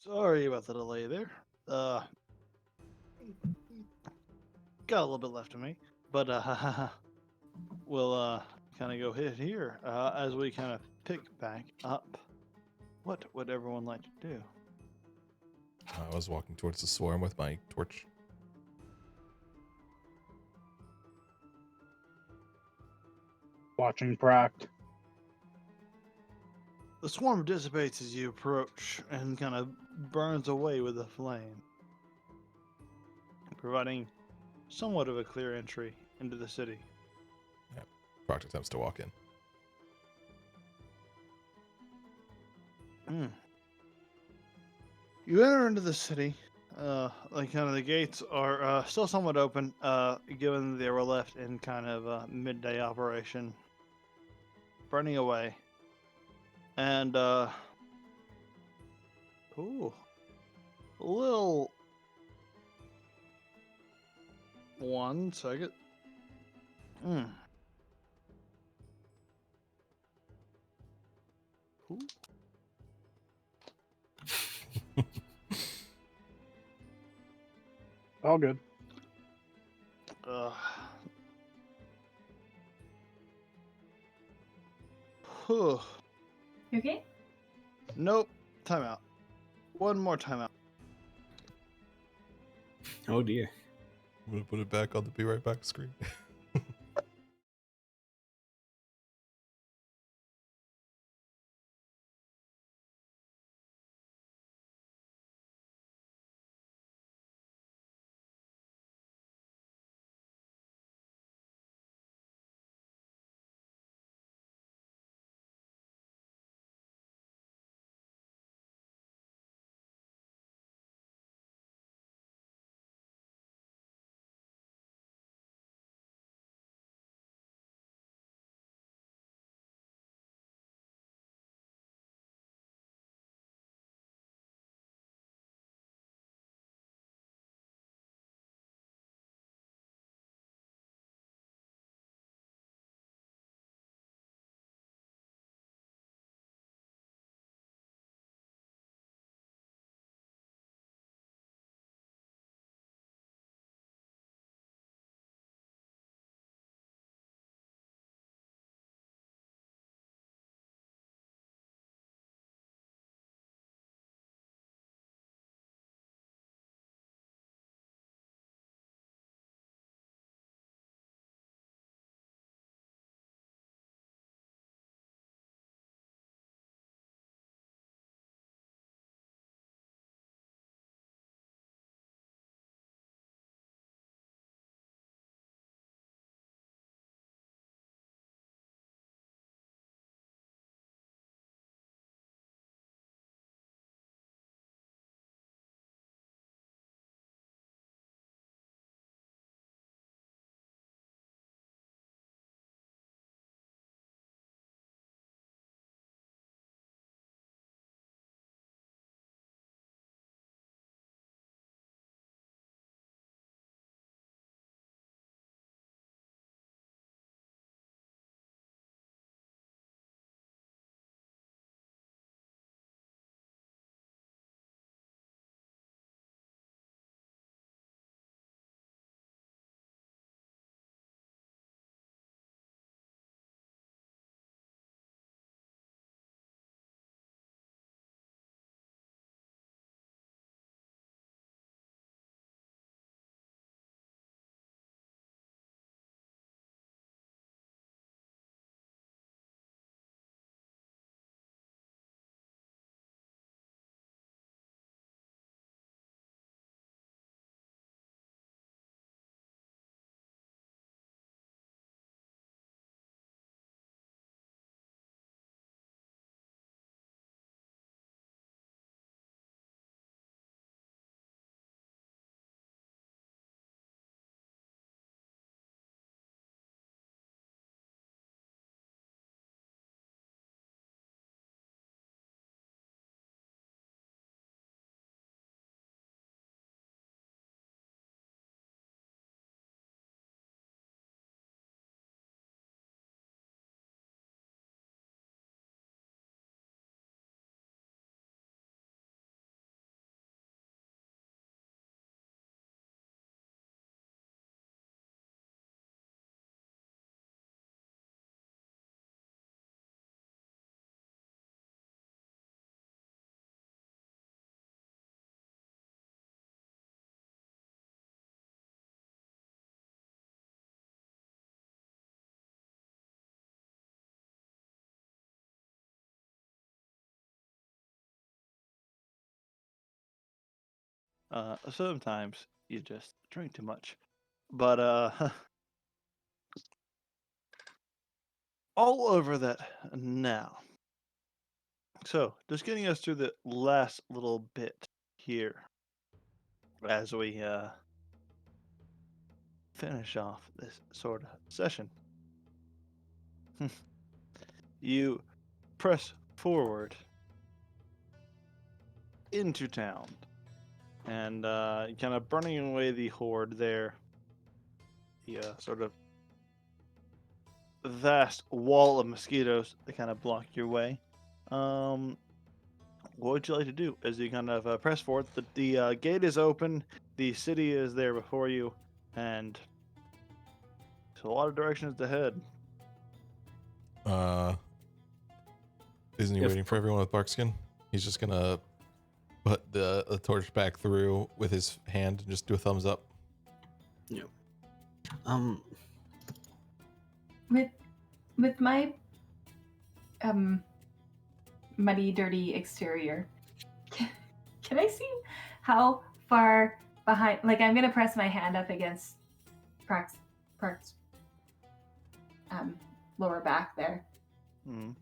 Sorry about the delay there. Got a little bit left of me, but we'll kind of go hit here as we kind of pick back up. What would everyone like to do? I was walking towards the swarm with my torch. Watching Pract. The swarm dissipates as you approach and kind of burns away with the flame, providing somewhat of a clear entry into the city. Proctor attempts to walk in. You enter into the city. Like kind of the gates are still somewhat open, given they were left in kind of a midday operation, burning away. And ooh, a little. 1 second. Ooh. All good. Whew. You okay? Nope. Timeout. One more timeout. Oh dear. I'm gonna put it back on the be right back screen. Sometimes you just drink too much. But all over that now. So, just getting us through the last little bit here as we finish off this sort of session. You press forward into town and kind of burning away the horde there. The sort of vast wall of mosquitoes that kind of block your way. What would you like to do as you kind of press forward? The gate is open, the city is there before you, and there's a lot of directions to head. Isn't he waiting for everyone with Barkskin? He's just gonna put the torch back through with his hand and just do a thumbs up. Yep. With my muddy, dirty exterior, can I see how far behind? Like, I'm gonna press my hand up against Park's lower back there. Mm.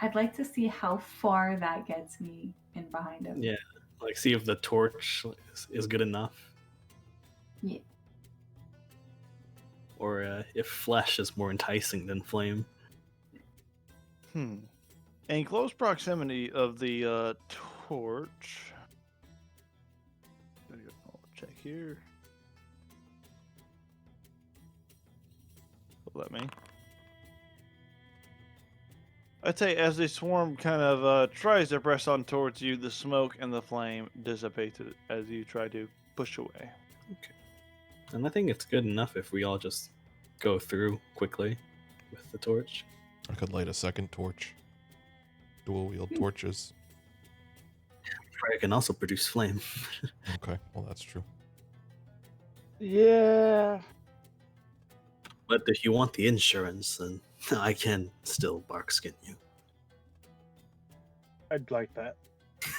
I'd like to see how far that gets me in behind him. Yeah, like see if the torch is good enough. Yeah. Or if flesh is more enticing than flame. In close proximity of the torch. I'll check here. Let me. I'd say as the swarm kind of tries to press on towards you, the smoke and the flame dissipate as you try to push away. Okay. And I think it's good enough if we all just go through quickly with the torch. I could light a second torch. Dual wield torches. I can also produce flame. Okay, well that's true. Yeah. But if you want the insurance, then I can still barkskin you. I'd like that.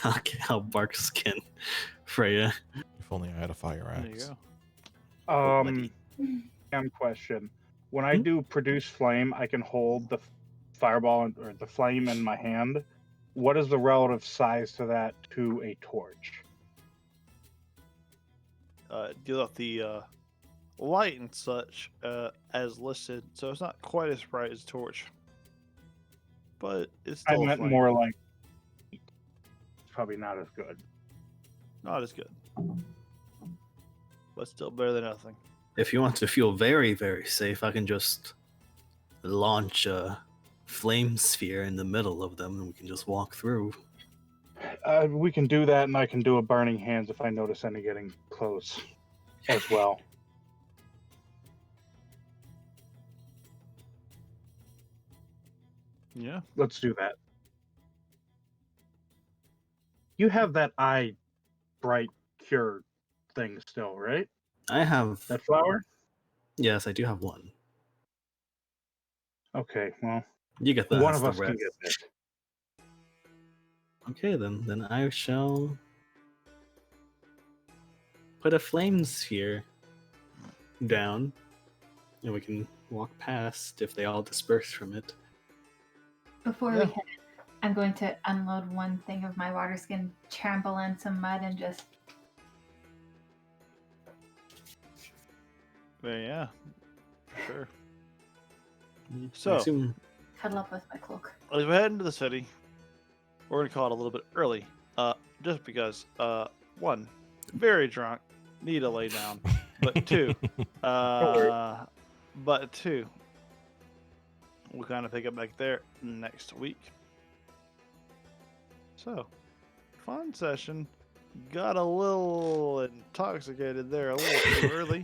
Okay, I'll barkskin Freya. If only I had a fire There you axe. go. Already. Question. When I do produce flame, I can hold the fireball or the flame in my hand. What is the relative size to that to a torch? Deal with the light and such as listed, so it's not quite as bright as torch, but it's I still a meant flame. more like it's probably not as good. Not as good, but still better than nothing. If you want to feel very, very safe, I can just launch a flame sphere in the middle of them and we can just walk through. We can do that, and I can do a burning hands if I notice any getting close as well. Yeah. Let's do that. You have that eye bright cure thing still, right? I have... That flower? Yes, I do have one. Okay, well, You get the one of the us can rest. get this. Okay, then I shall put a flame sphere down, and we can walk past if they all disperse from it. Before Yeah. we head, I'm going to unload one thing of my water skin, trample in some mud, and just Yeah, for sure. I So, assume... cuddle up with my cloak. as we head into the city, we're gonna call it a little bit early, just because one, very drunk, need to lay down, but two, we'll kind of pick up back there next week. So, fun session. Got a little intoxicated there a little too early.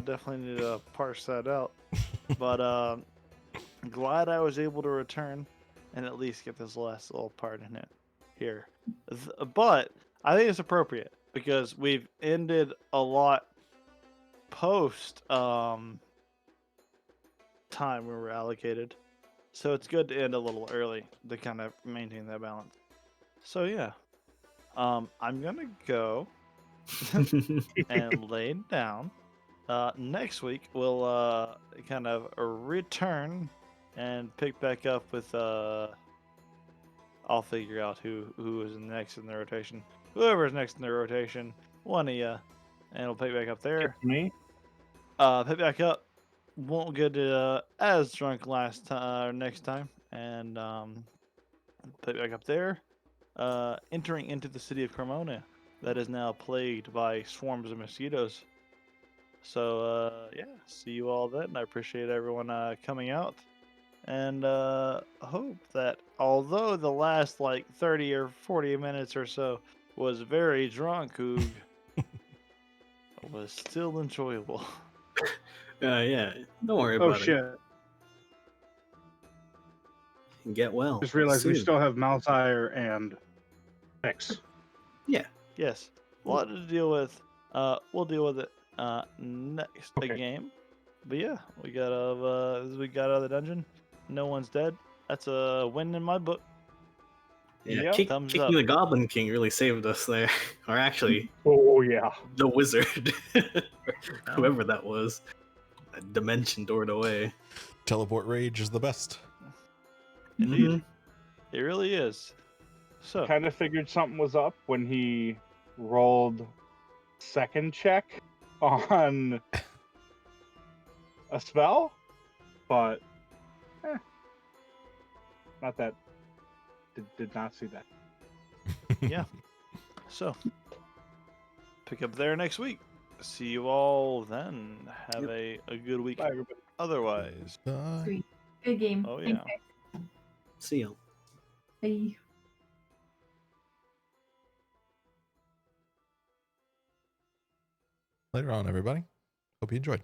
Definitely need to parse that out. But glad I was able to return and at least get this last little part in it here. But I think it's appropriate because we've ended a lot post time we were allocated. So it's good to end a little early to kind of maintain that balance. So yeah. I'm gonna go and laid down. Next week we'll kind of return and pick back up with I'll figure out who is next in the rotation. Whoever's next in the rotation, one of ya, and we'll pick back up there. Me? Pick back up. Won't get as drunk last time next time, and pick back up there. Entering into the city of Cremona, that is now plagued by swarms of mosquitoes. So yeah, see you all then. I appreciate everyone coming out, and hope that although the last like 30 or 40 minutes or so was very drunk, Oog, was still enjoyable. Yeah, don't worry Oh about shit! it. Get well. Just realized we soon. still have Malzire and X. Yeah. Yes, a lot to deal with. We'll deal with it next Okay. game. But yeah, we got out of the dungeon. No one's dead. That's a win in my book. Yeah, Yep. Thumbs kicking up. the Goblin King really saved us there. Or actually, Oh yeah. the wizard. Whoever that was. That dimension doored away. Teleport rage is the best. Indeed, Mhm. it really is. So Kind of figured something was up when he rolled second check on a spell, but not that. Did not see that. yeah, so pick up there next week. See you all then. Have a good week. Bye, everybody. Otherwise, Bye. Sweet. Good game. Oh, Thanks, yeah. guys. See you. Bye. Later on, everybody. Hope you enjoyed.